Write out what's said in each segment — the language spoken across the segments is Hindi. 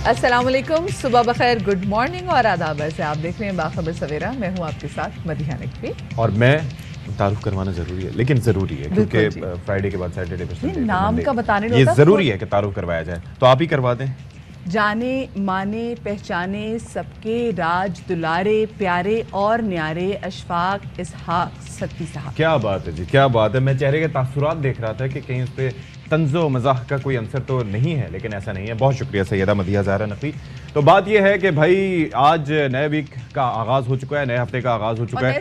अस्सलाम वालेकुम, सुबह बखैर, गुड मॉर्निंग और आदाब। से आप देख रहे हैं बाखबर सवेरा। मैं हूं आपके साथ मदीहा नकवी। और मैं तारुफ करवाना जरूरी है, लेकिन जरूरी है क्योंकि फ्राइडे के बाद सैटरडे पर संडे नाम का बताने ये जरूरी है कि तारुफ करवाया जाए, तो आप ही करवा दें। जाने माने पहचाने सबके राज दुलारे प्यारे और न्यारे अशफाक इसहाक सत्ती साहब। क्या बात है जी, क्या बात है। मैं चेहरे के तासुरात देख रहा था कि कहीं उस पर तंजो मजाक का कोई अंसर तो नहीं है, लेकिन ऐसा नहीं है। बहुत शुक्रिया सैयदा मदीहा ज़हरा नकवी। तो बात यह है कि भाई आज नए वीक का आगाज़ हो चुका है, नए हफ्ते का आगाज़ हो चुका है,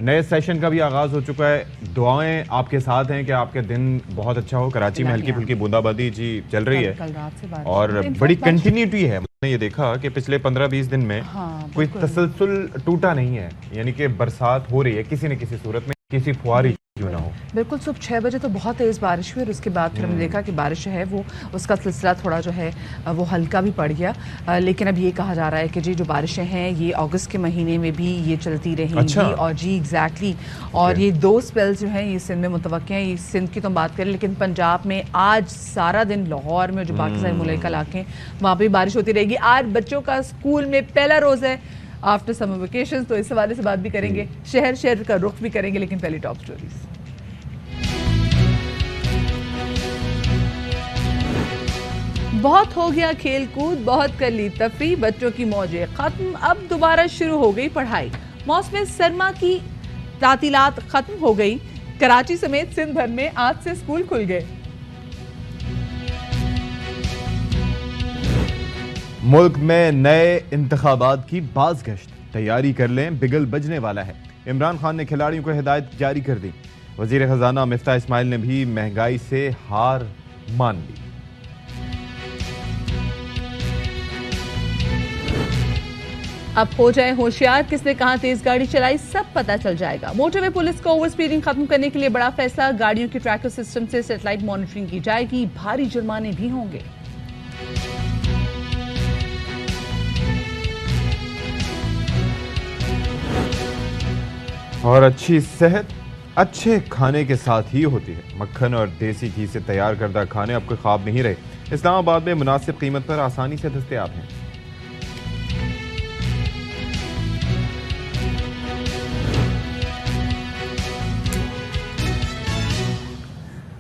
नए सेशन का भी आगाज़ हो चुका है। दुआएं आपके साथ हैं कि आपके दिन बहुत अच्छा हो। कराची में हल्की फुल्की बूंदाबांदी जी चल रही है और बड़ी कंटिन्यूटी है। मैंने ये देखा कि पिछले 15-20 दिन में कोई तसलसल टूटा नहीं है, यानी कि बरसात हो रही है किसी न किसी सूरत में, किसी फुहारी क्यों ना हो। बिल्कुल, सुबह 6 बजे तो बहुत तेज़ बारिश हुई और उसके बाद फिर हमने देखा कि बारिश है वो उसका सिलसिला थोड़ा जो है वो हल्का भी पड़ गया। लेकिन अब ये कहा जा रहा है कि जी जो बारिशें हैं ये अगस्त के महीने में भी ये चलती रहेंगी। अच्छा। और जी एग्जैक्टली और ये 2 स्पेल्स जो हैं ये सिंध में मुतवक्के हैं। ये सिंध की तो बात करें, लेकिन पंजाब में आज सारा दिन, लाहौर में जो बाकी सारे मुल्क इलाके हैं वहाँ पर बारिश होती रहेगी। आज बच्चों का स्कूल में पहला रोज़ है आफ्टर समर वेकेशन, तो इस हवाले से बात भी करेंगे, शहर शहर का रुख भी करेंगे। लेकिन पहली टॉप स्टोरीज। बहुत हो गया खेल कूद, बहुत कर ली तफरी, बच्चों की मौजें खत्म, अब दोबारा शुरू हो गई पढ़ाई। मौसम सरमा की तातीलात खत्म हो गई। कराची समेत सिंध भर में आज से स्कूल खुल गए। मुल्क में नए इंतखाबात की बाज़गश्त, तैयारी कर लें, बिगल बजने वाला है। इमरान खान ने खिलाड़ियों को हिदायत जारी कर दी। वजीर खजाना मिफ्ताह इस्माइल ने भी महंगाई से हार मान ली। अब हो जाए होशियार, किसने कहां तेज गाड़ी चलाई सब पता चल जाएगा। मोटरवे पुलिस को ओवर स्पीडिंग खत्म करने के लिए बड़ा फैसला। गाड़ियों के ट्रैकर सिस्टम से सैटेलाइट मॉनिटरिंग की जाएगी, भारी जुर्माने भी होंगे। और अच्छी सेहत अच्छे खाने के साथ ही होती है। मक्खन और देसी घी से तैयार करदा खाने अब कोई ख्वाब नहीं रहे। इस्लामाबाद में मुनासिब कीमत पर आसानी से दस्तयाब हैं।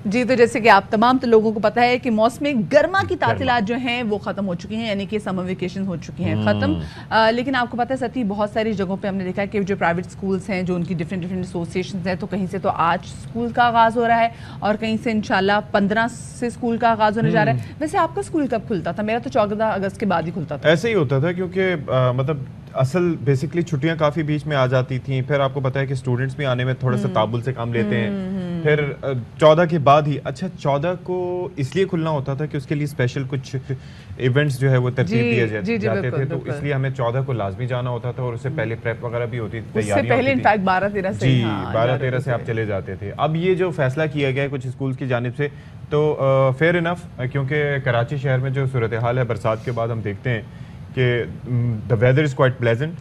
जी, तो जैसे कि आप तमाम तो लोगों को पता है कि मौसम गर्मा की तातीलात जो हैं वो ख़त्म हो चुकी हैं, यानी कि समर वेकेशन हो चुकी हैं ख़त्म। लेकिन आपको पता है सती बहुत सारी जगहों पे हमने देखा है कि जो प्राइवेट स्कूल्स हैं, जो उनकी डिफरेंट एसोसिएशंस हैं, तो कहीं से तो आज स्कूल का आगाज़ हो रहा है और कहीं से इंशाल्लाह 15 से स्कूल का आगाज़ होने जा रहा है। वैसे आपका स्कूल कब खुलता था? मेरा तो 14 अगस्त के बाद ही खुलता था। ऐसे ही होता था क्योंकि मतलब असल बेसिकली छुट्टियां काफ़ी बीच में आ जाती थी। फिर आपको पता है कि स्टूडेंट्स भी आने में थोड़ा सा ताबुल से काम लेते हैं। फिर 14 के बाद ही, अच्छा 14 को इसलिए खुलना होता था कि उसके लिए स्पेशल कुछ इवेंट्स जो है वो तरतीब दिए जाते थे, तो इसलिए हमें 14 को लाजमी जाना होता था और उससे पहले प्रेप वगैरह भी होती थी, तैयारियां होती थी। इनफैक्ट 12-13 से जी 12-13 से आप चले जाते थे। अब ये जो फैसला किया गया है कुछ स्कूल की जानिब से, तो फेयर इनफ, क्योंकि कराची शहर में जो सूरत हाल है बरसात के बाद हम देखते हैं कि the weather is quite pleasant.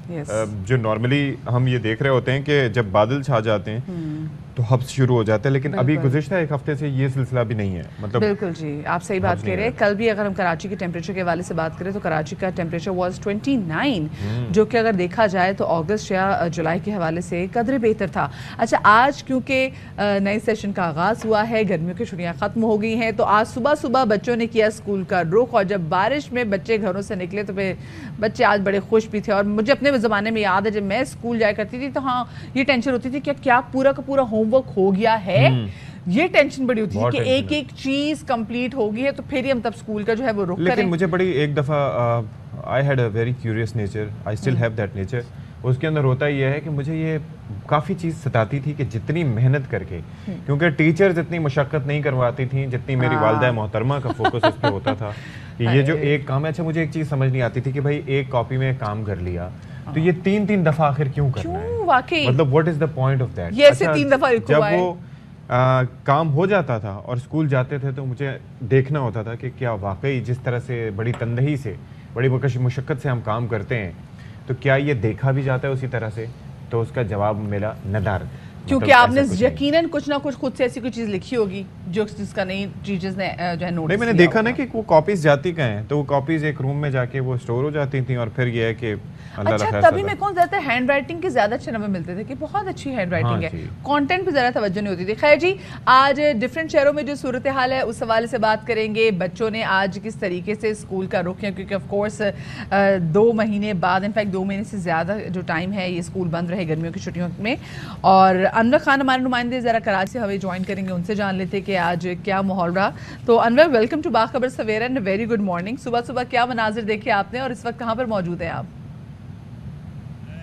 जो नॉर्मली हम ये देख रहे होते हैं कि जब बादल छा जाते हैं तो हब्स शुरू हो जाता है, लेकिन अभी गुज़िश्ता एक हफ्ते से ये सिलसिला भी नहीं है। मतलब बिल्कुल जी, आप सही बात कह रहे हैं। कल भी अगर हम कराची के टेम्परेचर के हवाले से बात करें तो कराची का टेम्परेचर वाज 29, जो कि अगर देखा जाए तो अगस्त या जुलाई के हवाले से कदरे बेहतर था। अच्छा, आज क्योंकि नए सेशन का आगाज़ हुआ है, गर्मियों की छुट्टियाँ ख़त्म हो गई हैं, तो आज सुबह सुबह बच्चों ने किया स्कूल का रुख और जब बारिश में बच्चे घरों से निकले तो फिर बच्चे आज बड़े खुश भी थे। और मुझे अपने ज़माने में याद है जब मैं स्कूल जाया करती थी तो हाँ ये टेंशन होती थी कि क्या पूरा का पूरा होमवर्क हो गया है। ये टेंशन बड़ी होती थी कि एक एक चीज कंप्लीट हो गई है तो फिर ही हम तब स्कूल का जो है वो रुक करें। लेकिन मुझे बड़ी एक दफ़ा I had a very curious nature, I still have that nature. उसके अंदर होता यह है कि मुझे ये काफ़ी चीज़ सताती थी कि जितनी मेहनत करके, क्योंकि टीचर्स इतनी मुशक्क़त नहीं करवाती थी जितनी मेरी वालिदा मोहतरमा का फोकस उस पर होता था कि ये जो एक काम है। अच्छा, मुझे एक चीज़ समझ नहीं आती थी कि भाई एक कॉपी में काम कर लिया तो ये 3-3 दफ़ा आखिर क्यों करना है? वाकई मतलब what is the point of that? ये ऐसे 3 दफ़ा जब वो काम हो जाता था और स्कूल जाते थे तो मुझे देखना होता था कि क्या वाकई जिस तरह से बड़ी तंदही से, बड़ी मुशक्क़त से हम काम करते हैं, तो क्या ये देखा भी जाता है उसी तरह से? तो उसका जवाब मिला नदारद। क्योंकि आपने यकीनन कुछ ना कुछ खुद से ऐसी कोई चीज लिखी होगी जो जिसका नहीं टीचर्स ने जो है नोटिस नहीं, मैंने देखा ना कि वो कॉपीज जाती कहाँ हैं, तो वो कॉपीज एक रूम में जाके वो स्टोर हो जाती थी और फिर ये है कि अच्छा, तभी मेरे को ज्यादा हैंड राइटिंग के ज्यादा अच्छे नंबर मिलते थे कि बहुत अच्छी हैंड राइटिंग है, कंटेंट पे ज्यादा तवज्जो नहीं होती थी। खैर जी, आज डिफरेंट शहरों में जो सूरत हाल है उस हवाले से बात करेंगे। बच्चों ने आज किस तरीके से स्कूल का रुख किया, क्योंकि ऑफ कोर्स 2 महीने बाद, इनफैक्ट 2 महीने से ज्यादा जो टाइम है ये स्कूल बंद रहे गर्मियों की छुट्टियों में। और अनवर खान हमारे नुमाइंदे जरा कराची से हमें ज्वाइन करेंगे, उनसे जान लेते कि आज क्या माहौल रहा। तो Anwar, welcome to Bakhabar Savera and very good morning. सुबह सुबह क्या मनाजिर देखे आपने और इस वक्त कहाँ पर मौजूद हैं आप?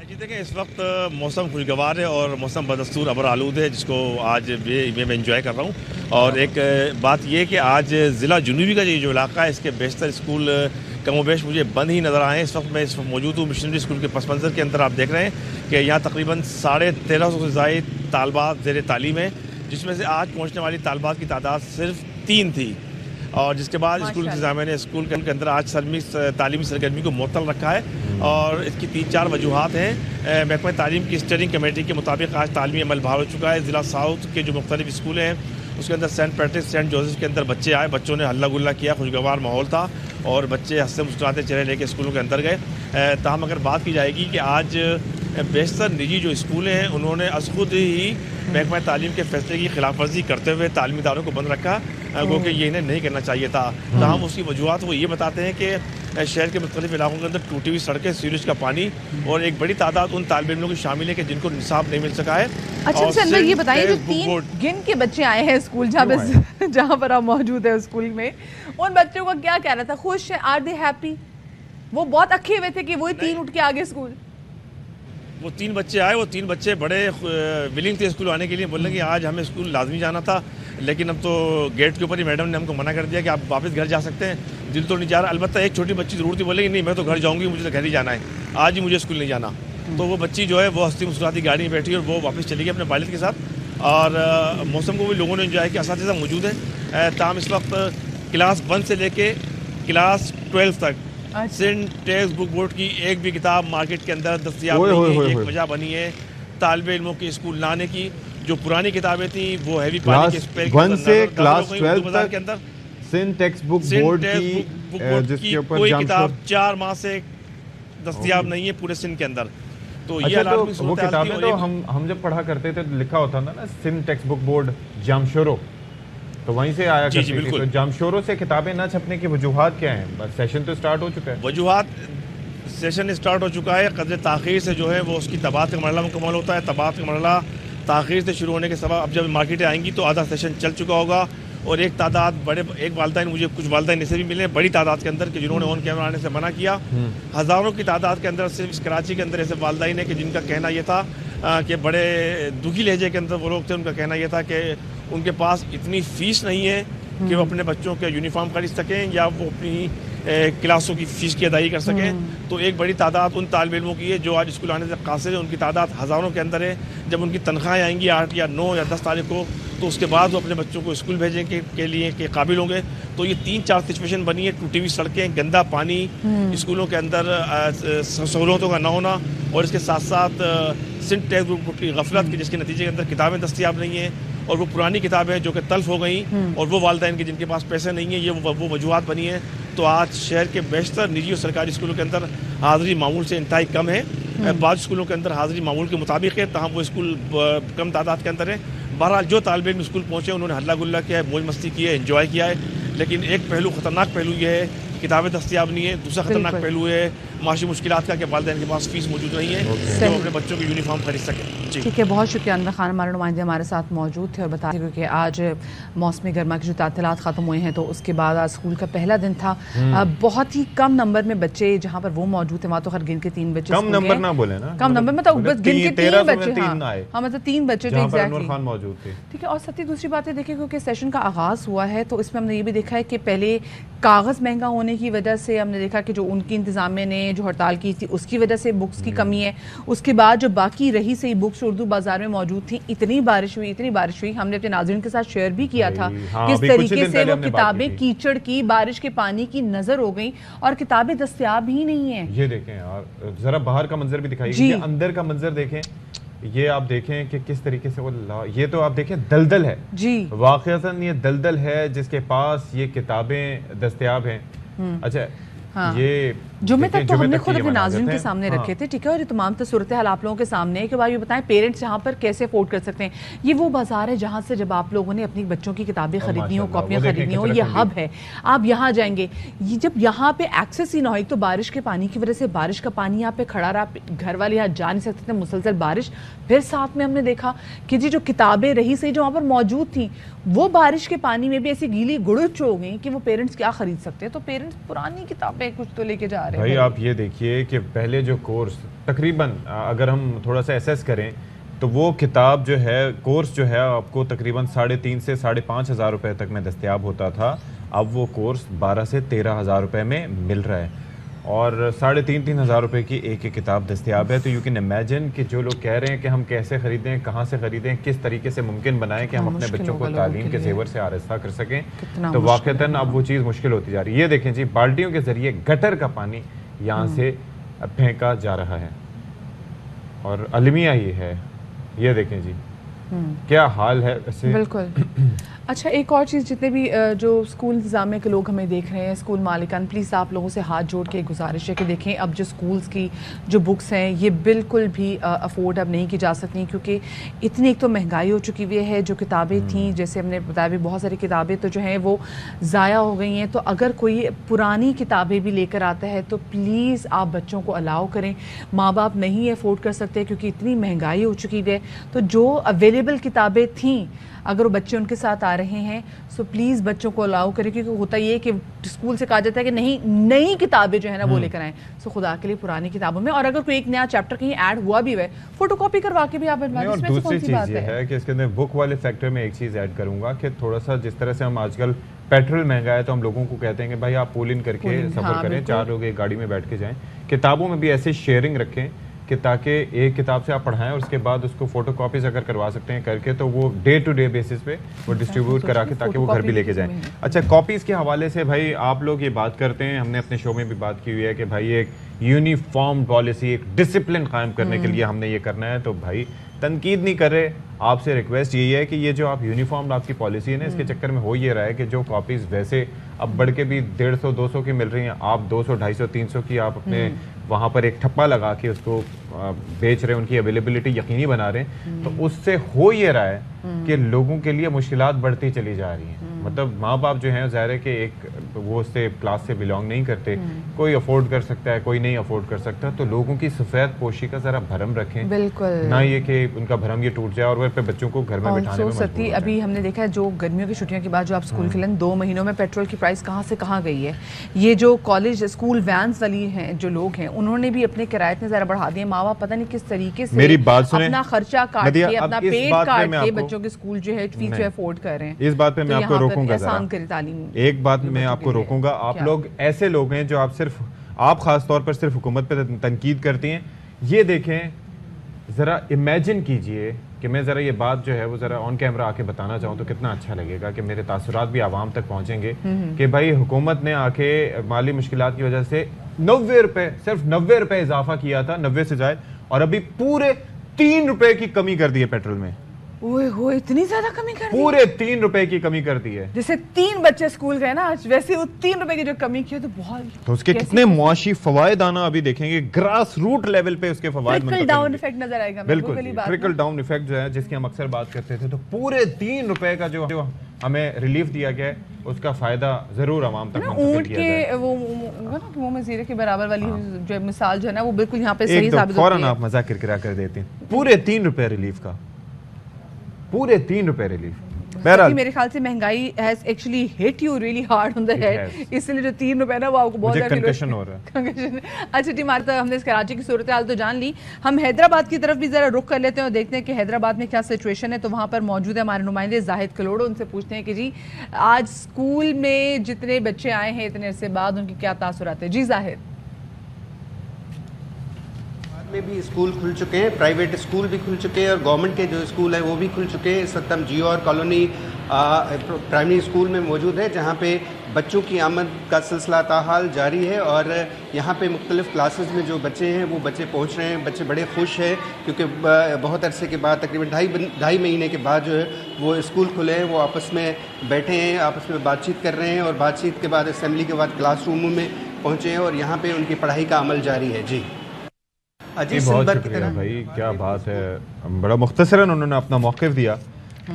जी देखिए, इस वक्त मौसम खुशगवार है और मौसम बदस्तूर अबर आलूद है, जिसको आज मैं एंजॉय कर रहा हूँ। और एक बात यह कि आज ज़िला जुनूबी का ये जो इलाका है, इसके बेशतर स्कूल कमोबेश मुझे बंद ही नज़र आए हैं। इस वक्त मैं मौजूद हूँ मिशनरी स्कूल के पस मंज़र के अंदर। आप देख रहे हैं कि यहाँ तकरीबन 1350 से ज़ायद तालबात ज़ेर तालीम है, जिसमें से आज पहुँचने वाली तालबात की तादाद सिर्फ 3 थी। और जिसके बाद स्कूल इंतज़ामिया ने स्कूल के अंदर आज तालीमी सरगर्मी को मुअत्तल रखा है और इसकी 3-4 वजूहात हैं। महकमा तालीम की स्टीयरिंग कमेटी के मुताबिक आज तालीमी अमल बहाल हो चुका है। ज़िला साउथ के जो मुख्तलिफ स्कूल हैं उसके अंदर सेंट पैट्रिक, सेंट जोसेफ के अंदर बच्चे आए, बच्चों ने हल्ला गुल्ला किया, खुशगवार माहौल था और बच्चे हंसते मुस्कुराते चेहरे लेके स्कूलों के अंदर गए। ताहम अगर बात की जाएगी कि आज बेशतर निजी जो स्कूल हैं उन्होंने खुद ही महकमा तालीम के फैसले की खिलाफ वर्जी करते हुए तालीमी इदारों को बंद रखा, वो कि ये इन्हें नहीं करना चाहिए था। ताहम उसकी वजूहत वो ये बताते हैं कि शहर के मुख्तलिफ इलाकों के अंदर टूटी हुई सड़कें, सीवरेज का पानी और एक बड़ी तादाद उन तालिब इल्मों की शामिल है कि जिनको निसाब नहीं मिल सका है। अच्छा, ये बताइए जो 3 गिन के बच्चे आए हैं स्कूल जहाँ पर आप मौजूद है स्कूल में, उन बच्चों का क्या कहना था? खुश है? Are they happy? वो बहुत अखे हुए थे कि वही 3 उठ के आगे स्कूल? वो 3 बच्चे आए, वो 3 बच्चे बड़े विलिंग थे स्कूल आने के लिए। बोलने कि आज हमें स्कूल लाजमी जाना था, लेकिन अब तो गेट के ऊपर ही मैडम ने हमको मना कर दिया कि आप वापस घर जा सकते हैं। दिल तो नहीं जा रहा। अलबत्ता एक छोटी बच्ची ज़रूर थी, बोलेगी नहीं मैं तो घर जाऊँगी, मुझे तो घर ही जाना है, आज ही मुझे स्कूल नहीं जाना। तो वो बच्ची जो है वो हंसती मुस्कुराती गाड़ी में बैठी और वो वापस चली गई अपने वालिद के साथ। और मौसम को भी लोगों ने इंजॉय किया। असातिज़ा मौजूद है। ताहम इस वक्त क्लास 1 से लेके क्लास 12 तक सिंध टेक्स्ट बुक बोर्ड की एक भी किताब मार्केट के अंदर दस्तयाब नहीं है। एक वजह बनी है तालिब इल्मों के स्कूल लाने की। जो पुरानी किताबें थी वो हैवी पानी के स्पेयर के 1 से क्लास 12 के अंदर सिंध टेक्स्ट बुक बोर्ड की कोई किताब 4 माह से दस्तयाब नहीं है पूरे सिंध के अंदर। तो ये वो किताबें तो हम जब पढ़ा करते थे लिखा होता था ना Sindh text book board Jamshoro, तो वहीं से आया करती थी। तो जामशोरों से किताबें ना छपने की वजूहात क्या हैं? बस सेशन तो स्टार्ट हो चुका है। वजूहात सेशन स्टार्ट हो चुका है। कदर ताख़ीर से जो है वो उसकी तबात का मरला मुकम्मल होता है। तबात का मरला ताख़ीर से शुरू होने के सबब अब जब मार्केटें आएंगी तो आधा सेशन चल चुका होगा। और एक वालदैन, मुझे कुछ वालदैन ऐसे भी मिले बड़ी तादाद के अंदर कि जिन्होंने ऑन कैमरा आने से मना किया। हज़ारों की तादाद के अंदर सिर्फ कराची के अंदर ऐसे वालदैन है कि जिनका कहना यह था कि बड़े दुखी लहजे के अंदर वो लोग थे। उनका कहना यह था कि उनके पास इतनी फ़ीस नहीं है कि वो अपने बच्चों के यूनिफॉर्म खरीद सकें या वो अपनी क्लासों की फ़ीस की अदायगी कर सकें। तो एक बड़ी तादाद उन तालिब इल्मों की है जो आज स्कूल आने से कासिर है। उनकी तादाद हज़ारों के अंदर है। जब उनकी तनख्वाहें आएंगी 8 या 9 या 10 तारीख को, तो उसके बाद वो अपने बच्चों को स्कूल भेजने के लिए के काबिल होंगे। तो ये 3-4 सिचुएशन बनी है। टूटी हुई सड़कें, गंदा पानी, स्कूलों के अंदर सहूलतों का न होना और इसके साथ साथ सिंध टेक्स्ट बुक की गफलत की, जिसके नतीजे के अंदर किताबें दस्तियाब नहीं हैं और वो पुरानी किताबें जो कि तल्फ हो गई और वो वालिदैन के जिनके पास पैसे नहीं है, ये वो वजूहात बनी है। तो आज शहर के बेशतर निजी और सरकारी स्कूलों के अंदर हाज़िरी मामूल से इंतहाई कम है। बाद स्कूलों के अंदर हाज़िरी मामूल के मुताबिक है, तहाँ वो स्कूल कम तादाद के अंदर है। बहरहाल जो तालिब इल्म स्कूल पहुँचे उन्होंने हल्ला गुल्ला किया है, मौज मस्ती की है, एंजॉय किया है। लेकिन एक पहलू ख़तरनाक पहलू ये है किताबें दस्तियाब नहीं है। दूसरा खतरनाक पहलू है माशी मुश्किलात का कि वालिदैन के पास फीस मौजूद नहीं है कि वो अपने बच्चों की यूनिफॉर्म खरीद सकें। ठीक है, बहुत शुक्रिया अनवर खान, हमारे नुमाइंदे हमारे साथ मौजूद थे और बता दें क्योंकि आज मौसमी गर्मा की जो तातीलात ख़त्म हुए हैं तो उसके बाद आज स्कूल का पहला दिन था। बहुत ही कम नंबर में बच्चे जहाँ पर वो मौजूद थे, वहाँ तो खैर गिन के 3 बच्चे कम नंबर ना बोले ना, कम नंबर मतलब बस गिन के 3 बच्चे। हाँ मतलब 3 बच्चे जो एग्जैक्टली मौजूद थे। ठीक है। और सती दूसरी बात है देखिए, क्योंकि सेशन का आगाज़ हुआ है तो इसमें हमने ये भी देखा है कि पहले कागज़ महंगा होने की वजह से हमने देखा कि जो उनकी इंतज़ामिया ने जो हड़ताल की थी उसकी वजह से बुक्स की कमी है। उसके बाद जो बाकी रही सही बुक्स उर्दू बाजार में मौजूद थी, इतनी बारिश हुई, हमने अपने नाज़रीन के साथ शेयर भी किया था किस तरीके से वो किताबें कीचड़ की, बारिश के पानी की नजर हो गई और किताबें दस्तयाब ही नहीं है। ये देखें यार, जरा बाहर का मंजर भी दिखाइए, अंदर का मंजर देखें, ये आप देखें कि किस तरीके से वो ये तो आप देखें दलदल है जी, वाकईतन ये दलदल है जिसके पास ये किताबें दस्तयाब हैं। अच्छा हाँ। ये जुम्मे तक तो हमने खुद ये अपने मनाज़िर नाज़रीन थे। के सामने हाँ। रखे थे, ठीक है, और ये तमाम सूरत हाल आप लोगों के सामने है कि भाई ये बताएं पेरेंट्स यहाँ पर कैसे अफोर्ड कर सकते हैं। ये वो बाजार है जहाँ से जब आप लोगों ने अपनी बच्चों की किताबें खरीदनी हो, कॉपियाँ खरीदनी हो, ये हब है, आप यहाँ जाएंगे। ये जब यहाँ पे एक्सेस ही ना हो, एक तो बारिश के पानी की वजह से बारिश का पानी यहाँ पे खड़ा रहा, घर वाले यहाँ जा नहीं सकते थे, मुसलसल बारिश, फिर साथ में हमने देखा कि जी जो किताबें रही सही जो वहाँ पर मौजूद थी वो बारिश के पानी में भी ऐसी गीली गुड़च हो गई कि वो पेरेंट्स क्या खरीद सकते हैं। तो पेरेंट्स पुरानी किताबें कुछ तो लेके जा रहे हैं। भाई आप ये देखिए कि पहले जो कोर्स तकरीबन अगर हम थोड़ा सा एसेस करें तो वो किताब जो है कोर्स जो है आपको तकरीबन 3,500 से 5,500 रुपए तक में दस्तयाब होता था। अब वो कोर्स 12 से 13,000 रुपए में मिल रहा है और 3,500 रुपए की एक किताब दस्तयाब है। तो यू कैन इमेजिन कि जो लोग कह रहे हैं कि हम कैसे ख़रीदें, कहाँ से ख़रीदें, किस तरीके से मुमकिन बनाएं कि हम अपने बच्चों को तालीम के जेवर से आरास्ता कर सकें, तो वाक़तन अब वो चीज़ मुश्किल होती जा रही है। ये देखें जी बाल्टियों के ज़रिए गटर का पानी यहाँ से फेंका जा रहा है और अलमिया ये है। ये देखें जी क्या हाल है ऐसे। बिल्कुल। अच्छा एक और चीज़, जितने भी जो स्कूल इंतज़ामिया के लोग हमें देख रहे हैं, स्कूल मालिकान, प्लीज़ आप लोगों से हाथ जोड़ के गुजारिश है कि देखें अब जो स्कूल्स की जो बुक्स हैं ये बिल्कुल भी अफोर्ड अब नहीं की जा सकती, क्योंकि इतनी एक तो महंगाई हो चुकी हुई है। जो किताबें थीं जैसे हमने बताया भी बहुत सारी किताबें तो जो हैं वो ज़ाया हो गई हैं। तो अगर कोई पुरानी किताबें भी लेकर आता है तो प्लीज़ आप बच्चों को अलाउ करें। माँ बाप नहीं अफोर्ड कर सकते क्योंकि इतनी महंगाई हो चुकी है। तो जो अवेलेबल किताबें थीं अगर वो बच्चे उनके साथ आ रहे हैं सो प्लीज़ बच्चों को अलाउ करें, क्योंकि होता ये है कि स्कूल से कहा जाता है कि नहीं नई किताबें जो है ना वो लेकर आएँ। सो खुदा के लिए पुरानी किताबों में, और अगर कोई एक नया चैप्टर कहीं ऐड हुआ भी है फोटोकॉपी करवा के भी आप बनवा। और दूसरी चीज़ ये है कि इसके अंदर बुक वाले सेक्टर में एक चीज़ ऐड करूंगा कि थोड़ा सा जिस तरह से हम आजकल पेट्रोल महंगा है तो हम लोगों को कहते हैं कि भाई आप पूल इन करके सफ़र करें, 4 लोग एक गाड़ी में बैठ के जाएं। किताबों में भी ऐसे शेयरिंग रखें कि ताकि एक किताब से आप पढ़ाएं और उसके बाद उसको फोटो कॉपीज अगर करवा सकते हैं करके तो वो डे टू डे बेसिस पे वो डिस्ट्रीब्यूट करा के ताकि वो घर भी लेके जाएं। अच्छा कॉपीज़ के हवाले से भाई आप लोग ये बात करते हैं, हमने अपने शो में भी बात की हुई है कि भाई एक यूनिफॉर्म पॉलिसी, एक डिसिप्लिन कायम करने के लिए हमने ये करना है। तो भाई तनकीद नहीं कर रहे, आपसे रिक्वेस्ट यही है कि ये जो आप यूनिफॉर्म आपकी पॉलिसी है ना इसके चक्कर में हो ये रहा है कि जो कॉपीज़ वैसे अब बढ़ के भी 150-200 की मिल रही हैं, आप 200, 250, 300 की आप अपने वहाँ पर एक ठप्पा लगा के उसको बेच रहे हैं, उनकी अवेलेबिलिटी यकीनी बना रहे हैं। तो उससे हो ये रहा है कि लोगों के लिए मुश्किलात बढ़ती चली जा रही हैं। मतलब माँ बाप जो हैं ज़ाहिर है कि एक वो उससे क्लास से बिलोंग नहीं करते, कोई अफोर्ड कर सकता है कोई नहीं अफोर्ड कर सकता। तो लोगों की सफ़ेद पोशी का ज़रा भरम रखें, बिल्कुल ना ये कि उनका भरम ये टूट जाए और वह बच्चों को घर में बिठाने में मजबूर हो जाए। अभी हमने देखा है जो गर्मियों की छुट्टियों के बाद जो आप स्कूल खुले 2 महीनों में पेट्रोल की प्राइस कहाँ से कहाँ गई है। ये जो कॉलेज स्कूल वैन्स वाली हैं जो लोग हैं उन्होंने भी अपने किराए इतने ज़्यादा बढ़ा दिए। माँ बाप पता नहीं किस तरीके से मेरी बात सुने, अपना खर्चा काट के अपना पेट काट के बच्चों के स्कूल जो है फीस जो अफोर्ड कर रहे हैं। इस बात पे मैं आपको रोकूंगा, एक बात मैं आपको रोकूंगा। आप लोग ऐसे लोग हैं जो आप खास तौर पर सिर्फ हुकूमत पे तनकीद करती हैं। ये देखें ज़रा इमेजिन कीजिए कि मैं ज़रा ये बात जो है वो ज़रा ऑन कैमरा आके बताना चाहूँ तो कितना अच्छा लगेगा कि मेरे तासुरात भी आवाम तक पहुँचेंगे कि भाई हुकूमत ने आके माली मुश्किलात की वजह से 90 रुपए, सिर्फ 90 रुपए इजाफा किया था, 90 से जाए, और अभी पूरे 3 रुपए की कमी कर दी है पेट्रोल में। ओए हो इतनी ज्यादा कमी कर दी, पूरे 3 रुपए की कमी कर दी है। जैसे 3 बच्चे स्कूल गए ना आज, वैसे वो 3 रुपए की जो कमी की है तो बहुत, तो उसके कितने मुआशी फवायद आना अभी देखेंगे, ग्रास रूट लेवल पे उसके फवायद ट्रिकल डाउन इफेक्ट नजर आएगा। बिल्कुल ट्रिकल डाउन इफेक्ट जो है जिसकी हम अक्सर बात करते थे। तो पूरे 3 रुपए का जो हमें रिलीफ दिया गया है उसका फायदा जरूर आवाम तक ऊंट के वो मजीरे के बराबर वाली जो मिसाल जो है ना वो बिल्कुल यहाँ पे सही साबित होती है। फौरन आप मजाक किरकिरा कर देते हैं। पूरे 3 रुपए रिलीफ का, पूरे 3 रुपए रिलीफ। मेरे ख्याल से महंगाई has actually hit you really hard on the head, इसलिए जो 3 रुपए ना वो आपको बहुत ज्यादा कंकशन हो रहा है। अच्छा टीम, हमने इस कराची की सूरत हाल तो जान ली, हम हैदराबाद की तरफ भी जरा रुख कर लेते हैं और देखते हैं कि हैदराबाद में क्या सिचुएशन है। तो वहाँ पर मौजूद है हमारे नुमाइंदे जाहिद कलोड़ो, उनसे पूछते हैं कि जी आज स्कूल में जितने बच्चे आए हैं इतने अरसे बाद उनकी क्या तासुरात है। जी जाहिद। में भी स्कूल खुल चुके हैं, प्राइवेट स्कूल भी खुल चुके हैं और गवर्नमेंट के जो स्कूल है वो भी खुल चुके हैं। इस वक्त हम जियो और कॉलोनी प्राइमरी स्कूल में मौजूद है जहाँ पे बच्चों की आमद का सिलसिला ताहाल जारी है और यहाँ पे मुख्तलिफ़ क्लासेस में जो बच्चे हैं वो बच्चे पहुँच रहे हैं। बच्चे बड़े खुश हैं क्योंकि बहुत अरसे के बाद तकरीबन ढाई महीने के बाद जो है वो स्कूल खुले हैं, वो आपस में बैठे हैं, आपस में बातचीत कर रहे हैं और बातचीत के बाद असेंबली के बाद क्लासरूमों में पहुँचे हैं और यहाँ पे उनकी पढ़ाई का अमल जारी है। जी बहुत शुक्रिया भाई, क्या बात है, बड़ा मुख्तसरन उन्होंने अपना मौक़िफ़ दिया।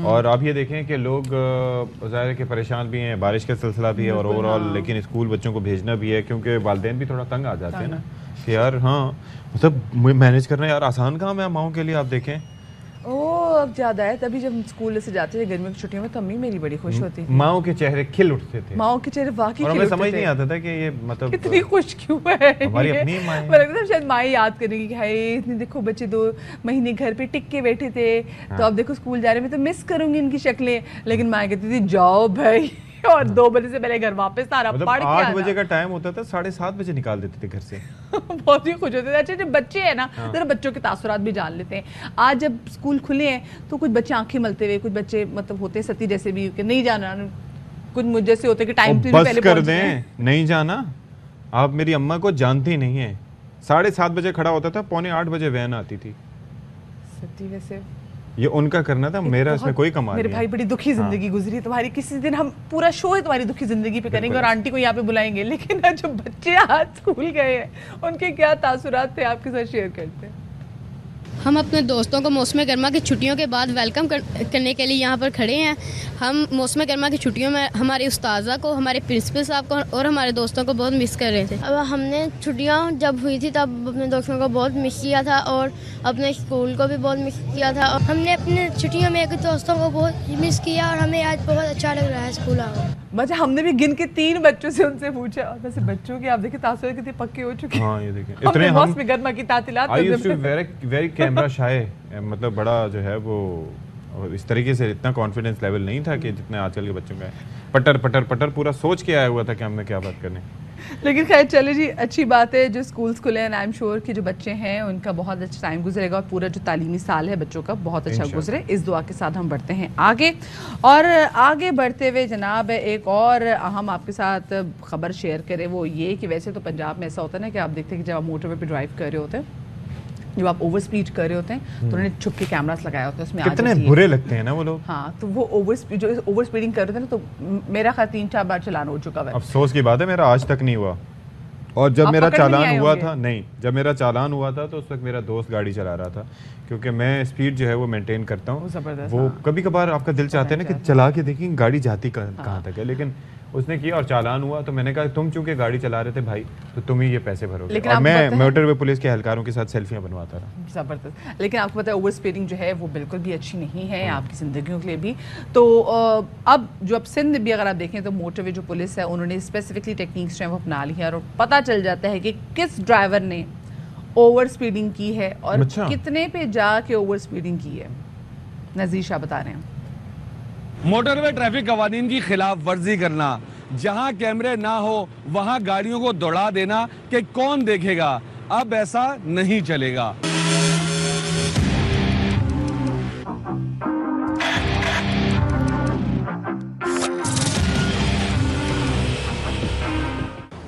और आप ये देखें कि लोग ज़ाहिर के परेशान भी हैं, बारिश का सिलसिला भी है और ओवरऑल, लेकिन स्कूल बच्चों को भेजना भी है क्योंकि वालिदैन भी थोड़ा तंग आ जाते हैं ना कि यार हाँ मतलब मैनेज करना यार आसान काम है माओं के लिए। आप देखें अब ज़्यादा है, तभी जब स्कूल से जाते थे गर्मियों की छुट्टियों में तो अम्मी मेरी बड़ी खुश होती थी। माओं के चेहरे खिल उठते थे, माओं के चेहरे वाकई और हमें समझ नहीं आता था कि ये मतलब कितनी खुश क्यों है। हमारी अपनी माँ लगता था शायद माँ याद करेगी कि हाय इतनी देखो बच्चे 2 महीने घर पे टिक के बैठे थे, तो अब देखो स्कूल जा रहे हैं, मैं तो मिस करूंगी इनकी शक्लें। लेकिन माँ कहती थी जाओ भाई, और 2 बजे से पहले घर वापस सारा मतलब पढ़ के 8 बजे का टाइम होता था, 7:30 बजे निकाल देते थे घर से। बहुत ही खुश होते थे। अच्छा जब बच्चे हैं ना, जरा बच्चों के तासुरात भी जान लेते हैं। आज जब स्कूल खुले हैं तो कुछ बच्चे आंखें मलते हुए, कुछ बच्चे मतलब होते सती जैसे भी कि नहीं जाना, कुछ मुझ जैसे होते कि टाइम से पहले कर दें नहीं जाना। आप मेरी अम्मा को जानती नहीं है, 7:30 बजे खड़ा होता था, 7:45 बजे वैन आती थी। सती वैसे ये उनका करना था, मेरा इसमें कोई कमाल नहीं। मेरे भाई बड़ी दुखी जिंदगी गुजरी तुम्हारी, किसी दिन हम पूरा शो है तुम्हारी दुखी जिंदगी पे करेंगे और आंटी को यहाँ पे बुलाएंगे। लेकिन जो बच्चे आज स्कूल गए हैं उनके क्या तासुरात थे आपके साथ शेयर करते हैं। हम अपने दोस्तों को मौसम गर्मा की छुट्टियों के बाद वेलकम करने के लिए यहाँ पर खड़े हैं। हम मौसम गर्मा की छुट्टियों में हमारी उस्ताज़ा को, हमारे प्रिंसिपल साहब को और हमारे दोस्तों को बहुत मिस कर रहे थे। अब हमने छुट्टियाँ जब हुई थी तब अपने दोस्तों को बहुत मिस किया था और अपने स्कूल को भी बहुत मिस किया था। और हमने अपने छुट्टियों में एक दोस्तों को बहुत मिस किया और हमें आज बहुत अच्छा लग रहा है स्कूल आकर। अच्छा हमने भी गिन के 3 बच्चों से उनसे पूछा, और वैसे बच्चों के आप देखिए तासुरात कितने पक्के हो चुके हैं। हाँ ये देखिए इतने हम मौसम गर्मा की तातीलात वेरी कैमरा शाय, मतलब बड़ा जो है वो इस तरीके से इतना कॉन्फिडेंस लेवल नहीं था कि जितने आजकल के बच्चों का है। पटर पटर पटर पूरा सोच के आया हुआ था कि हमने क्या बात करनी। लेकिन खैर चले जी, अच्छी बात है जो स्कूल्स खुले हैं। आई एम श्योर कि जो बच्चे हैं उनका बहुत अच्छा टाइम गुजरेगा और पूरा जो तालीमी साल है बच्चों का बहुत अच्छा गुजरे, इस दुआ के साथ हम बढ़ते हैं आगे। और आगे बढ़ते हुए जनाब एक और हम आपके साथ खबर शेयर करें, वो ये कि वैसे तो पंजाब में ऐसा होता है ना कि आप देखते हैं कि जब आप मोटरवे पे ड्राइव कर रहे होते हैं, जब आप ओवर स्पीड कर रहे होते हैं तो उन्होंने छुप के कैमरास लगाया होता है, उसमें कितने बुरे लगते हैं ना वो लोग। हाँ तो वो ओवर स्पीडिंग कर रहे थे ना, तो मेरा ख्याल 3-4 बार चालान हो चुका है। अफसोस की बात है मेरा आज तक नहीं हुआ। और जब मेरा चालान हुआ था, नहीं जब मेरा चालान हुआ था तो उस वक्त मेरा दोस्त गाड़ी चला रहा था, क्योंकि मैं स्पीड जो है वो मेंटेन करता हूँ। वो कभी कभार आपका दिल चाहता है ना कि चला के देखिए गाड़ी जाती कहाँ तक है, लेकिन उसने किया और चालान हुआ। तो मैंने कहा तुम चूंकि गाड़ी चला रहे थे भाई तो तुम ही ये पैसे भरोगे। और मैं मोटरवे पुलिस के एहलकारों के साथ सेल्फियां बनवाता रहा। जबरदस्त। लेकिन आपको पता है ओवर स्पीडिंग जो है वो बिल्कुल भी अच्छी नहीं है आपकी ज़िंदगियों के लिए भी। तो अब जो अब सिंध भी अगर आप देखें तो मोटरवे जो पुलिस है उन्होंने स्पेसिफिकली टेक्निक्स जो है वो अपना ली है और पता चल जाता है कि किस ड्राइवर ने ओवर स्पीडिंग की है और कितने पे जाके ओवर स्पीडिंग की है। नज़ीर शाह बता रहे हैं। मोटरवे ट्रैफिक कवानीन की खिलाफ वर्जी करना, जहां कैमरे ना हो वहां गाड़ियों को दौड़ा देना कि कौन देखेगा, अब ऐसा नहीं चलेगा।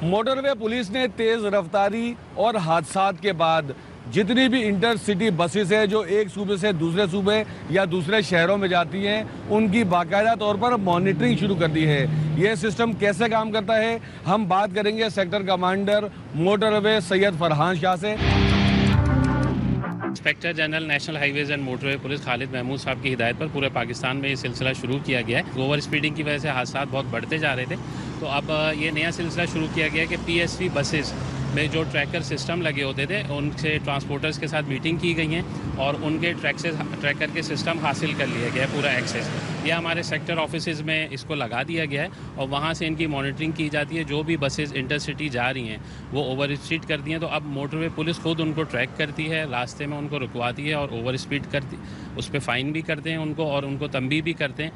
मोटरवे पुलिस ने तेज रफ्तारी और हादसात के बाद जितनी भी इंटरसिटी बसेस है जो एक सूबे से दूसरे सूबे या दूसरे शहरों में जाती हैं, उनकी बाकायदा तौर पर मॉनिटरिंग शुरू कर दी है। ये सिस्टम कैसे काम करता है हम बात करेंगे sector commander motorway Syed Farhan Shah से। Inspector general national highways and motorway police Khalid Mahmood साहब की हिदायत पर पूरे पाकिस्तान में ये सिलसिला शुरू किया गया है। ओवर स्पीडिंग की वजह से हादसा बहुत बढ़ते जा रहे थे, तो अब ये नया सिलसिला शुरू किया गया है कि PSV बसेस में जो ट्रैकर सिस्टम लगे होते थे उनसे ट्रांसपोर्टर्स के साथ मीटिंग की गई हैं और उनके ट्रैकर के सिस्टम हासिल कर लिया गया है पूरा एक्सेस। यह हमारे सेक्टर ऑफिसेज में इसको लगा दिया गया है और वहाँ से इनकी मॉनिटरिंग की जाती है। जो भी बसेस इंटरसिटी जा रही हैं वो ओवर स्पीड करती हैं, तो अब मोटरवे पुलिस खुद उनको ट्रैक करती है, रास्ते में उनको रुकवाती है और ओवर स्पीड करती, उस पर फ़ाइन भी करते हैं उनको और उनको तंबीह भी करते हैं।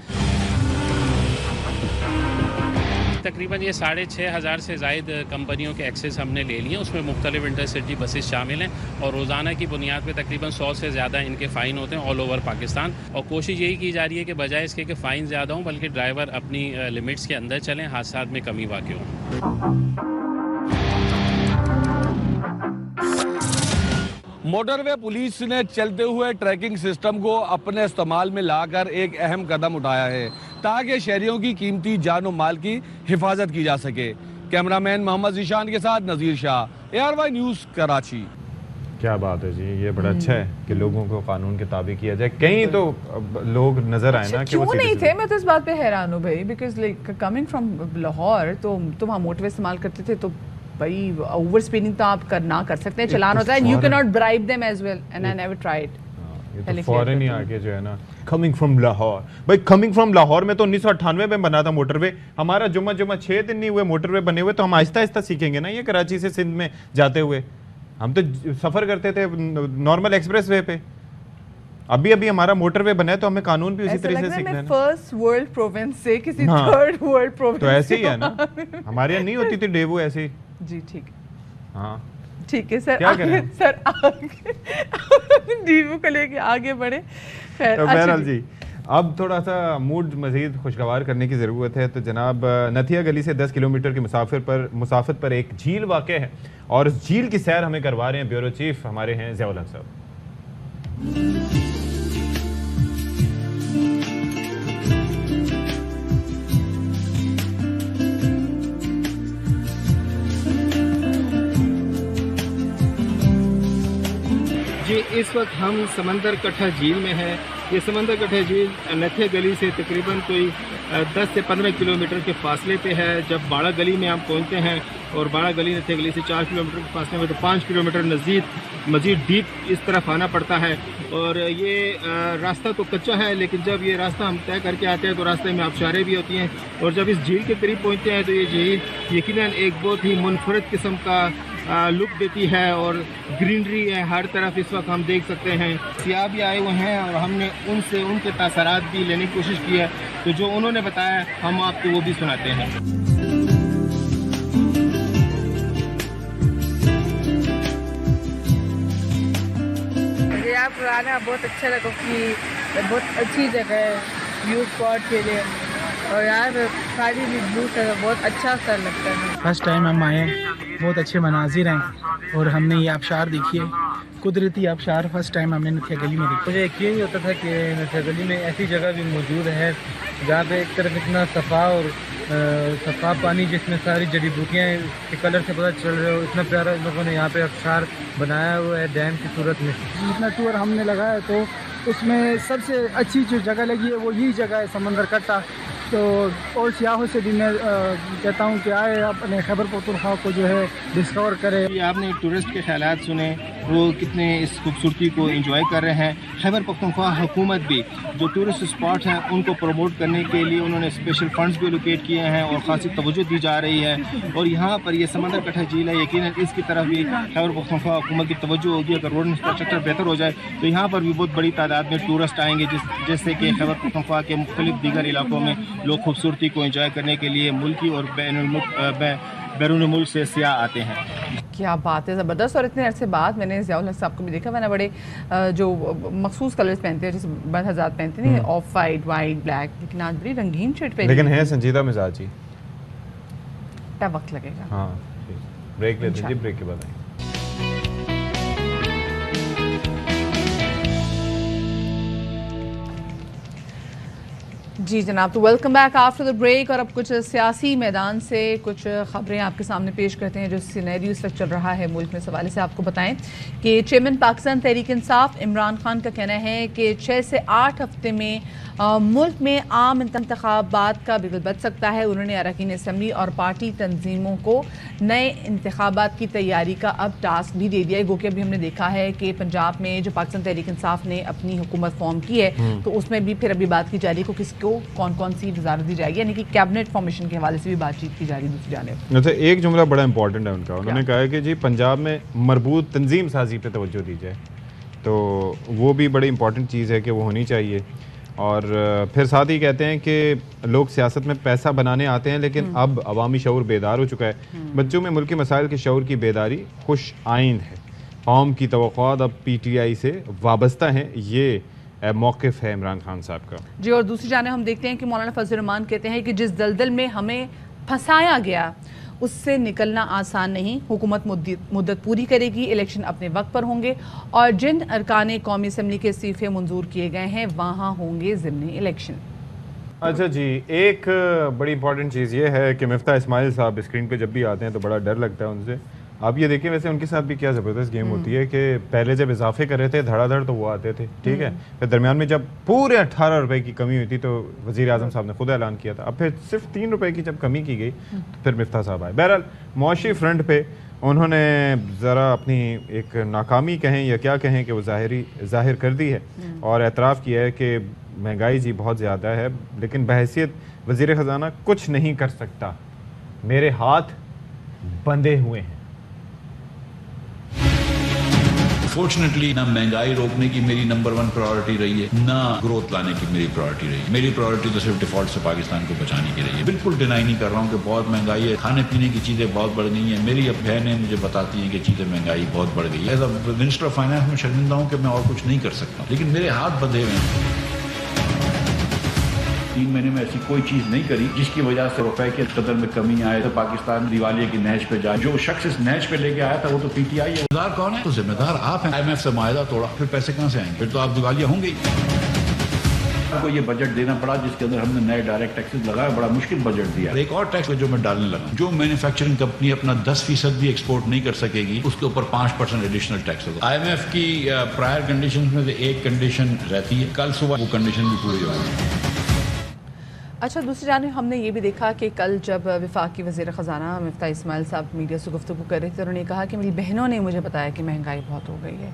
तकरीबन ये 6,500 से ज़ायद कंपनियों के एक्सेस हमने ले लिए हैं। उसमें मुख्तलिफ इंटरसिटी बसेस शामिल हैं और रोज़ाना की बुनियाद पर तकरीबन 100 से ज़्यादा इनके फ़ाइन होते हैं ऑल ओवर पाकिस्तान। और कोशिश यही की जा रही है कि बजाय इसके कि फ़ाइन ज़्यादा हों बल्कि ड्राइवर अपनी लिमिट्स के अंदर चलें, हादसात में कमी वाक़ हो। मोटरवे पुलिस ने चलते हुए ट्रैकिंग सिस्टम को अपने इस्तेमाल में लाकर एक अहम कदम उठाया है ताकि शहरियों की कीमती जान और माल की हिफाजत की जा सके। कैमरामैन मोहम्मद ज़ीशान के साथ नज़ीर शाह, ARY न्यूज़ कराची। क्या बात है जी, ये बड़ा अच्छा है कि लोगों को कानून के ताबे किया जाए। कहीं तो लोग नजर आए ना कि क्यों नहीं थे। मैं तो इस बात पे हैरान हूँ भाई, because like coming from Lahore तो तुम वहाँ मोटरवे इस्तेमाल करते थे तो भाई ओवर स्पीडिंग तो आप ना कर सकते हैं, चलान होता है, you can not bribe them as well and I never tried. ये तो फॉरेन ही आके जो है ना, कमिंग फ्रॉम लाहौर, भाई कमिंग फ्रॉम लाहौर में तो 1998 में बना था मोटरवे। हमारा जुम्मा 6 दिन नहीं हुए मोटरवे बने हुए, तो हम आहिस्ता आहिस्ता सीखेंगे ना ये कराची से सिंध में जाते हुए। हम तो सफर करते थे नॉर्मल एक्सप्रेस वे पे, अभी अभी हमारा मोटरवे बना है तो हमें कानून भी उसी तरीके से सीखना है। फर्स्ट वर्ल्ड प्रोविंस से किसी थर्ड वर्ल्ड प्रोविंस तो ऐसे ही है ना, हमारे यहाँ नहीं होती थी डेवो ऐसे ही जी। ठीक, हाँ ठीक है सर, क्या करें सर आगे डीवो को लेके आगे बढ़े। खैर तो बहरहाल जी, अब थोड़ा सा मूड मजीद खुशगवार करने की ज़रूरत है। तो जनाब नथिया गली से 10 किलोमीटर की मुसाफत पर एक झील वाक़ है और उस झील की सैर हमें करवा रहे हैं ब्यूरो चीफ हमारे हैं ज़ियाउल हक साहब। जी, इस वक्त हम समंदर कट्ठा झील में है। ये समंदर कट्ठा झील नथिया गली से तकरीबन कोई 10 से 15 किलोमीटर के फासले पे है। जब बाड़ा गली में हम पहुंचते हैं और बाड़ा गली नथिया गली से 4 किलोमीटर के फासले में, तो 5 किलोमीटर मज़ीद डीप इस तरफ आना पड़ता है। और ये रास्ता तो कच्चा है, लेकिन जब ये रास्ता हम तय करके आते हैं तो रास्ते में आबशारें भी होती हैं। और जब इस झील के करीब पहुँचते हैं तो ये झील यकीनन एक बहुत ही मुनफरद किस्म का लुक देती है और ग्रीनरी है हर तरफ। इस वक्त हम देख सकते हैं सियाह भी आए हुए हैं और हमने उनसे उनके तासरात भी लेने की कोशिश की है, तो जो उन्होंने बताया हम आपको वो भी सुनाते हैं। मुझे यहाँ पर आना बहुत अच्छा लगा कि बहुत अच्छी जगह है व्यू स्पॉट के लिए, और यहाँ पे सारी भी व्यू से बहुत अच्छा सा लगता है। फर्स्ट टाइम हम आए, बहुत अच्छे मनाजिर हैं और हमने ये आबशार देखी है, कुदरती आबशार फर्स्ट टाइम हमने नथिया गली में देखी। मुझे यकीन नहीं होता था कि नथिया गली में ऐसी जगह भी मौजूद है जहाँ पे एक तरफ इतना सफ़ा पानी जिसमें सारी जड़ी बूटियाँ के कलर से पता चल रहे हो, इतना प्यारा लोगों ने यहाँ पे आबशार बनाया हुआ है डैम की सूरत में। जितना टूर हमने लगाया तो उसमें सबसे अच्छी जो जगह लगी है वो यही जगह है समंदर कट्टा। तो और सियाहों से भी मैं कहता हूँ कि आए अपने खैबर पख्तूनख्वा को जो है डिस्कवर करें। आपने टूरिस्ट के ख्यालात सुने, वो कितने इस खूबसूरती को एंजॉय कर रहे हैं। खैबर पख्तूनख्वा हुकूमत भी जो टूरिस्ट स्पॉट हैं उनको प्रमोट करने के लिए उन्होंने स्पेशल फंड्स भी एलोकेट किए हैं और ख़ासी तवज्जो दी जा रही है। और यहाँ पर ये समंदर कट्ठा झील है, यकीनन इसकी तरफ भी खैबर पख्तूनख्वा हुकूमत की तवज्जो होगी। अगर रोड इंफ्रास्ट्रक्चर बेहतर हो जाए तो यहाँ पर भी बहुत बड़ी तादाद में टूरिस्ट आएंगे, जिससे कि खैबर पख्तूनख्वा के मुख्तलिफ दीगर इलाकों में लोग खूबसूरती को एंजॉय करने के लिए मुल्की और बैरून मुल्क से सियाह आते हैं। क्या बात है, ज़बरदस्त। और इतने अरसे बाद मैंने ज़ियाउल हक साहब को भी देखा, मैंने बड़े जो मखसूस कलर्स पहनते हैं जैसे बंद हज़ात पहनते हैं, ऑफ वाइट, वाइट, ब्लैक, लेकिन आज बड़ी रंगीन शर्ट पहनी, लेकिन है संजीदा मिजाजी। वक्त लगेगा। हाँ, ब्रेक लेते हैं, ब्रेक के बाद जी जनाब। तो welcome back after the break. और अब कुछ सियासी मैदान से कुछ खबरें आपके सामने पेश करते हैं जो सिनेरियो इस वक्त चल रहा है मुल्क में। इस हवाले से आपको बताएं कि चेयरमैन पाकिस्तान तहरीक इंसाफ इमरान खान का कहना है कि 6 से 8 हफ्ते में मुल्क में आम इंतखाबात का बिगुल बच सकता है। उन्होंने अरकान असम्बली और पार्टी तंजीमों को नए इंतखाबात की तैयारी का अब टास्क भी दे दिया है। गो कि अभी हमने देखा है कि पंजाब में जो पाकिस्तान तहरीक इंसाफ ने अपनी हुकूमत फॉर्म की है तो उसमें भी फिर अभी बात की जा रही है कि किसको कौन कौन सी वजारत दी जाएगी, यानी कि कैबिनेट फॉर्मेशन के हवाले से भी बातचीत की जा रही है। दूसरी जानिब अच्छा, एक जुमला बड़ा इंपॉर्टेंट है उनका, उन्होंने कहा है कि जी पंजाब में मरबूत तंजीम साजी पे तवज्जो दी जाए, तो वो भी बड़ी इंपॉर्टेंट चीज़ है कि वो होनी चाहिए। और फिर साथ ही कहते हैं कि लोग सियासत में पैसा बनाने आते हैं, लेकिन अब अवामी शऊर बेदार हो चुका है। बच्चों में मुल्की मसाइल के शऊर की बेदारी खुश आइंद है। कौम की तवक्कुआत अब PTI से वाबस्ता हैं, ये मौक़िफ़ है इमरान खान साहब का। जी, और दूसरी जानिब हम देखते हैं कि मौलाना फजल रहमान कहते हैं कि जिस दलदल में हमें फंसाया गया उससे निकलना आसान नहीं। हुकूमत मुद्दत पूरी करेगी, इलेक्शन अपने वक्त पर होंगे और जिन अरकान कौमी असम्बली के इस्तीफे मंजूर किए गए हैं वहाँ होंगे ज़िमनी इलेक्शन। अच्छा जी, एक बड़ी इंपॉर्टेंट चीज़ ये है कि मिफ्ता इस्माइल साहब स्क्रीन पे जब भी आते हैं तो बड़ा डर लगता है उनसे। आप ये देखिए, वैसे उनके साथ भी क्या ज़बरदस्त गेम होती है कि पहले जब इजाफे कर रहे थे धड़ाधड़ तो वो आते थे, ठीक है, फिर दरमियान में जब पूरे 18 रुपए की कमी हुई थी तो वज़ीर आज़म साहब ने खुद ऐलान किया था। अब फिर सिर्फ 3 रुपए की जब कमी की गई तो फिर मिफ्ता साहब आए। बहरहाल मुआशी फ्रंट पे उन्होंने ज़रा अपनी एक नाकामी कहें या क्या कहें कि वो ज़ाहिर कर दी है और एतराफ़ किया है कि महंगाई जी बहुत ज़्यादा है, लेकिन बहैसियत वज़ीर ख़जाना कुछ नहीं कर सकता, मेरे हाथ बंधे हुए हैं। फॉर्चुनेटली ना महंगाई रोकने की मेरी नंबर 1 प्रायोरिटी रही है, ना ग्रोथ लाने की मेरी प्रायोरिटी रही है। मेरी प्रायोरिटी तो सिर्फ डिफॉल्ट से पाकिस्तान को बचाने की रही है। बिल्कुल डिनाई नहीं कर रहा हूँ कि बहुत महंगाई है, खाने पीने की चीजें बहुत बढ़ गई हैं। मेरी अब बहनें मुझे बताती हैं कि चीजें महंगाई बहुत बढ़ गई है। As a minister of finance में शर्मिंदा हूँ कि मैं और कुछ नहीं कर सकता, लेकिन मेरे हाथ बंधे हुए हैं। 3 महीने में ऐसी कोई चीज नहीं करी जिसकी वजह से रुपए के कदर में कमी आए तो पाकिस्तान दिवालिया की नहज पे जाए। जो शख्स इस नहज पे लेके आया था वो तो PTI है। जिम्मेदार कौन है? तो जिम्मेदार आप हैं। IMF से मायदा तोड़ा, फिर पैसे कहाँ से आएंगे? फिर तो आप दिवालिया होंगे। आपको ये बजट देना पड़ा जिसके अंदर हमने नए डायरेक्ट टैक्सेस लगाए, बड़ा मुश्किल बजट दिया। एक और टैक्स जो मैं डालने लगा, जो मैन्युफैक्चरिंग कंपनी अपना 10% भी एक्सपोर्ट नहीं कर सकेगी उसके ऊपर 5% एडिशनल टैक्स होगा। IMF की प्रायर कंडीशन में से एक कंडीशन रहती है, कल सुबह वो कंडीशन भी पूरी होगी। अच्छा, दूसरी जानिब हमने ये भी देखा कि कल जब वफाकी वज़ीर ख़जाना मिफ्ता इस्माइल साहब मीडिया से गुफ्तगू कर रहे थे, उन्होंने कहा कि मेरी बहनों ने मुझे बताया कि महंगाई बहुत हो गई है।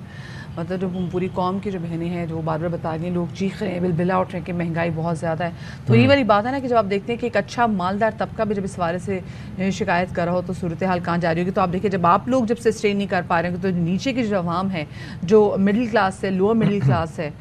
मतलब जो पूरी कौम की जो बहनें हैं जो बार बार बता रही हैं, लोग चीख रहे हैं, बिलबिला उठ रहे हैं कि महंगाई बहुत ज़्यादा है। तो ये वाली बात है ना कि जब आप देखते हैं कि एक अच्छा मालदार तबका भी जब इस बारे से शिकायत कर रहा हो तो सूरत हाल कहाँ जा रही होगी। तो आप देखिए, जब आप लोग जब सस्टेन नहीं कर पा रहे हैं तो नीचे की जो अवाम है, जो मिडिल क्लास है, लोअर मिडिल क्लास है,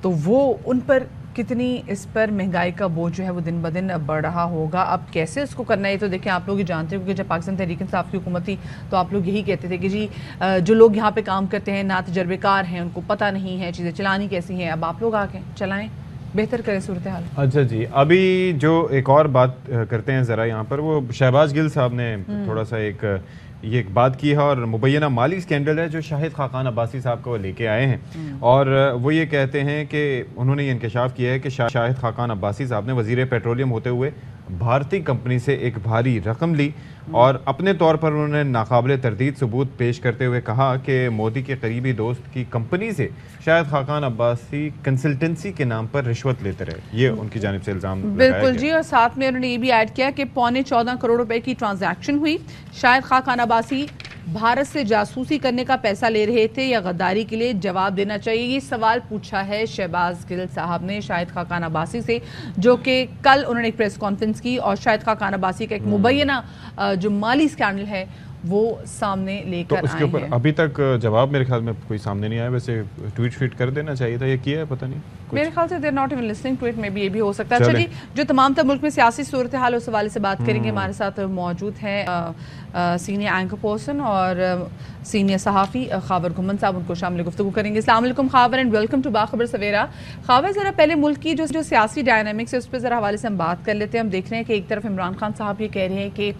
तो वो उन पर कितनी इस पर महंगाई का बोझ जो है वो दिन ब दिन बढ़ रहा होगा। अब कैसे उसको करना है ये तो देखिए आप लोग ही जानते हो, क्योंकि जब पाकिस्तान तहरीक इंसाफ की हुकूमत थी तो आप लोग यही कहते थे कि जी जो लोग यहाँ पे काम करते हैं ना तजर्बेकार हैं, उनको पता नहीं है चीज़ें चलानी कैसी हैं। अब आप लोग आके चलाएं, बेहतर करें सूरत हाल। अच्छा जी, अभी जो एक और बात करते हैं ज़रा यहाँ पर, वो शहबाज गिल साहब ने थोड़ा सा एक बात की है और मुबैना माली स्कैंडल है जो शाहिद खाकान अब्बासी साहब को लेके आए हैं। और वो ये कहते हैं कि उन्होंने ये इंकशाफ किया है कि शाहिद खाकान अब्बासी साहब ने वज़ीर पेट्रोलियम होते हुए भारतीय कंपनी से एक भारी रकम ली और अपने तौर पर उन्होंने नाकाबिले तरदीद सबूत पेश करते हुए कहा कि मोदी के करीबी दोस्त की कंपनी से शाहिद खाकान अब्बासी कंसल्टेंसी के नाम पर रिश्वत लेते रहे। ये उनकी जानिब से इल्ज़ाम बिल्कुल जी। और साथ में उन्होंने ये भी ऐड किया कि 14.25 करोड़ रुपए की ट्रांजैक्शन हुई। शाहिद खाकान अब्बासी भारत से जासूसी करने का पैसा ले रहे थे या गद्दारी के लिए? जवाब देना चाहिए। ये सवाल पूछा है शहबाज गिल साहब ने शाहिद खाकान अब्बासी से, जो कि कल उन्होंने एक प्रेस कॉन्फ्रेंस की और शाहिद खाकान अब्बासी का एक मुबैना जो माली स्कैंडल है वो सामने लेकर आए हैं। उसके ऊपर अभी तक जवाब मेरे ख्याल में कोई सामने नहीं आया। वैसे ट्वीट कर देना चाहिए था, ये किया है पता नहीं। मेरे ख्याल से they're not even listening to it, में भी ये भी हो सकता है। अच्छा जी, जो तमाम तर मुल्क में सियासी सूरत हाल उस हवाले से बात करेंगे। हमारे साथ मौजूद हैं सीनियर एंकर पर्सन और सीनियर सहाफ़ी खावर घुमन साहब, उनको शामिल गुफ्तगू करेंगे। अस्सलाम वालेकुम Khawar and welcome to Bakhabar सवेरा। खावर, ज़रा पहले मुल्क की जो सियासी डायनामिक्स है उस पर ज़रा हवाले से हम बात कर लेते हैं। हम देख रहे हैं कि एक तरफ इमरान खान साहब ये कह रहे हैं कि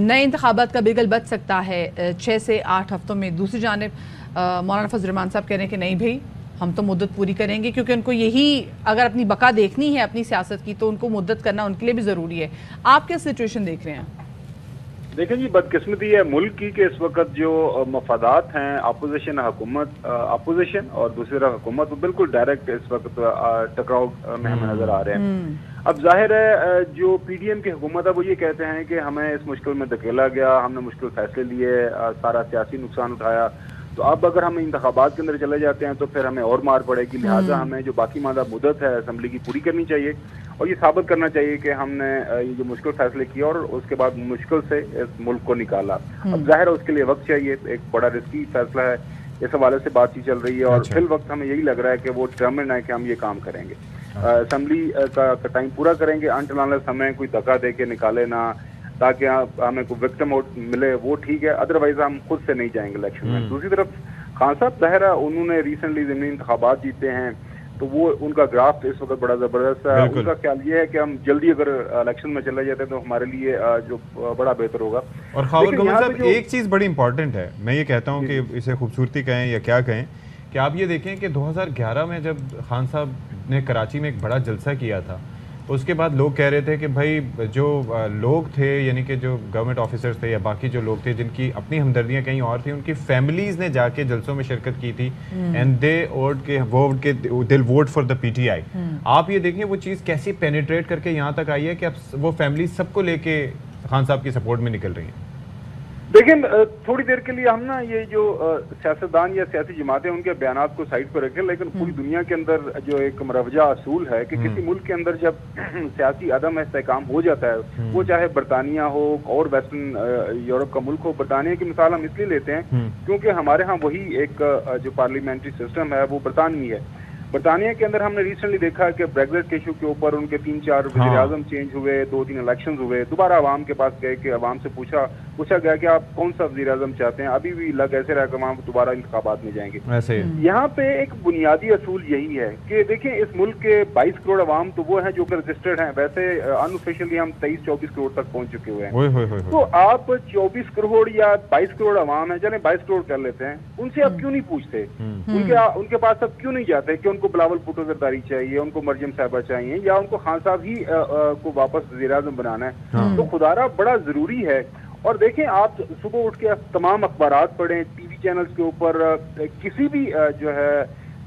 नए इंतखाबात का बिगल बच सकता है 6 से 8 हफ्तों में। दूसरी जानिब मौलाना फजल रहमान साहब कह रहे हैं कि नहीं भाई, हम तो मुद्दत पूरी करेंगे, क्योंकि उनको यही अगर अपनी बका देखनी है अपनी सियासत की तो उनको मुद्दत करना उनके लिए भी ज़रूरी है। आप क्या सिचुएशन देख रहे हैं? देखें जी, बदकिस्मती है मुल्क की कि इस वक्त जो मफादात हैं अपोजिशन हुकूमत अपोजिशन और दूसरी तरफ हुकूमत, वो बिल्कुल डायरेक्ट इस वक्त टकराव में हमें नजर आ रहे हैं। अब जाहिर है जो PDM की हुकूमत है वो ये कहते हैं कि हमें इस मुश्किल में धकेला गया, हमने मुश्किल फैसले लिए, सारा सियासी नुकसान उठाया, तो अब अगर हम इंतखाबात के अंदर चले जाते हैं तो फिर हमें और मार पड़ेगी। लिहाजा हमें जो बाकी मादा मुद्दत है असेंबली की पूरी करनी चाहिए और ये साबित करना चाहिए कि हमने ये जो मुश्किल फैसले किए और उसके बाद मुश्किल से इस मुल्क को निकाला। अब जाहिर है उसके लिए वक्त चाहिए, एक बड़ा रिस्की फैसला है, इस हवाले से बातचीत चल रही है और फिल वक्त हमें यही लग रहा है कि वो डिटरमिन है कि हम ये काम करेंगे। असेंबली का टाइम पूरा करेंगे, अनटिल समय कोई धक्का दे के निकाले ना, ताकि हमें कोई विक्टिम मिले, वो ठीक है, अदरवाइज हम खुद से नहीं जाएंगे इलेक्शन में। दूसरी तरफ खान साहब ज़ाहिर है उन्होंने रिसेंटली ज़मीनी इंतखाबात जीते हैं, तो वो उनका ग्राफ इस वक्त बड़ा ज़बरदस्त है। उनका ख्याल ये है कि हम जल्दी अगर इलेक्शन में चले जाते हैं तो हमारे लिए जो बड़ा बेहतर होगा। और खावर गमन साहब एक चीज़ बड़ी इंपॉर्टेंट है, मैं ये कहता हूँ कि इसे खूबसूरती कहें या क्या कहें, कि आप ये देखें कि 2011 में जब खान साहब ने कराची में एक बड़ा जलसा किया था, उसके बाद लोग कह रहे थे कि भाई जो लोग थे, यानी कि जो गवर्नमेंट ऑफिसर्स थे या बाकी जो लोग थे जिनकी अपनी हमदर्दियां कहीं और थी, उनकी फैमिलीज ने जाके जलसों में शिरकत की थी and they vote for the PTI. आप ये देखें वो चीज़ कैसी पेनिट्रेट करके यहाँ तक आई है कि अब वो फैमिली सबको लेके खान साहब की सपोर्ट में निकल रही हैं। देखिए थोड़ी देर के लिए हम ना ये जो सियासतदान या सियासी जमातें उनके बयानात को साइड पर रखें, लेकिन पूरी दुनिया के अंदर जो एक मरवजा असूल है कि किसी मुल्क के अंदर जब सियासी अदम इस्तेहकाम हो जाता है, वो चाहे बरतानिया हो और वेस्टर्न यूरोप का मुल्क हो। बरतानिया की मिसाल हम इसलिए लेते हैं क्योंकि हमारे यहाँ वही एक जो पार्लियामेंट्री सिस्टम है वो बरतानवी है। बरतानिया के अंदर हमने रिसेंटली देखा कि ब्रेग्जिट के इशू के ऊपर उनके 3-4 वज़ीर आज़म चेंज हुए, 2-3 इलेक्शन हुए, दोबारा अवाम के पास गए कि अवाम से पूछा गया कि आप कौन सा वज़ीर आज़म चाहते हैं। अभी भी लग ऐसे रहा कि अवाम दोबारा इंतखाबात में जाएंगे। यहाँ पे एक बुनियादी असूल यही है कि देखिए इस मुल्क के 22 करोड़ अवाम तो वो हैं जो कि रजिस्टर्ड हैं, वैसे अनऑफिशियली हम 23-24 करोड़ तक पहुंच चुके हुए हैं। तो आप 24 करोड़ या 22 करोड़ अवाम है, चले 22 करोड़ कर लेते हैं, उनसे आप क्यों नहीं पूछते, उनके पास अब क्यों नहीं जाते कि उनको बिलावल भुट्टो जरदारी चाहिए, उनको मरियम साहिबा चाहिए, या उनको खान साहब ही को वापस वज़ीर-ए-आज़म बनाना है। तो खुदारा बड़ा जरूरी है। और देखें आप सुबह उठ के तमाम अखबारात पढ़ें, टीवी चैनल्स के ऊपर किसी भी जो है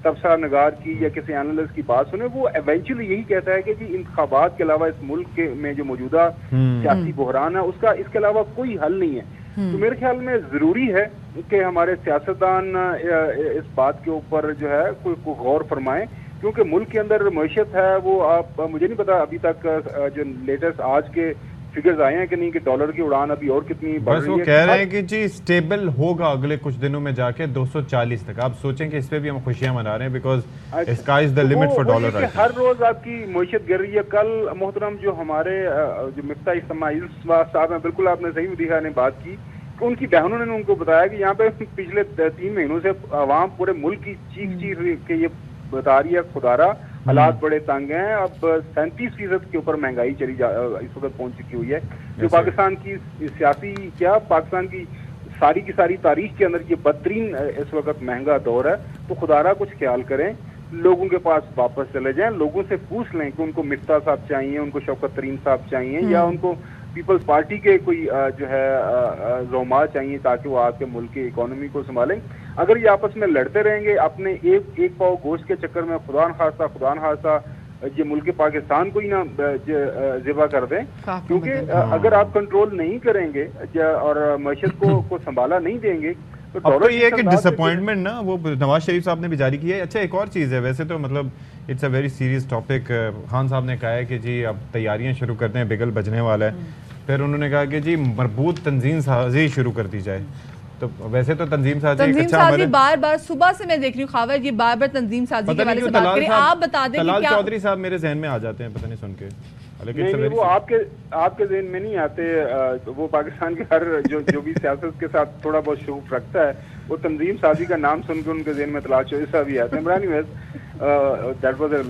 तबसरा नगार की या किसी एनालिस्ट की बात सुने, वो एवेंचुअली यही कहता है कि जी इंतखाबात के अलावा इस मुल्क के में जो मौजूदा सियासी बहरान है उसका इसके अलावा कोई हल नहीं है। तो मेरे ख्याल में जरूरी है कि हमारे सियासतदान इस बात के ऊपर जो है कोई गौर फरमाएं, क्योंकि मुल्क के अंदर मईशत है वो आप मुझे नहीं पता अभी तक जो लेटेस्ट आज के फिगर्स आए हैं कि नहीं, कि डॉलर की उड़ान अभी और कितनी बढ़ रही है। वो कह रहे हैं कि जी स्टेबल होगा अगले कुछ दिनों में जाके 240 तक। आप सोचें कि इस पे भी हम खुशियां मना रहे हैं because sky is the limit for dollar. हर रोज आपकी मईशत गिर रही है। कल मोहतरम जो हमारे जो मिफ्ता इस्माइल साहब हैं, बिल्कुल आपने सही दिखा ने बात की, उनकी बहनों ने उनको बताया कि यहाँ पे पिछले 3 महीनों से आवाम पूरे मुल्क की चीख के ये बता रही है खुदारा हालात बड़े तंग हैं। अब 37% के ऊपर महंगाई इस वक्त पहुंच चुकी हुई है, जो पाकिस्तान की सियासी पाकिस्तान की सारी तारीख के अंदर ये बदतरीन इस वक्त महंगा दौर है। तो खुदारा कुछ ख्याल करें, लोगों के पास वापस चले जाएं, लोगों से पूछ लें कि उनको मिफ्ता साहब चाहिए, उनको शौकत तरीन साहब चाहिए, या उनको पीपल्स पार्टी के कोई जो है ज़ोमा चाहिए ताकि वो आके मुल्क की इकोनॉमी को संभालें। अगर ये आपस में लड़ते रहेंगे अपने एक पाव गोश्त के चक्कर में, खुदा न खास्ता ये मुल्क पाकिस्तान को ही ना ज़िबा कर दें, क्योंकि अगर आप कंट्रोल नहीं करेंगे और मईशत को संभाला नहीं देंगे तो अब तो ये है कि डिसअपॉइंटमेंट ना वो नवाज शरीफ साहब ने भी जारी की है। अच्छा एक और चीज़ है, वैसे तो मतलब it's a very serious topic. Khan साहब ने कहा है कि जी अब तैयारियां शुरू करते हैं, बिगल बजने वाला है। फिर उन्होंने कहा कि जी मरबूत तंजीम साजी शुरू कर दी जाए। तो वैसे तो तंजीम साजी बार सुबह से मैं देख रही हूँ खावर ये बार तंजीम साजी के बारे में बात करें। आप बता दें तलाल चौधरी साहब मेरे जहन में आ जाते हैं, पता नहीं सुन के, नहीं वो आपके ज़हन में नहीं आते। वो पाकिस्तान के हर जो भी सियासत के साथ थोड़ा बहुत शूफ रखता है, वो तंजीम साजी का नाम सुनकर उनके ज़हन में तलाल चौधरी साहब भी आते हैं। That was a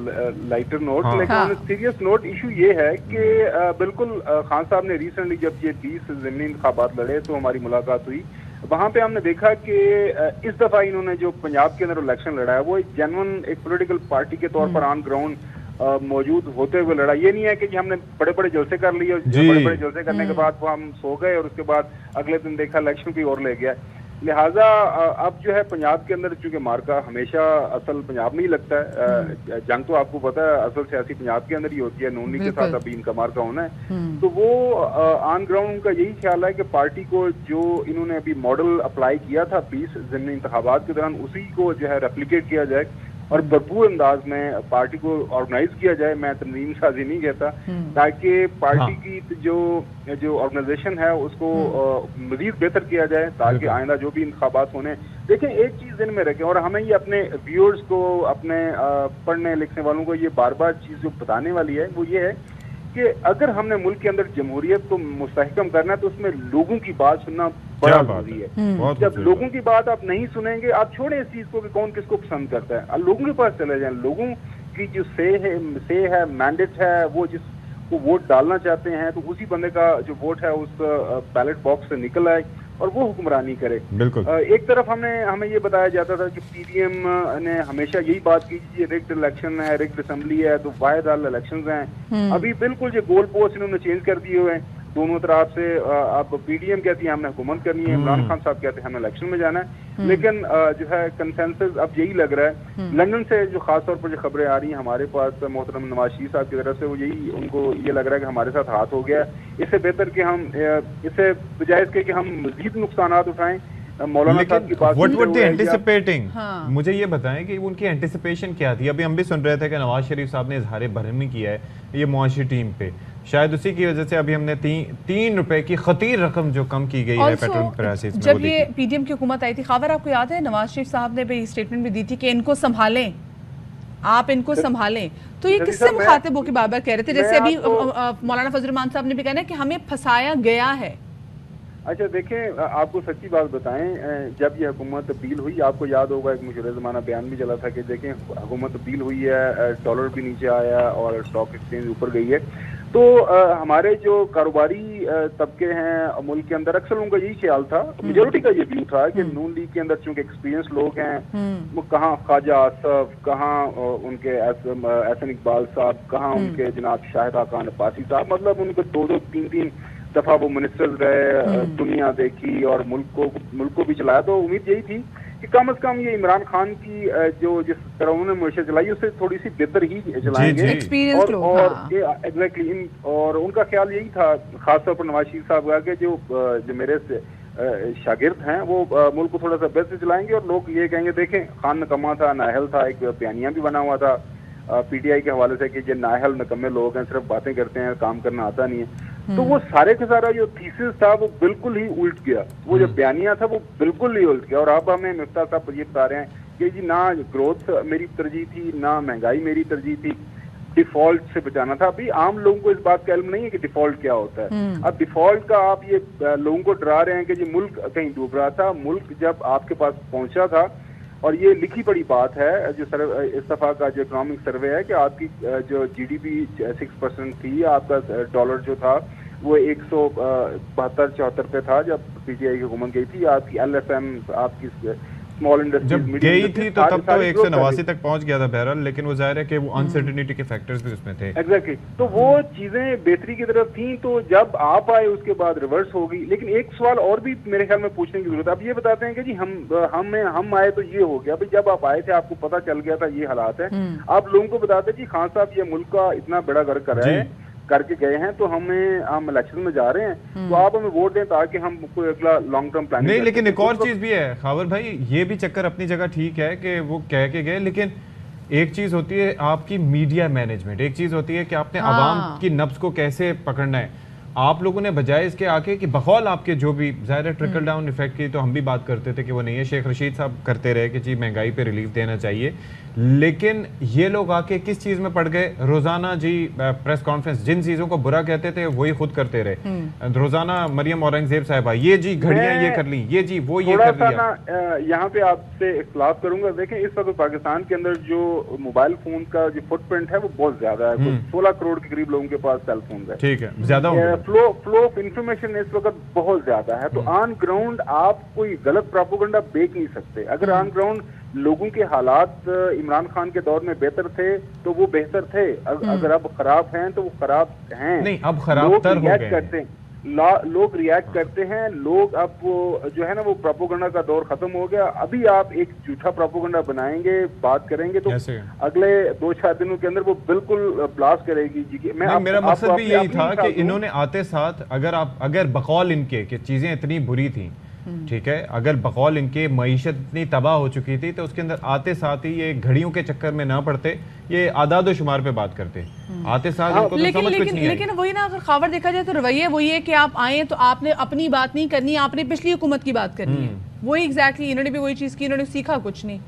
lighter note, लेकिन सीरियस नोट इशू ये है कि बिल्कुल खान साहब ने रिसेंटली जब ये 20 ज़मीनी इंतखाबात लड़े तो हमारी मुलाकात हुई। वहाँ पे हमने देखा कि इस दफ़ा इन्होंने जो पंजाब के अंदर इलेक्शन लड़ा है वो एक जेन्युइन एक पॉलिटिकल पार्टी के तौर पर ऑन ग्राउंड मौजूद होते हुए लड़ा। ये नहीं है कि हमने बड़े बड़े जलसे कर लिए, बड़े जलसे करने के बाद वो हम सो गए और उसके बाद अगले दिन देखा इलेक्शन की ओर ले गया। लिहाजा अब जो है पंजाब के अंदर चूंकि मार्का हमेशा असल पंजाब में ही लगता है, जंग तो आपको पता है असल सियासी पंजाब के अंदर ही होती है, नून लीग के साथ अभी इनका मार्का होना है। तो वो ऑन ग्राउंड उनका यही ख्याल है कि पार्टी को जो इन्होंने अभी मॉडल अप्लाई किया था 20 ज़मीनी इंतखाबात के दौरान, उसी को जो है रेप्लिकेट किया जाए और भरपूर अंदाज में पार्टी को ऑर्गेनाइज किया जाए। मैं तंजीम साजी नहीं कहता, ताकि पार्टी की जो ऑर्गेनाइजेशन है उसको मजीद बेहतर किया जाए, ताकि आइंदा जो भी इंतखाबात होने, देखें एक चीज दिन में रखें, और हमें ये अपने व्यूअर्स को, अपने पढ़ने लिखने वालों को ये बार बार चीज जो बताने वाली है वो ये है कि अगर हमने मुल्क के अंदर जमहूरियत को मुस्तहकम करना है तो उसमें लोगों की बात सुनना बड़ा जरूरी है। जब लोगों की बात आप नहीं सुनेंगे, आप छोड़ें इस चीज को कि कौन किसको पसंद करता है, लोगों के पास चले जाएं। लोगों की जो से है मैंडेट है, वो जिसको वोट डालना चाहते हैं तो उसी बंदे का जो वोट है उस बैलेट बॉक्स से निकल आए और वो हुक्मरानी करे। बिल्कुल। एक तरफ हमें ये बताया जाता था कि पीडीएम ने हमेशा यही बात की कि रिग्ड इलेक्शन है, रिग्ड असेंबली है, तो वाहिद इलेक्शंस हैं। अभी बिल्कुल जो गोल पोस्ट इन्होंने चेंज कर दिए हुए हैं दोनों तरफ से। अब पीडीएम कहती है हमने हुकूमत करनी है, इमरान खान साहब कहते हैं हमें इलेक्शन में जाना है, लेकिन जो है कंसेंसस अब यही लग रहा है। लंदन से जो खास तौर पर जो खबरें आ रही हैं हमारे पास मोहतरम नवाज शरीफ साहब की तरफ से, वो यही उनको ये लग रहा है कि हमारे साथ हाथ हो गया। इससे बेहतर कि हम इससे बजाय इसके कि हम मजीद नुकसान उठाएं। मौलाना साहब की बात, व्हाट वर दे एंटिसिपेटिंग, मुझे ये बताएं कि उनकी एंटिसिपेशन क्या थी। अभी हम भी सुन रहे थे कि नवाज शरीफ साहब ने इजहार बरहमी किया है ये मुआशी टीम पे, शायद उसी की वजह से अभी हमने 3 रुपए की खतीर रकम जो कम की गई है पेट्रोल प्राइसेस में। जब ये पीडीएम की हुकूमत आई थी, खबर आपको याद है नवाज शरीफ साहब ने भी स्टेटमेंट भी दी थी कि इनको संभालें, आप इनको संभालें, तो ये किससे मुखातिब होकर बार बार कह रहे थे, जैसे अभी मौलाना फजल रहमान साहब ने भी कहना है कि हमें फंसाया गया है। अच्छा देखें, आपको सच्ची बात बताएं, जब ये हुकूमत तब्दील हुई, आपको याद होगा एक मुशर्रह ज़माना बयान भी चला था कि देखें हुकूमत तब्दील हुई है, डॉलर भी नीचे आया और स्टॉक एक्सचेंज ऊपर गई है, तो हमारे जो कारोबारी तबके हैं मुल्क के अंदर, अक्सर उनका यही ख्याल था, मेजोरिटी का ये व्यू था कि नून लीग के अंदर चूंकि एक्सपीरियंस लोग हैं, वो कहाँ ख्वाजा आसफ, कहाँ उनके एहसन इकबाल साहब, कहाँ उनके जनाब शाहिद खान अब्बासी साहब, मतलब उनको 2-2, 3-3 दफा वो मिनिस्टर रहे, दुनिया देखी और मुल्क को भी चलाया। तो उम्मीद यही थी कि कम से कम ये इमरान खान की जो जिस तरह उन्होंने मुआशरत चलाई उससे थोड़ी सी बेहतर ही चलाएंगे। एग्जैक्टली, और उनका ख्याल यही था, खासतौर पर नवाज शरीफ साहब का, कि जो मेरे शागिर्द हैं वो मुल्क को थोड़ा सा बेहतर चलाएंगे और लोग ये कहेंगे देखें खान नकम्मा था, नाहल था, एक बयानिया भी बना हुआ था पीटीआई के हवाले से कि जो नाहल नकम्मे लोग हैं, सिर्फ बातें करते हैं, काम करना आता नहीं है। तो वो सारे का सारा जो थीसिस था वो बिल्कुल ही उल्ट गया, वो जो बयानिया था वो बिल्कुल ही उल्ट गया। और अब हमें मिफ्ता साहब ये बता रहे हैं कि जी ना ग्रोथ मेरी तरजीह थी, ना महंगाई मेरी तरजीह थी, डिफॉल्ट से बचाना था। अभी आम लोगों को इस बात का इल्म नहीं है कि डिफॉल्ट क्या होता है। अब डिफॉल्ट का आप ये लोगों को डरा रहे हैं कि जी मुल्क कहीं डूब रहा था। मुल्क जब आपके पास पहुंचा था, और ये लिखी पड़ी बात है जो इस दफा का जो इकोनॉमिक सर्वे है कि आपकी जो जीडीपी 6% थी, आपका डॉलर जो था वो 172-74 पे था जब पीटीआई की हुकूमत गई थी। आपकी एलएफएम, आपकी स्मॉल इंडस्ट्री जब गई थी तो तब तो 189 तक पहुंच गया था बहरहाल, लेकिन वो जाहिर है कि वो अनसर्टेनिटी के फैक्टर्स भी उसमें थे। एग्जैक्टली, तो वो चीजें बेहतरी की तरफ थी। तो जब आप आए उसके बाद रिवर्स हो गई। लेकिन एक सवाल और भी मेरे ख्याल में पूछने की जरूरत है। अब ये बताते हैं कि जी हम आए तो ये हो गया, भाई जब आप आए थे आपको पता चल गया था ये हालात है, आप लोगों को बताते जी खान साहब ये मुल्क का इतना बड़ा घर कर रहे हैं, करके गए हैं, तो हम इलेक्शन में जा रहे हैं, तो आप हमें वोट दें ताकि हम कोई अगला लॉन्ग टर्म प्लान नहीं। लेकिन एक और चीज भी है खावर भाई, ये भी चक्कर अपनी जगह ठीक है कि वो कह के गए, लेकिन एक चीज होती है आपकी मीडिया मैनेजमेंट, एक चीज होती है कि आपने आवाम की नब्ज को कैसे पकड़ना है। आप लोगों ने बजाय इसके आके कि बकौल आपके जो भी ज़ाहिर ट्रिकल डाउन इफेक्ट की तो हम भी बात करते थे कि वो नहीं है, शेख रशीद साहब करते रहे कि जी महंगाई पे रिलीफ देना चाहिए, लेकिन ये लोग आके किस चीज में पड़ गए, रोजाना जी प्रेस कॉन्फ्रेंस जिन चीजों को बुरा कहते थे वही खुद करते रहे। रोजाना मरियम औरंगजेब साहिबा ये जी घड़ियां ये कर ली, ये जी वो ये कर लिया। यहाँ पे आपसे इख्तिलाफ करूंगा। देखें इस वक्त पाकिस्तान के अंदर जो मोबाइल फोन का जो फुटप्रिंट है वो बहुत ज्यादा है, 16 करोड़ के करीब लोगों के पास सेल फोन है। ठीक है, ज्यादा फ्लो ऑफ इंफॉर्मेशन इस वक्त बहुत ज्यादा है। तो ऑन ग्राउंड आप कोई गलत प्रोपेगेंडा बेच नहीं सकते। अगर ऑन ग्राउंड लोगों के हालात इमरान खान के दौर में बेहतर थे तो वो बेहतर थे, अगर अब खराब हैं तो वो खराब हैं। नहीं, अब खराब तर हो गए करते हैं, लोग रिएक्ट करते हैं, लोग अब वो जो है ना वो प्रोपेगेंडा का दौर खत्म हो गया। अभी आप एक झूठा प्रोपेगेंडा बनाएंगे, बात करेंगे तो अगले 2-4 दिनों के अंदर वो बिल्कुल ब्लास्ट करेगी जी। मेरा मकसद भी यही था कि इन्होंने आते साथ अगर बकौल इनके कि चीजें इतनी बुरी थी ठीक है, अगर बकौल इनके मईशत इतनी तबाह हो चुकी थी तो उसके अंदर आते साथ ही ये घड़ियों के चक्कर में ना पड़ते, ये आदाद व शुमार पे बात करते आते साथ इनको तो समझ कुछ नहीं आई। लेकिन वही ना, अगर खबर देखा जाए तो रवैया वही है कि आप आए तो आपने अपनी बात नहीं करनी, आपने पिछली हुकूमत की बात करनी है। वही एग्जैक्टली इन्होंने भी वही चीज की, इन्होंने सीखा कुछ नहीं।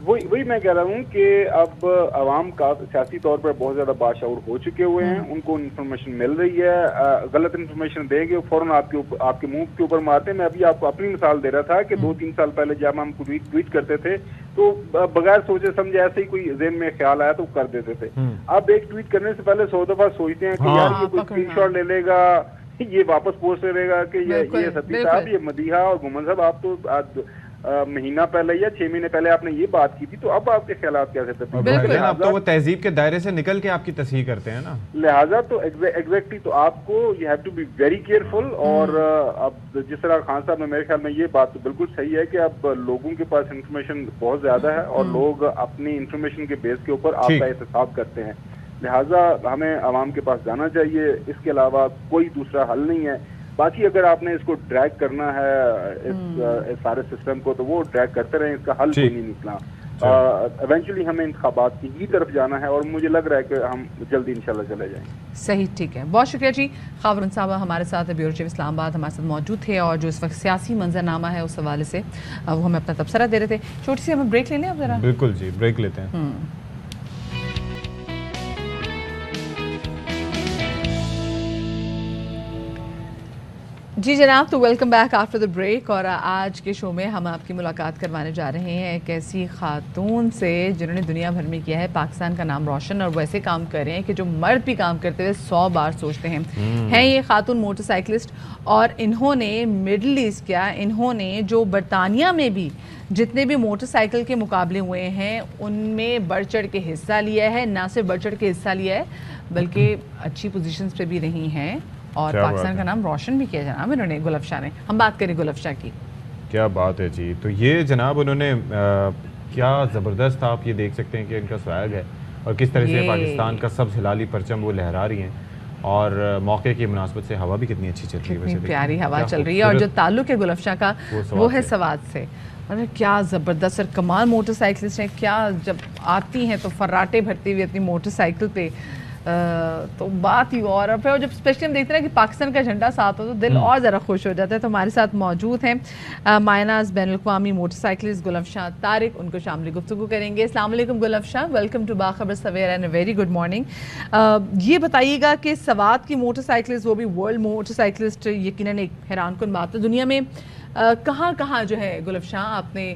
वही मैं कह रहा हूँ कि अब आवाम का सियासी तौर पर बहुत ज्यादा बाशऊर हो चुके हुए हैं, उनको इन्फॉर्मेशन मिल रही है, गलत इन्फॉर्मेशन देंगे फौरन आपके मुंह के ऊपर मारते हैं। मैं अभी आपको अपनी मिसाल दे रहा था कि 2-3 साल पहले जब हम ट्वीट करते थे तो बगैर सोचे समझे ऐसे ही कोई ज़हन में ख्याल आया तो कर देते थे। अब एक ट्वीट करने से पहले 100 दफा सोचते हैं कि यार ये कोई स्क्रीनशॉट ले लेगा, ये वापस पोस्ट करेगा कि ये सती साहब, ये मदीहा और गुमन साहब आप तो महीना पहले या 6 महीने पहले आपने ये बात की थी, तो अब आपके ख्यालात कैसे तब्दील? अब तो वो तहजीब के दायरे से निकल के आपकी तस्हीह करते हैं ना, लिहाजा तो एग्जैक्टली तो आपको you have to be very careful. और अब जिस तरह खान साहब ने, मेरे ख्याल में ये बात तो बिल्कुल सही है कि अब लोगों के पास इंफॉर्मेशन बहुत ज्यादा है और लोग अपनी इंफॉर्मेशन के बेस के ऊपर आपका एहतसाब करते हैं, लिहाजा हमें आवाम के पास जाना चाहिए, इसके अलावा कोई दूसरा हल नहीं है। बाकी अगर आपने इसको ड्रैग करना है इस सारे सिस्टम को, तो वो ड्रैग करते रहे, इसका हल कोई नहीं निकला। इवेंचुअली हमें इंतखाबात की ही तरफ जाना है और मुझे लग रहा है कि हम जल्दी इंशाल्लाह चले जाएंगे। सही, ठीक है, बहुत शुक्रिया जी। खावरन साहब हमारे साथ ब्यूरो चीफ इस्लामाबाद हमारे साथ मौजूद थे और जो इस वक्त सियासी मंजरनामा है उस हवाले से वो हमें अपना तबसरा दे रहे थे। छोटी सी हम ब्रेक ले लें अब जरा। बिल्कुल जी, ब्रेक लेते हैं। जी जनाब, तो welcome back after the break. और आज के शो में हम आपकी मुलाकात करवाने जा रहे हैं एक ऐसी खातून से जिन्होंने दुनिया भर में किया है पाकिस्तान का नाम रोशन, और वैसे काम कर रहे हैं कि जो मर्द भी काम करते हुए 100 बार सोचते हैं। हैं ये खातून मोटरसाइकिलिस्ट और इन्होंने मिडल ईस्ट क्या, इन्होंने जो बरतानिया में भी जितने भी मोटरसाइकिल के मुकाबले हुए हैं उनमें बढ़ चढ़ के हिस्सा लिया है। ना सिर्फ बढ़ चढ़ के हिस्सा लिया है बल्कि अच्छी पोजीशंस पे भी रही हैं और पाकिस्तान का नाम रोशन भी किया जनाब इन्होंने। गुलफशा ने, हम बात करें गुलफशा की। क्या बात है जी। तो ये जनाब उन्होंने क्या ज़बरदस्त, आप ये देख सकते हैं कि इनका स्वैग है और किस तरह से पाकिस्तान का सब हिलाली परचम वो लहरा रही हैं। और मौके की मुनासबत से हवा भी कितनी अच्छी चल रही है, कितनी प्यारी हवा चल रही है। और जो ताल्लुक है गुलफशा का वो है सवाद से। अरे क्या ज़बरदस्त और कमाल मोटरसाइकिलिस्ट हैं, क्या जब आती हैं तो फर्राटे भरती हुई अपनी मोटरसाइकिल पे, तो बात ही और फिर जब स्पेशली हम देखते हैं कि पाकिस्तान का झंडा साथ हो तो दिल और ज़रा खुश हो जाता है। तो हमारे साथ मौजूद हैं मायनाज बैनुल-अक़वामी मोटरसाइकिलिस्ट गुलफशा तारिक, उनको शामिल गुफ्तगू करेंगे। अस्सलाम वालेकुम Gulfasha, welcome to Bakhabar Savera and very good morning. ये बताइएगा कि सवात की मोटरसाइकिलिस्ट, वो भी वर्ल्ड मोटरसाइकिलिस्ट, यकीनन एक हैरानकुन बात है। दुनिया में कहाँ कहाँ जो है गुलफशा आपने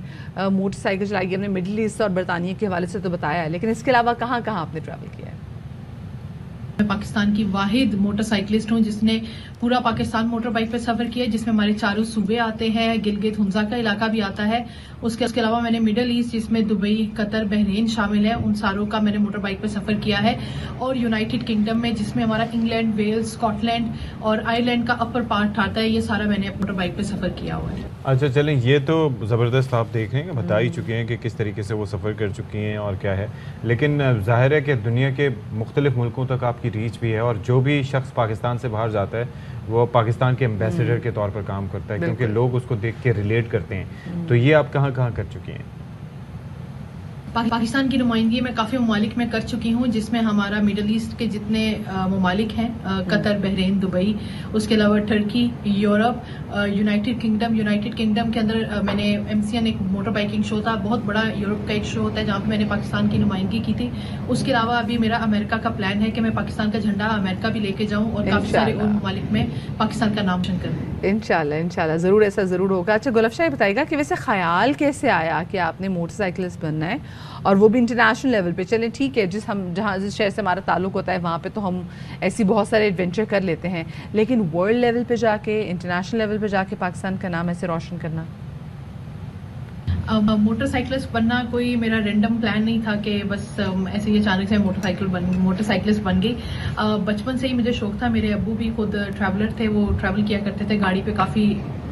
मोटरसाइकिल चलाई है? हमने मिडल ईस्ट और बरतानिया के हवाले से तो बताया है, लेकिन इसके अलावा कहाँ कहाँ आपने ट्रैवल किया है? मैं पाकिस्तान की वाहिद मोटरसाइकिलिस्ट हूँ जिसने पूरा पाकिस्तान मोटर बाइक पे सफ़र किया, जिसमें हमारे चारों सूबे आते हैं, गिलगित हुंजा का इलाका भी आता है। उसके अलावा मैंने मिडल ईस्ट जिसमें दुबई, कतर, बहरीन शामिल है, उन सारों का मैंने मोटर बाइक पे सफ़र किया है। और यूनाइटेड किंगडम में जिसमें हमारा इंग्लैंड, वेल्स, स्कॉटलैंड और आयरलैंड का अपर पार्ट आता है, ये सारा मैंने मोटर बाइक पे सफ़र किया हुआ है। अच्छा चलें, ये तो ज़बरदस्त आप देख रहे हैं, बता ही चुके हैं कि किस तरीके से वो सफ़र कर चुकी हैं और क्या है। लेकिन ज़ाहिर है कि दुनिया के मुख्तलिफ मुल्कों तक आपकी रीच भी है और जो भी शख्स पाकिस्तान से बाहर जाता है वो पाकिस्तान के एम्बेसडर के तौर पर काम करता है, क्योंकि लोग उसको देख के रिलेट करते हैं। तो ये आप कहाँ कहाँ कर चुकी हैं? पाकिस्तान की नुमाइंदगी मैं काफ़ी ममालिक में कर चुकी हूँ, जिसमें हमारा मिडल ईस्ट के जितने ममालिक हैं, कतर, बहरीन, दुबई, उसके अलावा टर्की, यूरोप, यूनाइटेड किंगडम के अंदर मैंने MCN एक मोटर बाइकिंग शो था, बहुत बड़ा यूरोप का एक शो होता है जहाँ पे मैंने पाकिस्तान की नुमाइंदगी की थी। उसके अलावा अभी मेरा अमेरिका का प्लान है कि मैं पाकिस्तान का झंडा अमेरिका भी लेके जाऊँ और काफ़ी सारे उन ममालिक में पाकिस्तान का नाम रोशन करूँ। इंशाल्लाह ज़रूर, ऐसा ज़रूर होगा। अच्छा गुलफशा ये बताइएगा कि वैसे ख्याल कैसे आया कि आपने मोटरसाइकिलिस्ट बनना है और वो भी इंटरनेशनल लेवल पे? चलें ठीक है, जिस शहर से हमारा ताल्लुक होता है वहाँ पे तो हम ऐसी बहुत सारे एडवेंचर कर लेते हैं, लेकिन वर्ल्ड लेवल पे जाके, इंटरनेशनल लेवल पे जाके पाकिस्तान का नाम ऐसे रोशन करना? मोटरसाइकिलिस्ट बनना कोई मेरा रेंडम प्लान नहीं था कि बस ऐसे ही अचानक से मोटरसाइकिलिस्ट बन गई। बचपन से ही मुझे शौक था। मेरे अब्बू भी खुद ट्रैवलर थे, वो ट्रैवल किया करते थे गाड़ी पे, काफ़ी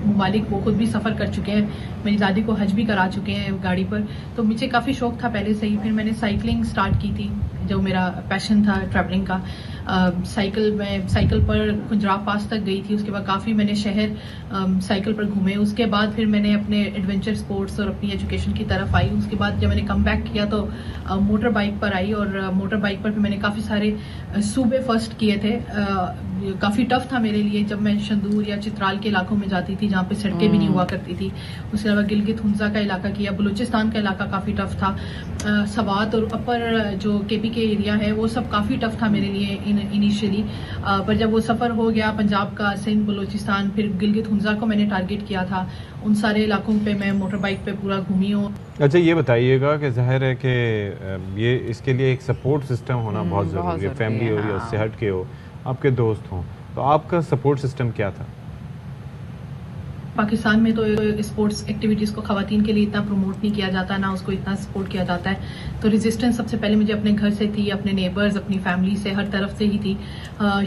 ममालिक वो खुद भी सफ़र कर चुके हैं। मेरी दादी को हज भी करा चुके हैं गाड़ी पर, तो मुझे काफ़ी शौक था पहले से ही। फिर मैंने साइकिलिंग स्टार्ट की थी जो मेरा पैशन था ट्रैवलिंग का। साइकिल पर खुजराह पास तक गई थी, उसके बाद काफ़ी मैंने शहर साइकिल पर घूमे। उसके बाद फिर मैंने अपने एडवेंचर स्पोर्ट्स और अपनी एजुकेशन की तरफ आई। उसके बाद जब मैंने कम बैक किया तो मोटर बाइक पर आई, और मोटर बाइक पर मैंने काफ़ी सारे सूबे फर्स्ट किए थे। काफ़ी टफ था मेरे लिए जब मैं शंदूर या चित्राल के इलाकों में जाती थी जहाँ पे सड़कें भी नहीं हुआ करती थी। उसके अलावा गिलगित हुंजा का इलाका किया, बलूचिस्तान का इलाका काफ़ी टफ था, सवात और अपर जो केपी के एरिया है वो सब काफ़ी टफ था मेरे लिए इनिशियली। पर जब वो सफ़र हो गया पंजाब का, सिंध, बलूचिस्तान, फिर गिलगित हुंजा को मैंने टारगेट किया था, उन सारे इलाकों पे मैं मोटर बाइक पे पूरा घूमी हूँ। अच्छा, ये बताइएगा कि जाहिर है कि ये इसके लिए एक सपोर्ट सिस्टम होना बहुत ज़रूरी है। फैमिली हो या उससे हट के हो, आपके दोस्त हों, तो आपका सपोर्ट सिस्टम क्या था? पाकिस्तान में तो स्पोर्ट्स एक्टिविटीज़ को ख़वातीन के लिए इतना प्रमोट नहीं किया जाता, ना उसको इतना सपोर्ट किया जाता है। तो रेजिस्टेंस सबसे पहले मुझे अपने घर से थी, अपने नेबर्स, अपनी फैमिली से, हर तरफ से ही थी।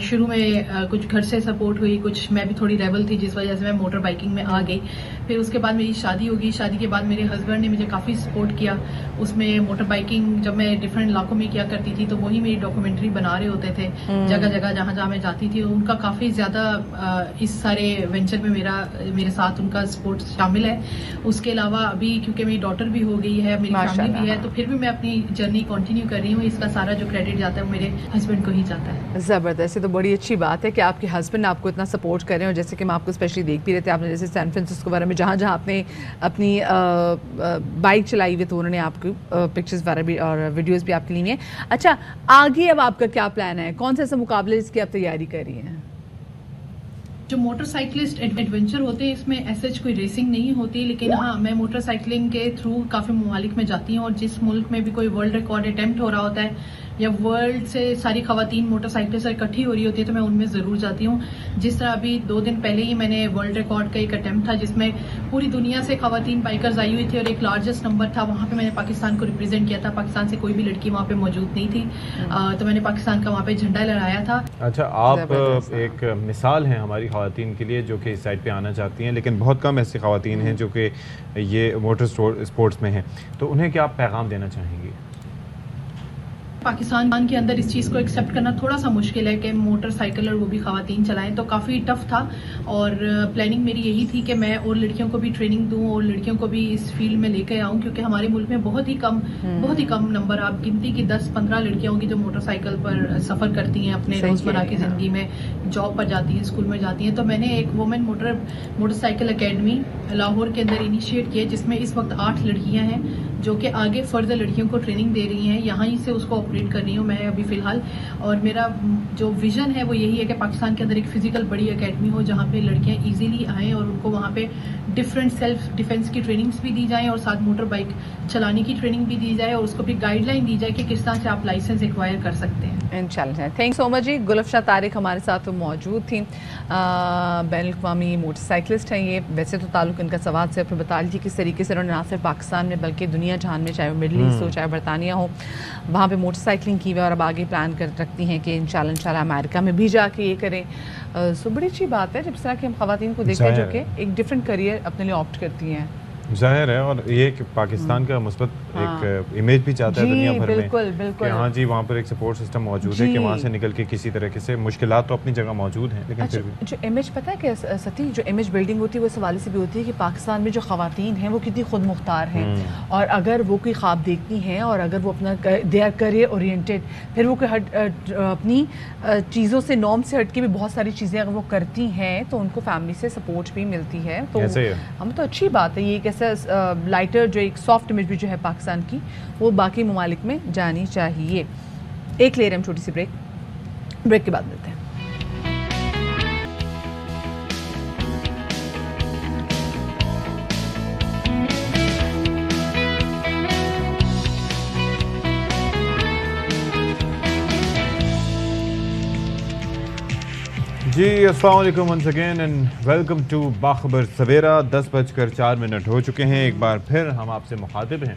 शुरू में कुछ घर से सपोर्ट हुई, कुछ मैं भी थोड़ी रेबल थी जिस वजह से मैं मोटर बाइकिंग में आ गई। फिर उसके बाद मेरी शादी होगी, शादी के बाद मेरे हस्बैंड ने मुझे काफ़ी सपोर्ट किया। उसमें मोटर बाइकिंग जब मैं डिफरेंट इलाकों में किया करती थी तो वही मेरी डॉक्यूमेंट्री बना रहे होते थे जगह जगह जहाँ जहाँ मैं जाती थी। उनका काफ़ी ज़्यादा इस सारे वेंचर में मेरे साथ उनका सपोर्ट शामिल है। उसके अलावा अभी क्योंकि मेरी डॉटर भी हो गई है, मेरी फैमिली भी है, तो फिर भी मैं अपनी जर्नी कंटिन्यू कर रही हूँ। इसका सारा जो क्रेडिट जाता है वो मेरे हस्बैंड को ही जाता है। ज़बरदस्त, ये तो बड़ी अच्छी बात है कि आपके हस्बैंड आपको इतना सपोर्ट कर रहे हैं। और जैसे कि मैं आपको स्पेशली देख भी रहे थे, आपने जैसे सैन फ्रांसिस्को वगैरह में जहाँ जहाँ आपने अपनी बाइक चलाई हुई तो उन्होंने आपको पिक्चर्स वगैरह भी और वीडियोज़ भी आपकी ली हुई हैं। अच्छा, आगे अब आपका क्या प्लान है? कौन से ऐसे मुकाबले जिसकी आप तैयारी कर रही हैं? जो मोटरसाइकिलिस्ट एडवेंचर होते हैं इसमें ऐसे कोई रेसिंग नहीं होती, लेकिन हाँ मैं मोटरसाइकिलिंग के थ्रू काफ़ी ममालिक में जाती हूँ। और जिस मुल्क में भी कोई वर्ल्ड रिकॉर्ड अटेम्प्ट हो रहा होता है या वर्ल्ड से सारी खवातीन मोटरसाइकिल से इकट्ठी हो रही होती है तो मैं उनमें ज़रूर जाती हूँ। जिस तरह अभी 2 दिन पहले ही मैंने वर्ल्ड रिकॉर्ड का एक अटेम्प्ट था जिसमें पूरी दुनिया से खवातीन बाइकर्स आई हुई थी और एक लार्जेस्ट नंबर था, वहाँ पे मैंने पाकिस्तान को रिप्रेजेंट किया था। पाकिस्तान से कोई भी लड़की वहाँ पे मौजूद नहीं थी, तो मैंने पाकिस्तान का वहाँ पे झंडा लहराया था। अच्छा, आप एक मिसाल हैं हमारी खवातीन के लिए जो कि इस साइड पे आना चाहती हैं, लेकिन बहुत कम ऐसी खवातीन हैं जो कि ये मोटर स्पोर्ट्स में हैं, तो उन्हें क्या आप पैगाम देना चाहेंगी? पाकिस्तान के अंदर इस चीज़ को एक्सेप्ट करना थोड़ा सा मुश्किल है कि मोटरसाइकिल और वो भी खवातीन चलाएं, तो काफ़ी टफ था। और प्लानिंग मेरी यही थी कि मैं और लड़कियों को भी ट्रेनिंग दूं और लड़कियों को भी इस फील्ड में लेकर आऊं, क्योंकि हमारे मुल्क में बहुत ही कम नंबर, आप गिनती की 10-15 लड़कियां होंगी जो मोटरसाइकिल पर सफ़र करती हैं अपने रोज़मर्रा की ज़िंदगी में, जॉब पर जाती हैं, स्कूल में जाती हैं। तो मैंने एक वुमेन मोटरसाइकिल अकेडमी लाहौर के अंदर इनिशिएट किया जिसमें इस वक्त 8 लड़कियाँ हैं जो कि आगे फर्दर लड़कियों को ट्रेनिंग दे रही हैं। यहाँ ही से उसको ऑपरेट कर रही हूँ मैं अभी फ़िलहाल। और मेरा जो विज़न है वो यही है कि पाकिस्तान के अंदर एक फ़िज़िकल बड़ी एकेडमी हो जहाँ पे लड़कियाँ इजीली आएँ और उनको वहाँ पे डिफरेंट सेल्फ डिफेंस की ट्रेनिंग्स भी दी जाएँ और साथ मोटर बाइक चलाने की ट्रेनिंग भी दी जाए और उसको भी गाइडलाइन दी जाए कि किस तरह से आप लाइसेंस एक्वायर कर सकते हैं। इंशाल्लाह। थैंक सो मच जी। गुलफ्शा तारिक हमारे साथ मौजूद थी, बैनुल-अक़वामी मोटरसाइकिलिस्ट हैं ये। वैसे तो ताल्लुक़ इनका सवाद से, फिर बता लीजिए किस तरीके से उन्होंने ना सिर्फ पाकिस्तान में बल्कि दुनिया जहान में, चाहे वो मिडल ईस्ट हो चाहे बरतानिया हो, वहाँ पे मोटरसाइकिलिंग की हुई और अब आगे प्लान कर रखती हैं कि इंशाल्लाह अमेरिका में भी जाके ये करें। सो बड़ी अच्छी बात है जिस तरह की हम ख़वातीन को देखते हैं जो कि एक डिफरेंट करियर अपने लिए ऑप्ट करती हैं। जाहिर है, और ये कि पाकिस्तान का मुस्बत एक इमेज भी चाहता है दुनिया भर में कि हाँ जी वहाँ पर एक सपोर्ट सिस्टम मौजूद है कि वहाँ से निकल के किसी तरीके से मुश्किलात तो अपनी जगह मौजूद हैं, लेकिन फिर भी जो इमेज पता है कि सती जो इमेज बिल्डिंग होती है वो इस हवाले से भी होती है कि पाकिस्तान में जो ख़वातीन हैं वो कितनी खुद मुख्तार हैं और अगर वो कोई ख्वाब देखती हैं और अगर वो अपना दे आर करियर ओरिएंटेड, फिर वो अपनी चीज़ों से नॉर्म से हट के भी बहुत सारी चीज़ें अगर वो करती हैं तो उनको फैमिली से सपोर्ट भी मिलती है। तो हम तो अच्छी बात है ये, लाइटर जो एक सॉफ्ट इमेज भी जो है पाकिस्तान की वो बाकी ममालिक में जानी चाहिए। एक ले रहे हम छोटी सी ब्रेक के बाद मिलते हैं। जी अस्सलाम वालेकुम once again and welcome to Bakhabar Savera. 10:04 हो चुके हैं। एक बार फिर हम आपसे मुखातिब हैं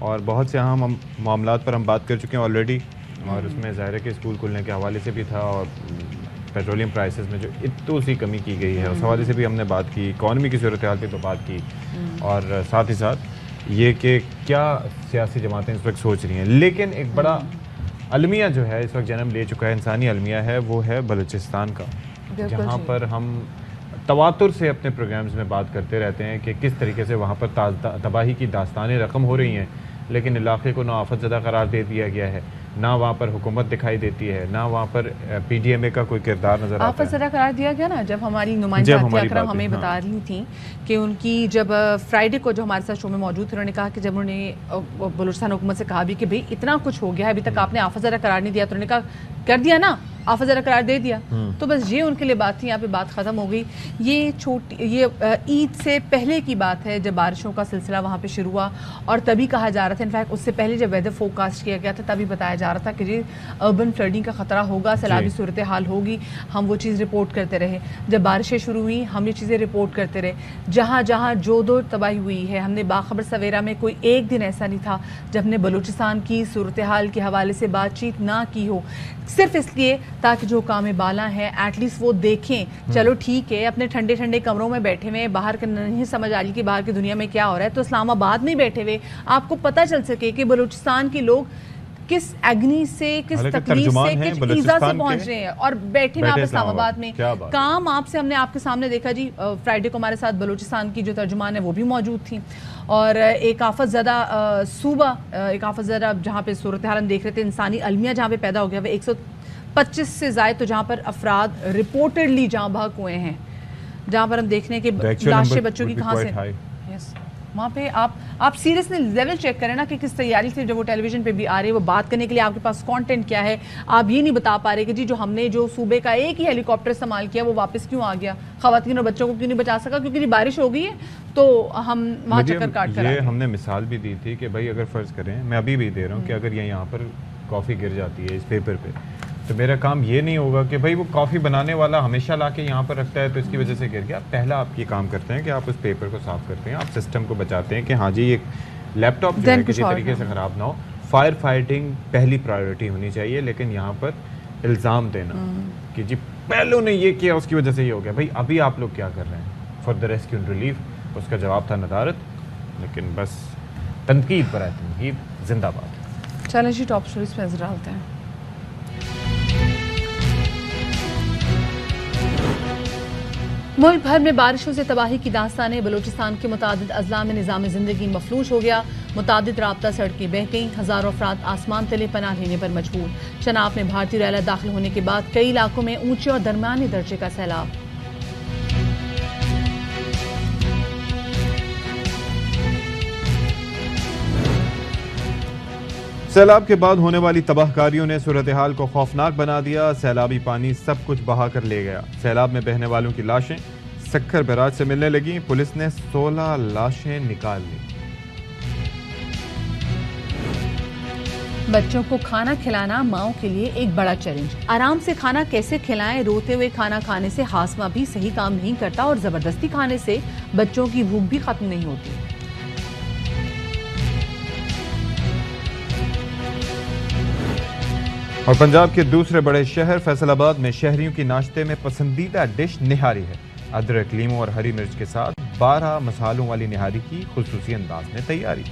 और बहुत से अहम मामलात पर हम बात कर चुके हैं ऑलरेडी, और उसमें ज़ाहिर है कि स्कूल खुलने के हवाले से भी था और पेट्रोलियम प्राइसेस में जो इतनी सी कमी की गई है उस हवाले से भी हमने बात की, इकॉनमी की सूरत हाल पर तो बात की, और साथ ही साथ ये कि क्या सियासी जमातें इस वक्त सोच रही हैं। लेकिन एक बड़ा अलमिया जो है इस वक्त जन्म ले चुका है, इंसानी अलमिया है, वो है बलूचिस्तान का, जहाँ पर हम तवातुर से अपने प्रोग्राम्स में बात करते रहते हैं कि किस तरीके से वहाँ पर तबाही की दास्तानें रकम हो रही हैं, लेकिन इलाके को ना आफत ज़दा करार दे दिया गया है, ना वहाँ पर हुकूमत दिखाई देती है, ना वहाँ पर PDMA का कोई किरदार नजर आता है। आफत ज़दा करार दिया गया ना, जब हमारी नुमाइंदा अकरम हमें बता रही थी कि उनकी जब फ्राइडे को जो हमारे साथ शो में मौजूद थे, उन्होंने कहा कि जब उन्होंने बलूचिस्तान हुकूमत से कहा भी कि भाई इतना कुछ हो गया है, अभी तक आपने आफत ज़दा करार नहीं दिया, तो उन्होंने कहा कर दिया ना, आफत ज़रा करार दे दिया। तो बस ये उनके लिए बात थी, यहाँ पे बात ख़त्म हो गई। ये ईद से पहले की बात है जब बारिशों का सिलसिला वहाँ पे शुरू हुआ, और तभी कहा जा रहा था, इनफैक्ट उससे पहले जब वेदर फोरकास्ट किया गया था तभी बताया जा रहा था कि जी अर्बन फ्लडिंग का ख़तरा होगा, सैलाबी सूरत हाल होगी। हम वो चीज़ रिपोर्ट करते रहे, जब बारिशें शुरू हुई हम ये चीज़ें रिपोर्ट करते रहे, जहाँ जहाँ जो दो तबाही हुई है। हमने बाखबर सवेरा में कोई एक दिन ऐसा नहीं था जब हमने बलूचिस्तान की सूरत हाल के हवाले से बातचीत ना की हो, सिर्फ इसलिए ताकि जो काम बाला है एटलीस्ट वो देखें। चलो ठीक है, अपने ठंडे ठंडे कमरों में बैठे हुए, बाहर का नहीं समझ आ रही कि बाहर की दुनिया में क्या हो रहा है, तो इस्लामाबाद में बैठे हुए आपको पता चल सके कि बलूचिस्तान के लोग किस एग्नी से, किस तकलीफ से, किस ईजा से पहुंच रहे हैं, और बैठे हैं आप इस्लामाबाद में। काम आपसे हमने आपके सामने देखा जी। फ्राइडे को हमारे साथ बलूचिस्तान की जो तर्जुमान है वो भी मौजूद थी, और एक आफत ज़दा सूबा, एक आफत ज़दा जहाँ पे सूरत हाल हम देख रहे थे, इंसानी अलमिया जहाँ पे पैदा हो गया, वह 125 से ज़ायद, तो जहाँ पर अफराद रिपोर्टेडली जहाँ भाग हुए हैं, जहाँ पर हम देखने के लाशें बच्चों की कहाँ से, वहाँ पे आप सीरियसली लेवल चेक करें ना कि किस तैयारी से जब वो टेलीविजन पे भी आ रही है, वो बात करने के लिए आपके पास कंटेंट क्या है। आप ये नहीं बता पा रहे कि जी जो हमने जो सूबे का एक ही हेलीकॉप्टर इस्तेमाल किया वो वापस क्यों आ गया, खवातीन और बच्चों को क्यों नहीं बचा सका, क्योंकि बारिश हो गई है तो हम वहाँ चक्कर काट कर। ये हमने मिसाल भी दी थी कि भाई अगर फ़र्ज़ करें, मैं अभी भी दे रहा हूँ कि अगर यहाँ पर कॉफ़ी गिर जाती है इस पेपर पर, तो मेरा काम ये नहीं होगा कि भाई वो कॉफ़ी बनाने वाला हमेशा लाके यहाँ पर रखता है तो इसकी वजह से गिर गया। पहला आप ये काम करते हैं कि आप उस पेपर को साफ़ करते हैं, आप सिस्टम को बचाते हैं कि हाँ जी ये लैपटॉप जो है किसी तरीके से ख़राब ना हो। फायर फाइटिंग पहली प्रायोरिटी होनी चाहिए, लेकिन यहाँ पर इल्ज़ाम देना कि जी पहलों ने ये किया उसकी वजह से ये हो गया, भाई अभी आप लोग क्या कर रहे हैं for the rescue and relief, उसका जवाब था नदारत। लेकिन बस तनकीद पर है, तनकीद जिंदाबाद। चलें जी टॉप स्टोरीज पे नजर डालते हैं। मुल्क भर में बारिशों से तबाही की दास्तानें, बलूचिस्तान के मुतादिद अजला में निज़ाम ज़िंदगी मफलूज हो गया, मुतादिद राब्ता सड़कें बह गईं, हज़ारों अफराद आसमान तले पनाह लेने पर मजबूर। चनाब में भारतीय रैला दाखिल होने के बाद कई इलाकों में ऊंचे और दरमियाने दर्जे का सैलाब। सैलाब के बाद होने वाली तबाहकारियों ने सूरत हाल को खौफनाक बना दिया। सैलाबी पानी सब कुछ बहा कर ले गया। सैलाब में बहने वालों की लाशें सक्खर बैराज से मिलने लगी। पुलिस ने 16 लाशें निकाल ली। बच्चों को खाना खिलाना माओं के लिए एक बड़ा चैलेंज। आराम से खाना कैसे खिलाएं? रोते हुए खाना खाने से हाजमा भी सही काम नहीं करता, और जबरदस्ती खाने से बच्चों की भूख भी खत्म नहीं होती। और पंजाब के दूसरे बड़े शहर फैसलाबाद में शहरियों की नाश्ते में पसंदीदा डिश निहारी है। अदरक, लीमू और हरी मिर्च के साथ 12 मसालों वाली निहारी की खुसूसी अंदाज में तैयारी।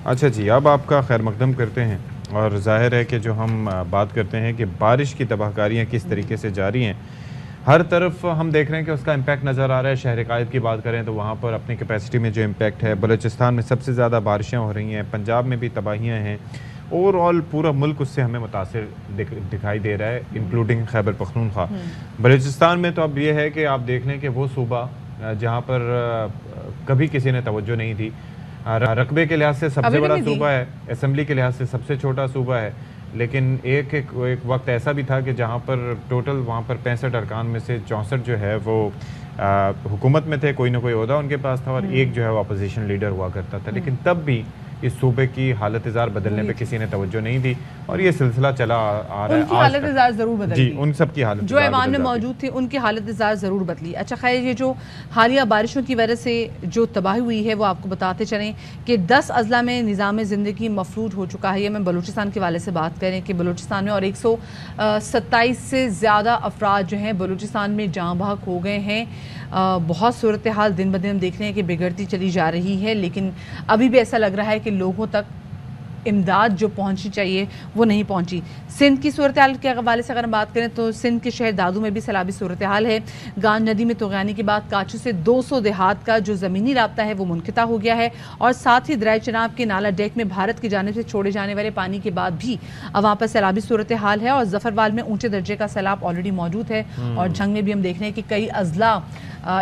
अच्छा जी, अब आपका खैर मकदम करते हैं, और जाहिर है कि जो हम बात करते हैं कि बारिश की तबाहकारियाँ किस तरीके से जारी हैं, हर तरफ हम देख रहे हैं कि उसका इम्पैक्ट नज़र आ रहा है। शहर कायद की बात करें तो वहाँ पर अपनी कैपेसिटी में जो इम्पैक्ट है, बलूचिस्तान में सबसे ज़्यादा बारिशें हो रही हैं, पंजाब में भी तबाहियाँ हैं, ओवरऑल पूरा मुल्क उससे हमें मुतासिर दिखाई दे रहा है, इंक्लूडिंग खैबर पख्तूनख्वा। बलूचिस्तान में तो अब ये है कि आप देख लें कि वो सूबा जहाँ पर कभी किसी ने तवज्जो नहीं दी, रकबे के लिहाज से सबसे बड़ा सूबा है, असम्बली के लिहाज से सबसे छोटा सूबा है, लेकिन एक वक्त ऐसा भी था कि जहाँ पर टोटल वहाँ पर 65 अरकान में से 64 जो है वो हुकूमत में थे, कोई ना कोई ओहदा उनके पास था, और एक जो है वो अपोजिशन लीडर हुआ करता था। लेकिन तब भी इस सूबे की हालत इज़ार बदलने पे किसी ने तवज्जो नहीं दी और ये सिलसिला चला आ रहा है। उनकी हालत इज़ार ज़रूर बदली जी, उन सब की हालत जो ऐवान में मौजूद थे उनकी हालत इज़ार ज़रूर बदली। अच्छा खैर, ये जो हालिया बारिशों की वजह से जो तबाही हुई है वो आपको बताते चलें कि 10 अजला में निज़ाम ज़िंदगी मफलूज हो चुका है। ये मैं बलूचिस्तान के वाले से बात करें कि बलूचिस्तान में और 127 से ज़्यादा अफराद जो हैं बलूचिस्तान में जाँ बहक हो गए हैं। बहुत सूरत हाल दिन ब दिन हम देख रहे हैं कि बिगड़ती चली जा रही है, लेकिन अभी भी ऐसा लग रहा है कि लोगों तक इमदाद जो पहुंचनी चाहिए वो नहीं पहुंची। सिंध की सूरत हाल के हवाले से अगर हम बात करें तो सिंध के शहर दादू में भी सैलाबी सूरत हाल है। गान नदी में तूग़यानी के बाद काचू से 200 देहात का जो ज़मीनी राब्ता है वो मुनक़ता हो गया है और साथ ही दरिया चनाब के नाला डेक में भारत की जानिब से छोड़े जाने वाले पानी के बाद भी वहाँ पर सैलाबी सूरत हाल है और जफरवाल में ऊँचे दर्जे का सैलाब ऑलरेडी मौजूद है और झंग में भी हम देख रहे हैं कि कई अजला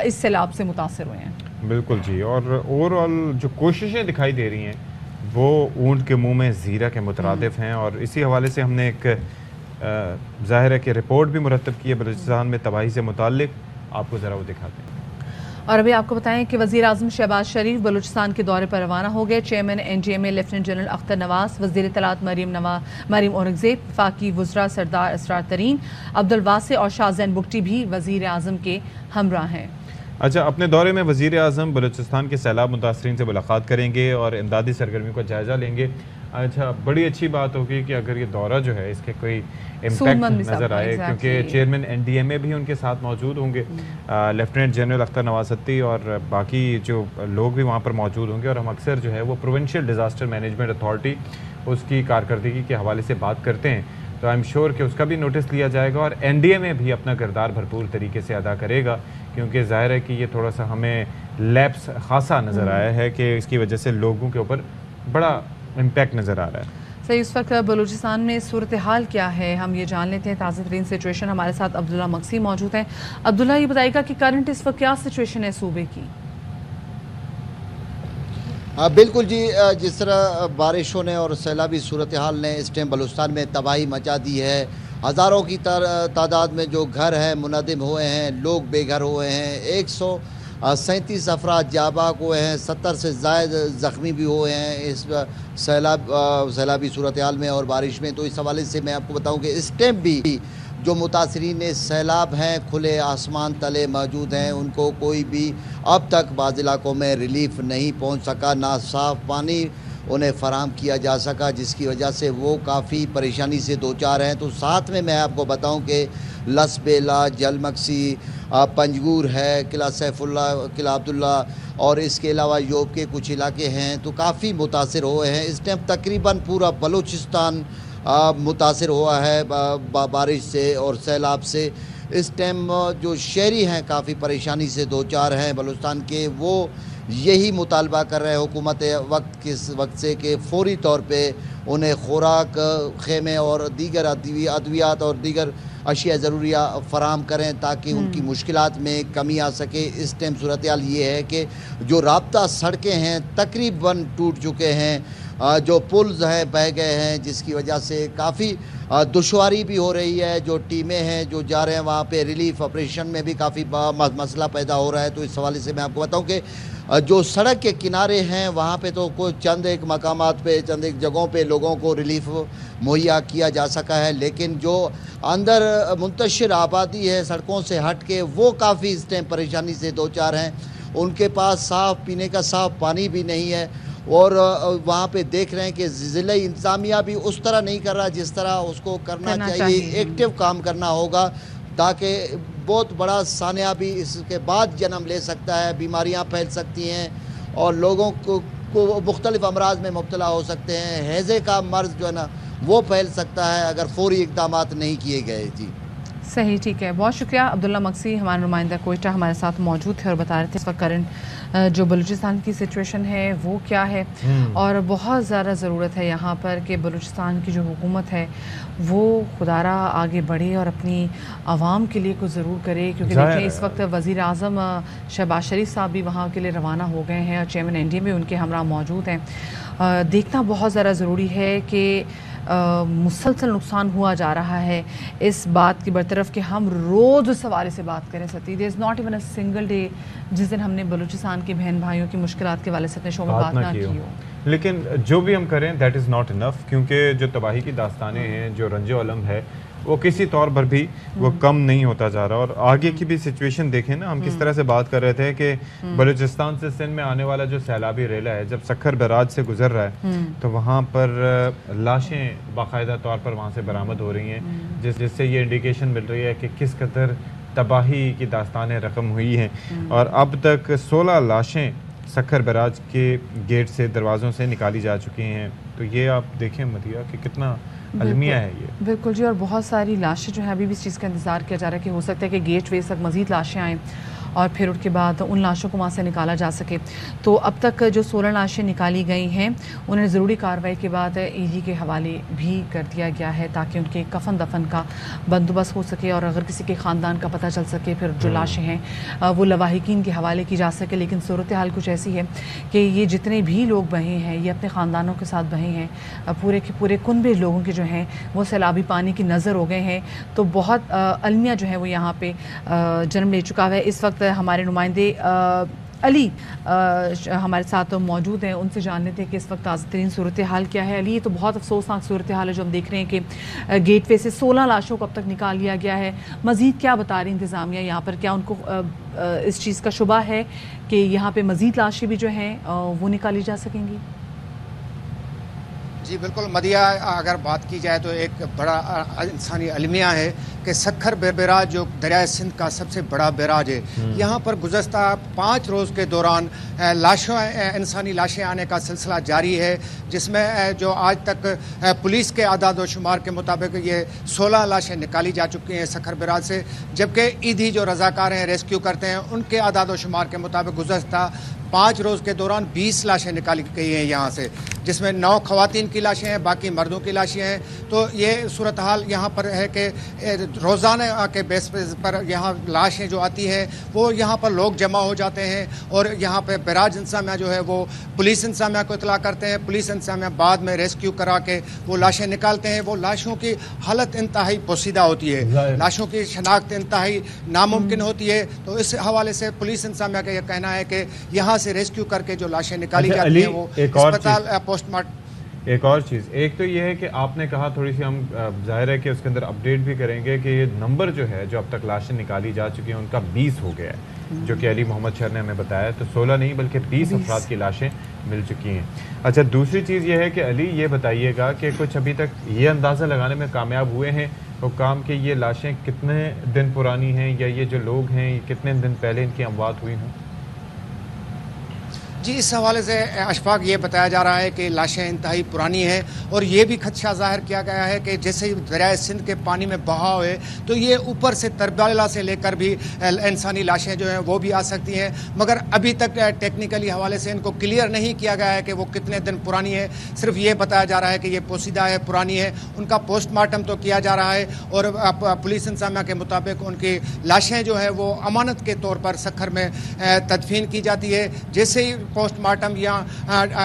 इस सैलाब से मुतासर हुए हैं। बिल्कुल जी, और ओवरऑल जो कोशिशें दिखाई दे रही हैं वो ऊंट के मुंह में ज़ीरा के मुतरादिफ हैं और इसी हवाले से हमने एक ज़ाहिर है कि रिपोर्ट भी मुरतब की है बलूचिस्तान में तबाही से मुताल्लिक। आपको ज़रा वो दिखाते हैं। और अभी आपको बताएं कि वज़ीर आज़म शहबाज शरीफ बलूचिस्तान के दौरे पर रवाना हो गए। Chairman NDMA lieutenant general Akhtar Nawaz, वज़ीर इत्तलात मरीम औरंगज़ेब, वफाकी वज़रा सरदार असरार तरीन, अब्दुल वासे और शाहज़ैन बुगटी भी वज़ीर आज़म के हमरा हैं। अच्छा, अपने दौरे में वज़ीर आज़म बलूचिस्तान के सैलाब मुतासरीन से मुलाकात करेंगे और इमदादी सरगर्मियों का जायज़ा लेंगे। अच्छा, बड़ी अच्छी बात होगी कि अगर ये दौरा जो है इसके कोई इम्पैक्ट नज़र आए, क्योंकि चेयरमैन NDMA भी उनके साथ मौजूद होंगे, लेफ्टिनेंट जनरल अख्तर नवासती और बाकी जो लोग भी वहाँ पर मौजूद होंगे और हम अक्सर जो है वो प्रोविंशियल डिज़ास्टर मैनेजमेंट अथॉरिटी उसकी कारकर्दगी के हवाले से बात करते हैं, तो आई एम श्योर कि उसका भी नोटिस लिया जाएगा और NDMA भी अपना किरदार भरपूर तरीके से अदा करेगा, क्योंकि ज़ाहिर है कि ये थोड़ा सा हमें लैप्स खासा नज़र आया है कि इसकी वजह से लोगों के ऊपर बड़ा इम्पैक्ट नज़र आ रहा है। सही, इस वक्त बलूचिस्तान में सूरत हाल क्या है हम ये जान लेते हैं। ताज़ा तरीन सिचुएशन, हमारे साथ अब्दुल्ला मक्सी मौजूद हैं। अब्दुल्ला, ये बताएगा कि करंट इस वक्त क्या सिचुएशन है सूबे की? बिल्कुल जी, जिस तरह बारिशों ने और सैलाबी सूरत हाल ने इस टाइम बलूचिस्तान में तबाही मचा दी है, हज़ारों की तादाद में जो घर हैं मुनहदम हुए हैं, लोग बेघर हुए हैं, 137 अफराद जाबाक हुए हैं, 70 से ज़ायद ज़ख्मी भी हुए हैं इस सैलाबी सूरत हाल में और बारिश में। तो इस हवाले से मैं आपको बताऊँ कि इस टाइम भी जो मुतासरीन सैलाब हैं खुले आसमान तले मौजूद हैं, उनको कोई भी अब तक बाज़ इलाकों में रिलीफ नहीं पहुंच सका, ना साफ़ पानी उन्हें फ़राहम किया जा सका, जिसकी वजह से वो काफ़ी परेशानी से दो चार हैं। तो साथ में मैं आपको बताऊं कि लसबेला, जलमक्सी, पंजगूर है, किला सैफुल्ला, किला अब्दुल्ला और इसके अलावा योब के कुछ इलाके हैं तो काफ़ी मुतासर हुए हैं। इस टाइम तकरीबन पूरा बलूचिस्तान मुतासर हुआ है बारिश से और सैलाब से। इस टाइम जो शहरी हैं काफ़ी परेशानी से दो चार हैं बलूचिस्तान के, वो यही मुतालबा कर रहे हैं हुकूमत वक्त से कि फ़ौरी तौर पे उन्हें खुराक, खेमे और दीगर अद्वियात और दीगर अशिया ज़रूरिया फ़राहम करें ताकि उनकी मुश्किलात में कमी आ सके। इस टाइम सूरत हाल ये है कि जो राब्ता सड़कें हैं तकरीबन टूट चुके हैं, जो पुल्स हैं बह गए हैं, जिसकी वजह से काफ़ी दुश्वारी भी हो रही है। जो टीमें हैं जो जा रहे हैं वहाँ पे रिलीफ ऑपरेशन में भी काफ़ी मसला पैदा हो रहा है। तो इस हवाले से मैं आपको बताऊँ कि जो सड़क के किनारे हैं वहाँ पे तो कोई चंद एक मकामात पे, चंद एक जगहों पे लोगों को रिलीफ मुहैया किया जा सका है, लेकिन जो अंदर मुंतशिर आबादी है सड़कों से हट के वो काफ़ी इस टाइम परेशानी से दो चार हैं। उनके पास साफ़ पीने का साफ़ पानी भी नहीं है और वहाँ पे देख रहे हैं कि ज़िला इंतज़ामिया भी उस तरह नहीं कर रहा जिस तरह उसको करना चाहिए। एक्टिव काम करना होगा ताकि बहुत बड़ा सानिया भी इसके बाद जन्म ले सकता है, बीमारियां फैल सकती हैं और लोगों को मुख्तलिफ अमराज में मुब्तला हो सकते हैं। हैज़े का मर्ज़ जो है ना वो फैल सकता है अगर फौरी इक़दाम नहीं किए गए। जी सही, ठीक है, बहुत शुक्रिया। अब्दुल्ला मक्सी हमारे नुमाइंदा कोयटा हमारे साथ मौजूद थे और बता रहे थे इस वक्त करंट जो बलूचिस्तान की सिचुएशन है वो क्या है और बहुत ज़्यादा ज़रूरत है यहाँ पर कि बलूचिस्तान की जो हुकूमत है वो खुदारा आगे बढ़े और अपनी आवाम के लिए कुछ ज़रूर करे, क्योंकि देखिए इस वक्त वज़ीर आज़म शहबाज शरीफ साहब भी वहाँ के लिए रवाना हो गए हैं और चेयरमैन NDMA उनके हमरा मौजूद हैं। देखना बहुत ज़्यादा ज़रूरी है कि मुसलसल नुकसान हुआ जा रहा है इस बात की बरतरफ कि हम रोज़ उस हवाले से बात करें। सती there is not even a single day जिस दिन हमने बलूचिस्तान के बहन भाइयों की मुश्किलात के हवाले से अपने शो में बात ना की हो। लेकिन जो भी हम करें दैट इज़ नॉट इनफ, क्योंकि जो तबाही की दास्तानें हैं, जो रंजो अलम है, वो किसी तौर पर भी वो कम नहीं होता जा रहा। और आगे की भी सिचुएशन देखें ना, हम किस तरह से बात कर रहे थे कि बलूचिस्तान से सिंध में आने वाला जो सैलाबी रेला है, जब सखर बैराज से गुजर रहा है तो वहाँ पर लाशें बाकायदा तौर पर वहाँ से बरामद हो रही हैं, जिससे ये इंडिकेशन मिल रही है कि किस कदर तबाही की दास्तानें रकम हुई हैं। और अब तक 16 लाशें सखर बैराज के गेट से, दरवाज़ों से निकाली जा चुकी हैं। तो ये आप देखें मदिया कि कितना अलमिया है ये। बिल्कुल जी, और बहुत सारी लाशें जो है अभी भी इस चीज़ का इंतज़ार किया जा रहा है कि हो सकता है कि गेट वे तक मज़ीद लाशें आएँ और फिर उसके बाद उन लाशों को वहाँ से निकाला जा सके। तो अब तक जो 16 लाशें निकाली गई हैं उन्हें ज़रूरी कार्रवाई के बाद ईडी के हवाले भी कर दिया गया है ताकि उनके कफन दफन का बंदोबस्त हो सके और अगर किसी के ख़ानदान का पता चल सके फिर जो लाशें हैं वो लवाहिकीन के हवाले की जा सके। लेकिन सूरत हाल कुछ ऐसी है कि ये जितने भी लोग बहे हैं ये अपने ख़ानदानों के साथ बहे हैं, पूरे के पूरे कुनबे लोगों के जो हैं वो सैलाबी पानी की नज़र हो गए हैं। तो बहुत अलमिया जो है वो यहाँ पर जन्म ले चुका है। इस वक्त हमारे नुमाइंदे अली हमारे साथ मौजूद हैं, उनसे जान लेते हैं कि इस वक्त ताज़ा तरीन सूरत हाल क्या है। अली, ये तो बहुत अफसोसनाक सूरत हाल है जो हम देख रहे हैं कि गेटवे से 16 लाशों को अब तक निकाल लिया गया है। मज़ीद क्या बता रही इंतज़ामिया यहाँ पर? क्या उनको इस चीज़ का शुबा है कि यहाँ पर मज़ीद लाशें भी जो हैं वो निकाली जा सकेंगी? जी बिल्कुल मदिया, अगर बात की जाए तो एक बड़ा इंसानी अलमिया है कि सखर बैराज जो दरियाए सिंध का सबसे बड़ा बैराज है, यहाँ पर गुज़श्ता 5 रोज़ के दौरान इंसानी लाशें आने का सिलसिला जारी है, जिसमें जो आज तक पुलिस के आदाद व शुमार के मुताबिक ये 16 लाशें निकाली जा चुकी हैं सखर बैराज से, जबकि ईदी जो रज़ाकार हैं रेस्क्यू करते हैं उनके आदाद व शुमार के मुताबिक गुज़श्ता 5 रोज़ के दौरान 20 लाशें निकाली गई हैं यहाँ से, जिसमें 9 ख़वातीन की लाशें हैं, बाकी मर्दों की लाशें हैं। तो ये सूरत हाल यहाँ पर है कि रोज़ाना के बेस पर यहाँ लाशें जो आती हैं वो यहाँ पर लोग जमा हो जाते हैं और यहाँ पर बैराज इंतज़ामिया जो है वो पुलिस इंतज़ामिया को इतला करते हैं। पुलिस इंतज़ामिया बाद में रेस्क्यू करा के वो लाशें निकालते हैं। वो लाशों की हालत इंतहाई पोसीदा होती है, लाशों की शनाख्त इंतहाई नामुमकिन होती है। तो इस हवाले से पुलिस इंतज़ामिया का यह कहना है कि यहाँ से रेस्क्यू करके जो लाशें निकाली जाती हैं वो अस्पताल पोस्टमार्टम। एक और चीज़, एक तो ये है कि आपने कहा, थोड़ी सी हम जाहिर है कि उसके अंदर अपडेट भी करेंगे कि ये नंबर जो है जो अब तक लाशें निकाली जा चुकी हैं उनका 20 हो गया है, जो कि अली मोहम्मद शर ने हमें बताया। तो 16 नहीं बल्कि 20 अफराद की लाशें मिल चुकी हैं। अच्छा, दूसरी चीज़ ये है कि अली ये बताइएगा कि कुछ अभी तक ये अंदाज़ा लगाने में कामयाब हुए हैं हुक्काम कि ये लाशें कितने दिन पुरानी हैं या ये जो लोग हैं ये कितने दिन पहले इनकी अमवात हुई हों? जी, इस हवाले से अशफाक ये बताया जा रहा है कि लाशें इंतहाई पुरानी हैं और ये भी खदशा ज़ाहिर किया गया है कि जैसे ही दरियाए सिंध के पानी में बहाव है तो ये ऊपर से तरबाला से लेकर भी इंसानी लाशें जो हैं वो भी आ सकती हैं, मगर अभी तक टेक्निकली हवाले से इनको क्लियर नहीं किया गया है कि वो कितने दिन पुरानी है। सिर्फ ये बताया जा रहा है कि ये पोसीदा है, पुरानी है। उनका पोस्टमार्टम तो किया जा रहा है और पुलिस इंतज़ामिया के मुताबिक उनकी लाशें जो है वो अमानत के तौर पर सखर में तदफीन की जाती है। जैसे ही पोस्टमार्टम या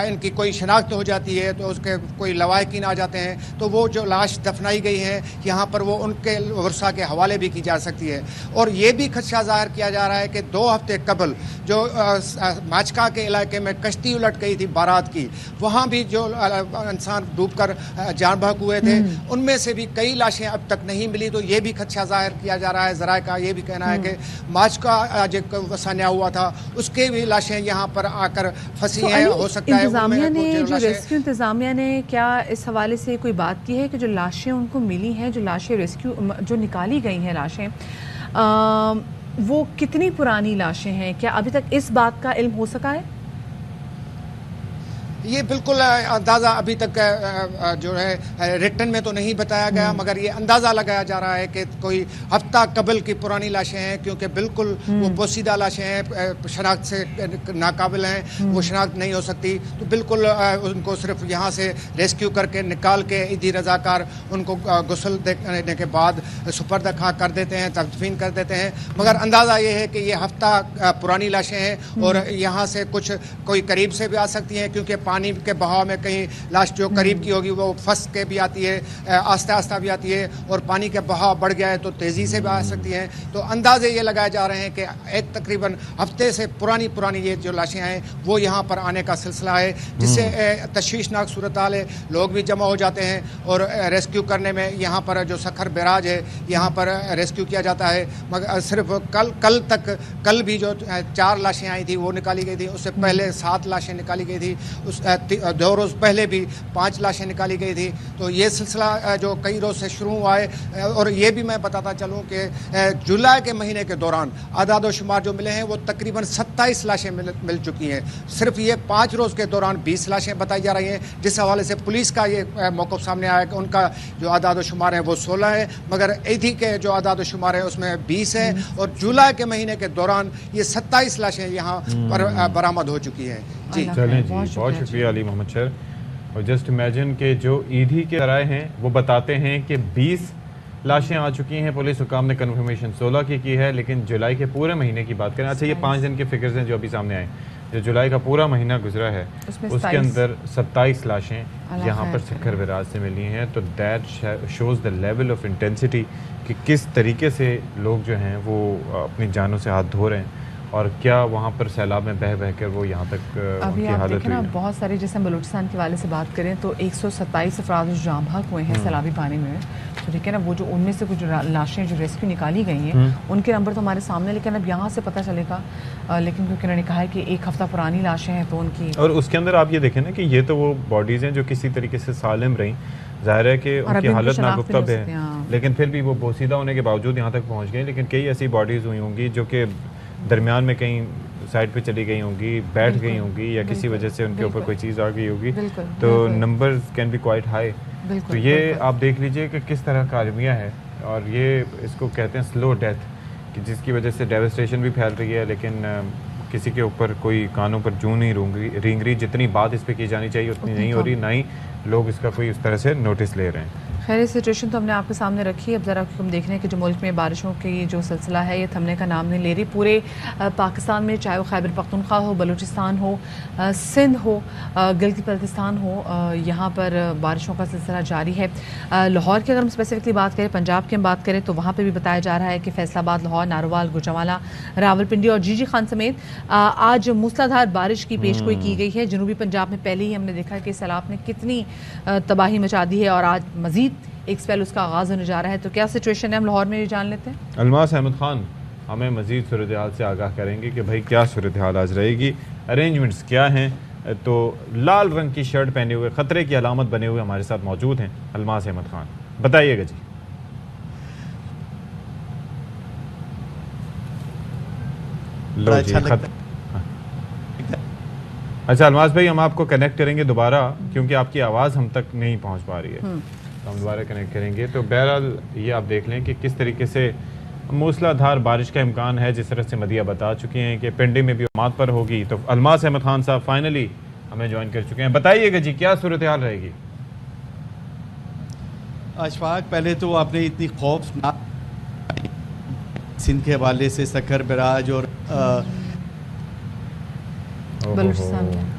इनकी कोई शनाख्त हो जाती है तो उसके कोई लवाहिकीन आ जाते हैं तो वो जो लाश दफनाई गई है यहाँ पर वो उनके वर्षा के हवाले भी की जा सकती है। और ये भी खदशा ज़ाहिर किया जा रहा है कि 2 हफ्ते कबल जो माचका के इलाके में कश्ती उलट गई थी बारात की, वहाँ भी जो इंसान डूब कर जान बहक हुए थे उनमें से भी कई लाशें अब तक नहीं मिली। तो ये भी खदशा ज़ाहिर किया जा रहा है। ज़राए का ये भी कहना है कि माचका जो सान्या हुआ था उसके भी लाशें यहाँ पर आकर फंसी हैं। हो सकता है इंतज़ामिया ने जो रेस्क्यू इंतज़ामिया ने क्या इस हवाले से कोई बात की है कि जो लाशें उनको मिली हैं, जो लाशें रेस्क्यू जो निकाली गई हैं लाशें, वो कितनी पुरानी लाशें हैं? क्या अभी तक इस बात का इल्म हो सका है? ये बिल्कुल अंदाज़ा अभी तक जो है रिटन में तो नहीं बताया गया, मगर ये अंदाज़ा लगाया जा रहा है कि कोई हफ्ता कबल की पुरानी लाशें हैं, क्योंकि बिल्कुल वो पोसीदा लाशें हैं, शनाख्त से नाकाबिल हैं, वो शनाख्त नहीं हो सकती। तो बिल्कुल उनको सिर्फ यहाँ से रेस्क्यू करके निकाल के ईदी रज़ाकार उनको गुस्ल देने के बाद सुपर्द खा कर देते हैं, तदफीन कर देते हैं। मगर अंदाज़ा ये है कि ये हफ्ता पुरानी लाशें हैं और यहाँ से कुछ कोई करीब से भी आ सकती हैं, क्योंकि पानी के बहाव में कहीं लाश जो करीब की होगी वो फंस के भी आती है, आस्ता आस्ता भी आती है, और पानी के बहाव बढ़ गया है तो तेज़ी से भी आ सकती हैं। तो अंदाजे ये लगाए जा रहे हैं कि एक तकरीबन हफ्ते से पुरानी ये जो लाशें हैं वो यहाँ पर आने का सिलसिला है, जिससे तशवीशनाक सूरत हाल है। लोग भी जमा हो जाते हैं और रेस्क्यू करने में यहाँ पर जो सखर बैराज है यहाँ पर रेस्क्यू किया जाता है। मगर सिर्फ कल भी जो 4 लाशें आई थी वो निकाली गई थी, उससे पहले 7 लाशें निकाली गई थी, उस 2 रोज़ पहले भी 5 लाशें निकाली गई थी। तो ये सिलसिला जो कई रोज़ से शुरू हुआ है। और ये भी मैं बताता चलूँ कि जुलाई के महीने के दौरान आदाद शुमार जो मिले हैं वो तकरीबन 27 लाशें मिल चुकी हैं। सिर्फ ये 5 रोज़ के दौरान 20 लाशें बताई जा रही हैं, जिस हवाले से पुलिस का ये मौक़िफ़ सामने आया कि उनका जो आदाद शुमार है वो 16 है, मगर ईदी के जो आदाद शुमार है उसमें 20 है, और जुलाई के महीने के दौरान ये 27 लाशें यहाँ पर बरामद हो चुकी हैं। जी चलें जी, बहुत शुक्रिया अली मोहम्मद शेर। और जस्ट इमेजिन के जो ईदी के राय हैं वो बताते हैं कि 20 लाशें आ चुकी हैं, पुलिस हुकाम ने कन्फर्मेशन 16 की है, लेकिन जुलाई के पूरे महीने की बात करें, अच्छा ये 5 दिन के फिगर्स हैं जो अभी सामने आए, जो जुलाई का पूरा महीना गुजरा है उसके अंदर 27 लाशें यहाँ पर सखर बैराज से मिली हैं। तो that shows the level of intensity कि किस तरीके से लोग जो हैं वो अपनी जानों से हाथ धो रहे हैं, और क्या वहाँ पर सैलाब में बह कर वो यहाँ तक अभी आप देखें ना, बहुत सारे जैसे बलूचिस्तान के वाले से बात करें तो 127 अफराद जो जाम बहक हुए हैं सैलाबी पानी में। तो ठीक है ना, वो जो उनमें से कुछ लाशें जो रेस्क्यू निकाली गई हैं उनके नंबर तो हमारे सामने, लेकिन अब यहाँ से पता चलेगा। लेकिन क्योंकि उन्होंने कहा है कि 1 हफ्ता पुरानी लाशें हैं तो उनकी, और उसके अंदर आप ये देखें ना कि ये तो वो बॉडीज़ हैं जो किसी तरीके से सालिम रहीं, जाहिर है कि उनकी हालत नागुफ्ता है, लेकिन फिर भी वो बोसीदा होने के बावजूद यहाँ तक पहुँच गए। लेकिन कई ऐसी बॉडीज़ हुई होंगी जो कि दरमियान में कहीं साइड पे चली गई होंगी, बैठ गई होंगी, या किसी वजह से उनके ऊपर कोई चीज़ आ गई होगी, तो numbers can be quite high. तो ये आप देख लीजिए कि किस तरह का अलमिया है, और ये इसको कहते हैं स्लो डेथ, कि जिसकी वजह से डेवस्टेशन भी फैल रही है, लेकिन किसी के ऊपर कोई कानों पर जूं नहीं रेंग रही। जितनी बात इस पर की जानी चाहिए उतनी नहीं हो रही, ना ही लोग इसका कोई उस तरह से नोटिस ले रहे हैं। खैर सिचुएशन तो हमने आपके सामने रखी है। अब ज़रा हम देख रहे हैं कि जो मुल्क में बारिशों की जो सिलसिला है ये थमने का नाम नहीं ले रही। पूरे पाकिस्तान में, चाहे वो खैबर पख्तूनख्वा हो, बलूचिस्तान हो, सिंध हो, गिलगित बल्तिस्तान हो, यहाँ पर बारिशों का सिलसिला जारी है। लाहौर की अगर हम स्पेसिफिकली बात करें, पंजाब की हम बात करें तो वहाँ पर भी बताया जा रहा है कि फैसलाबाद, लाहौर, नारोवाल, गुजरावाला, रावलपिंडी और जीजी खान समेत आज मूसलाधार बारिश की पेशगोई की गई है। जनूबी पंजाब में पहले ही हमने देखा कि सैलाब ने कितनी तबाही मचा दी है, और आज मजीद एक स्पेल उसका आगाज़ होने जा रहा है। तो क्या सिचुएशन है, हम लाहौर में जान लेते हैं। अलमास अहमद खान हमें मजीद सूरत हाल से आगाह करेंगे कि भाई क्या सूरत हाल आज रहेगी, अरेंजमेंट्स क्या हैं। तो लाल रंग की शर्ट पहने हुए, ख़तरे की अलामत बने हुए हमारे साथ मौजूद हैं अलमास अहमद खान, बताइएगा जी। लो जी, अच्छा अलमास भाई, हम आपको कनेक्ट करेंगे दोबारा क्योंकि आपकी आवाज़ हम तक नहीं पहुंच पा रही है, तो हम दोबारा कनेक्ट करेंगे। तो बहरहाल ये आप देख लें कि किस तरीके से मूसलाधार बारिश का इम्कान है, जिस तरह से मदिया बता चुकी हैं कि पिंडी में भी मात पर होगी। तो अलमास अहमद खान साहब फाइनली हमें ज्वाइन कर चुके हैं, बताइएगा जी क्या सूरत हाल रहेगी। अशफाक, पहले तो आपने इतनी खौफनाक सिंध के हवाले से सखर बैराज और बलूचिस्तान में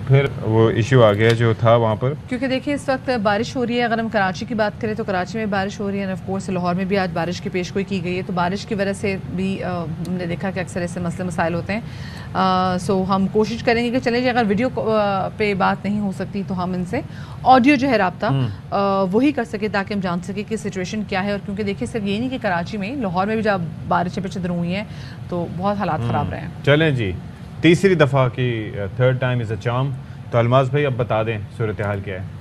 फिर वो इशू आ गया जो था वहाँ पर, क्योंकि देखिए इस वक्त बारिश हो रही है। अगर हम कराची की बात करें तो कराची में बारिश हो रही है, ऑफ कोर्स लाहौर में भी आज बारिश की पेशगोई की गई है। तो बारिश की वजह से भी हमने देखा कि अक्सर ऐसे मसले मसाइल होते हैं। सो हम कोशिश करेंगे कि चलें जी, अगर वीडियो पे बात नहीं हो सकती तो हम इनसे ऑडियो जो है रब्ता वही कर सके, ताकि हम जान सकें कि सिचुएशन क्या है। और क्योंकि देखिए सिर्फ ये नहीं कि कराची में, लाहौर में भी जब बारिशें पिछले दिन हुई हैं तो बहुत हालात ख़राब रहे हैं। चलें जी, तीसरी दफ़ा की third time is a charm. तो अलमास भाई अब बता दें सूरत हाल क्या है।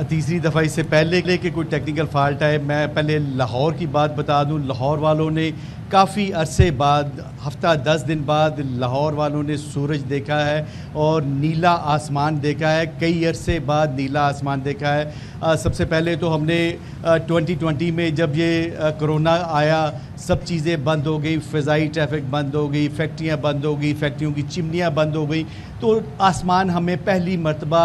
तीसरी दफ़ा इससे पहले कि कोई टेक्निकल फॉल्ट है, मैं पहले लाहौर की बात बता दूं। लाहौर वालों ने काफ़ी अरसे बाद, हफ्ता 10 दिन बाद लाहौर वालों ने सूरज देखा है और नीला आसमान देखा है। कई अरसे बाद नीला आसमान देखा है। सबसे पहले तो हमने 2020 में जब ये कोरोना आया, सब चीज़ें बंद हो गई, फ़िज़ाई ट्रैफिक बंद हो गई, फैक्ट्रियाँ बंद हो गई, फैक्ट्रियों की चिमनियाँ बंद हो गई, तो आसमान हमें पहली मरतबा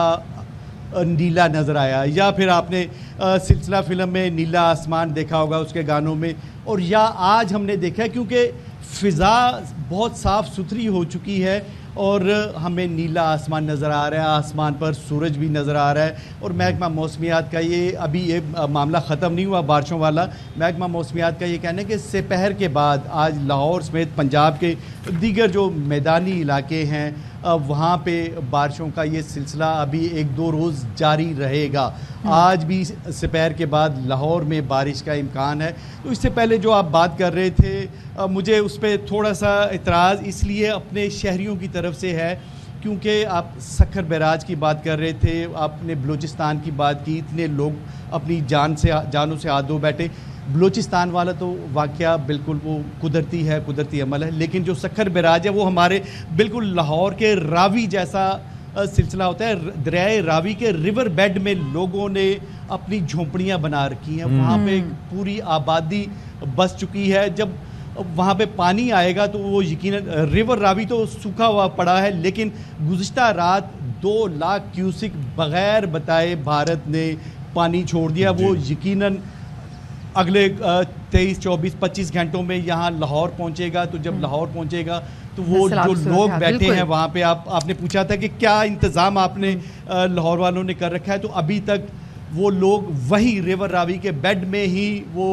नीला नज़र आया। या फिर आपने सिलसिला फ़िल्म में नीला आसमान देखा होगा उसके गानों में, और या आज हमने देखा है क्योंकि फ़िज़ा बहुत साफ़ सुथरी हो चुकी है और हमें नीला आसमान नज़र आ रहा है, आसमान पर सूरज भी नज़र आ रहा है। और महकमा मौसमियात का ये मामला ख़त्म नहीं हुआ बारिशों वाला। महकमा मौसमियात का ये कहना है कि दोपहर के बाद आज लाहौर समेत पंजाब के दीगर जो मैदानी इलाके हैं वहाँ पे बारिशों का ये सिलसिला अभी 1-2 रोज़ जारी रहेगा। आज भी दोपहर के बाद लाहौर में बारिश का इम्कान है। तो इससे पहले जो आप बात कर रहे थे, मुझे उस पर थोड़ा सा इतराज़ इसलिए अपने शहरियों की तरफ से है क्योंकि आप सखर बैराज की बात कर रहे थे, आपने बलूचिस्तान की बात की, इतने लोग अपनी जानों से हाथ धो बैठे। बलूचिस्तान वाला तो वाक़या बिल्कुल वो कुदरती अमल है, लेकिन जो सखर बैराज है वो हमारे बिल्कुल लाहौर के रावी जैसा सिलसिला होता है। दरियाए रावी के रिवर बेड में लोगों ने अपनी झोंपड़ियाँ बना रखी हैं, वहाँ पे पूरी आबादी बस चुकी है। जब वहाँ पे पानी आएगा तो वो यकीनन रिवर रावी तो सूखा हुआ पड़ा है, लेकिन गुज़िश्ता रात 2 लाख क्यूसिक बग़ैर बताए भारत ने पानी छोड़ दिया। वो यकीनन अगले 23, 24, 25 घंटों में यहाँ लाहौर पहुँचेगा। तो जब लाहौर पहुँचेगा तो वो जो लोग बैठे हैं वहाँ पे, आपने पूछा था कि क्या इंतज़ाम आपने लाहौर वालों ने कर रखा है, तो अभी तक वो लोग वही रिवर रावी के बेड में ही वो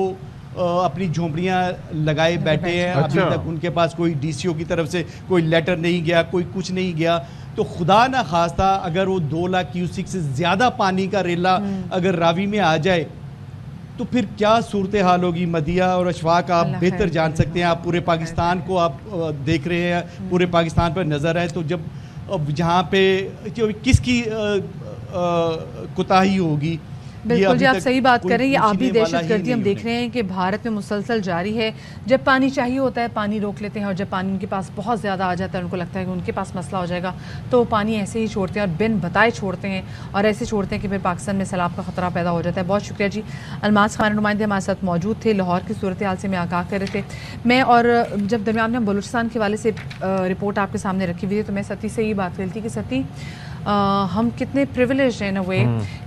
अपनी झोंपड़ियाँ लगाए बैठे हैं। अभी तक उनके पास कोई डीसीओ की तरफ से कोई लेटर नहीं गया, कोई कुछ नहीं गया। तो खुदा ना खास्ता अगर वो 2 लाख क्यूसिक से ज़्यादा पानी का रेला अगर रावी में आ जाए तो फिर क्या सूरत हाल होगी। मदिया और अशफाक आप बेहतर जान सकते हैं, आप पूरे पाकिस्तान को आप देख रहे हैं, पूरे पाकिस्तान पर नज़र है। तो जब जहाँ पे किसकी कोताही होगी। बिल्कुल जी, आप सही बात कर रहे हैं। ये आबी दहशतगर्दी हम देख रहे हैं कि भारत में मुसलसल जारी है। जब पानी चाहिए होता है पानी रोक लेते हैं, और जब पानी उनके पास बहुत ज़्यादा आ जाता है, उनको लगता है कि उनके पास मसला हो जाएगा, तो वो पानी ऐसे ही छोड़ते हैं और बिन बताए छोड़ते हैं, और ऐसे छोड़ते हैं कि फिर पाकिस्तान में सैलाब का खतरा पैदा हो जाता है। बहुत शुक्रिया जी। अलमास खान नुमाइंदे हमारे साथ मौजूद थे, लाहौर की सूरत हाल से मैं आगाह कर रहे थे। मैं और जब दरमियान में बलूचिस्तान के हवाले से रिपोर्ट आपके सामने रखी हुई थी, तो मैं सती से ये बात कही थी कि सती हम कितने प्रिविलेज हैं इन अ वे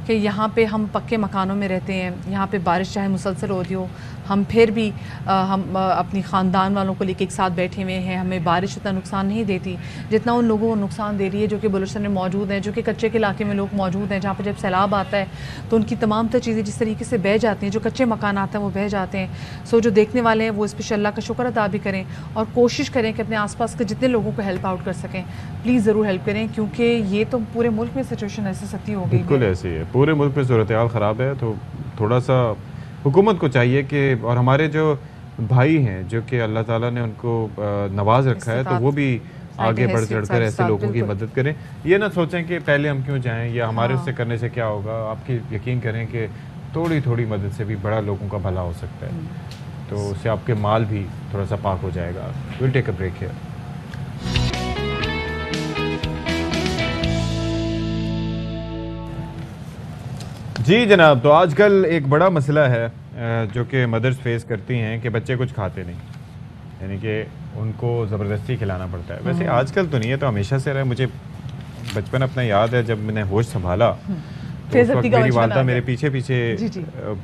कि यहाँ पे हम पक्के मकानों में रहते हैं, यहाँ पे बारिश चाहे मुसलसल हो रही हो, हम फिर भी हम अपनी ख़ानदान वालों को लेकर एक साथ बैठे हुए हैं। हमें बारिश इतना नुकसान नहीं देती जितना उन लोगों को नुकसान दे रही है जो कि बलूचिस्तान में मौजूद हैं, जो कि कच्चे के इलाके में लोग मौजूद हैं, जहाँ पर जब सैलाब आता है तो उनकी तमाम तर चीज़ें जिस तरीके से बह जाती हैं, जो कच्चे मकान आते हैं वो बह जाते हैं। सो जो देखने वाले हैं वो इस पर अल्लाह का शुक्र अदा भी करें और कोशिश करें कि अपने आस पास के जितने लोगों को हेल्प आउट कर सकें प्लीज़ ज़रूर हेल्प करें, क्योंकि ये तो पूरे मुल्क में सिचुएशन ऐसे सख्ती हो गई। बिल्कुल ऐसी है, पूरे मुल्क में सूरत हाल ख़राब है। तो थोड़ा सा हुकूमत को चाहिए कि, और हमारे जो भाई हैं जो कि अल्लाह ताला ने उनको नवाज रखा है, तो वो भी आगे बढ़ चढ़कर ऐसे लोगों की मदद करें। ये ना सोचें कि पहले हम क्यों जाएं या हमारे उससे करने से क्या होगा। आपकी यकीन करें कि थोड़ी थोड़ी मदद से भी बड़ा लोगों का भला हो सकता है, तो उससे आपके माल भी थोड़ा सा पाक हो जाएगा। Will take a break here. जी जनाब, तो आजकल एक बड़ा मसला है जो कि मदर्स फेस करती हैं कि बच्चे कुछ खाते नहीं, यानी कि उनको ज़बरदस्ती खिलाना पड़ता है। वैसे आजकल तो नहीं है, तो हमेशा से रहा है। मुझे बचपन अपना याद है जब मैंने होश संभाला तो उस वक्त मेरी वालदा मेरे पीछे पीछे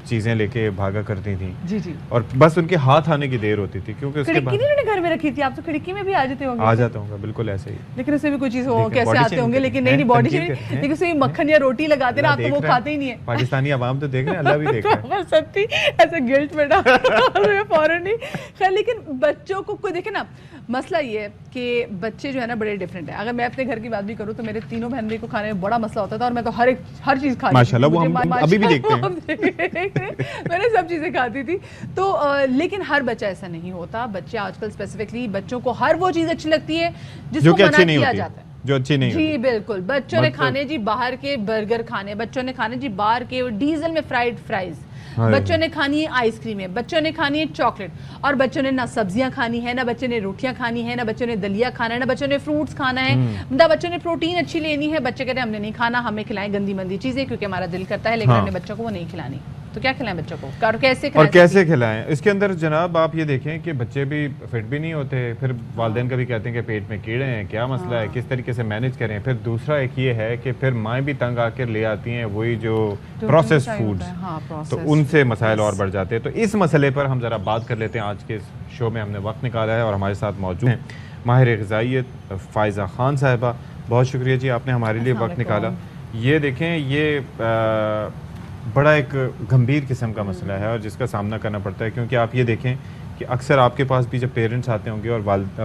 चीज़ें लेके भागा करती थी जी जी, और बस उनके हाथ आने की देर होती थी, क्योंकि उसके बाद खिड़की घर में रखी थी। आप तो खिड़की में भी आ जाते होंगे। आ जाता हूँ बिल्कुल ऐसे ही, लेकिन उसमें भी कोई चीज़ हो कैसे आते होंगे, लेकिन नहीं बॉडी लेकिन उसमें मक्खन या रोटी लगाते ना, आप तो वो खाते ही नहीं है। पाकिस्तानी अवाम तो देख रहे हैं, अल्लाह भी देख रहा है। सच्ची ऐसे गिल्ट में फौरन नहीं। खैर, लेकिन बच्चों को कोई देखे ना, मसला ये है कि बच्चे जो है ना बड़े डिफरेंट है। अगर मैं अपने घर की बात भी करूँ तो मेरे तीनों बहन भाई को खाने में बड़ा मसला होता था, और मैं तो हर चीज़ खा माशाल्लाह, वो हम अभी भी देखते हैं। मैंने सब चीज़ें खाती थी। तो लेकिन हर बच्चा ऐसा नहीं होता। बच्चे आजकल स्पेसिफिकली बच्चों को हर वो चीज़ अच्छी लगती है जिसको मना किया जाता है, जो अच्छी नहीं जी बिल्कुल। बच्चों ने खाने जी बाहर के बर्गर खाने, बच्चों ने खाने जी बाहर के डीजल में फ्राइड फ्राइज, बच्चों ने खानी है आइसक्रीम है, बच्चों ने खानी है चॉकलेट, और बच्चों ने ना सब्जियां खानी है, ना बच्चों ने रोटियां खानी है, ना बच्चों ने दलिया खाना है, ना बच्चों ने फ्रूट्स खाना है, ना बच्चों ने प्रोटीन अच्छी लेनी है। बच्चे कहते हैं हमने नहीं खाना, हमें खिलाएं गंदी मंदी चीजें क्योंकि हमारा दिल करता है, लेकिन हमने बच्चों को वो नहीं खिलानी। तो क्या खिलाएं बच्चों को, और कैसे खिलाएं? इसके अंदर जनाब आप ये देखें कि बच्चे भी फिट भी नहीं होते, फिर वालिदैन का भी कहते हैं कि पेट में कीड़े हैं, क्या मसला है, किस तरीके से मैनेज करें। फिर दूसरा एक ये है कि फिर माएँ भी तंग आकर ले आती हैं वही जो प्रोसेस फूड्स, तो उनसे मसाइल और बढ़ जाते हैं। तो इस मसले पर हम ज़रा बात कर लेते हैं। आज के इस शो में हमने वक्त निकाला है और हमारे साथ मौजूद हैं माहिर ग़िज़ाइयत फ़ायज़ा ख़ान साहिबा, बहुत शुक्रिया जी, आपने हमारे लिए वक्त निकाला। ये देखें, ये बड़ा एक गंभीर किस्म का मसला है और जिसका सामना करना पड़ता है, क्योंकि आप ये देखें कि अक्सर आपके पास भी जब पेरेंट्स आते होंगे और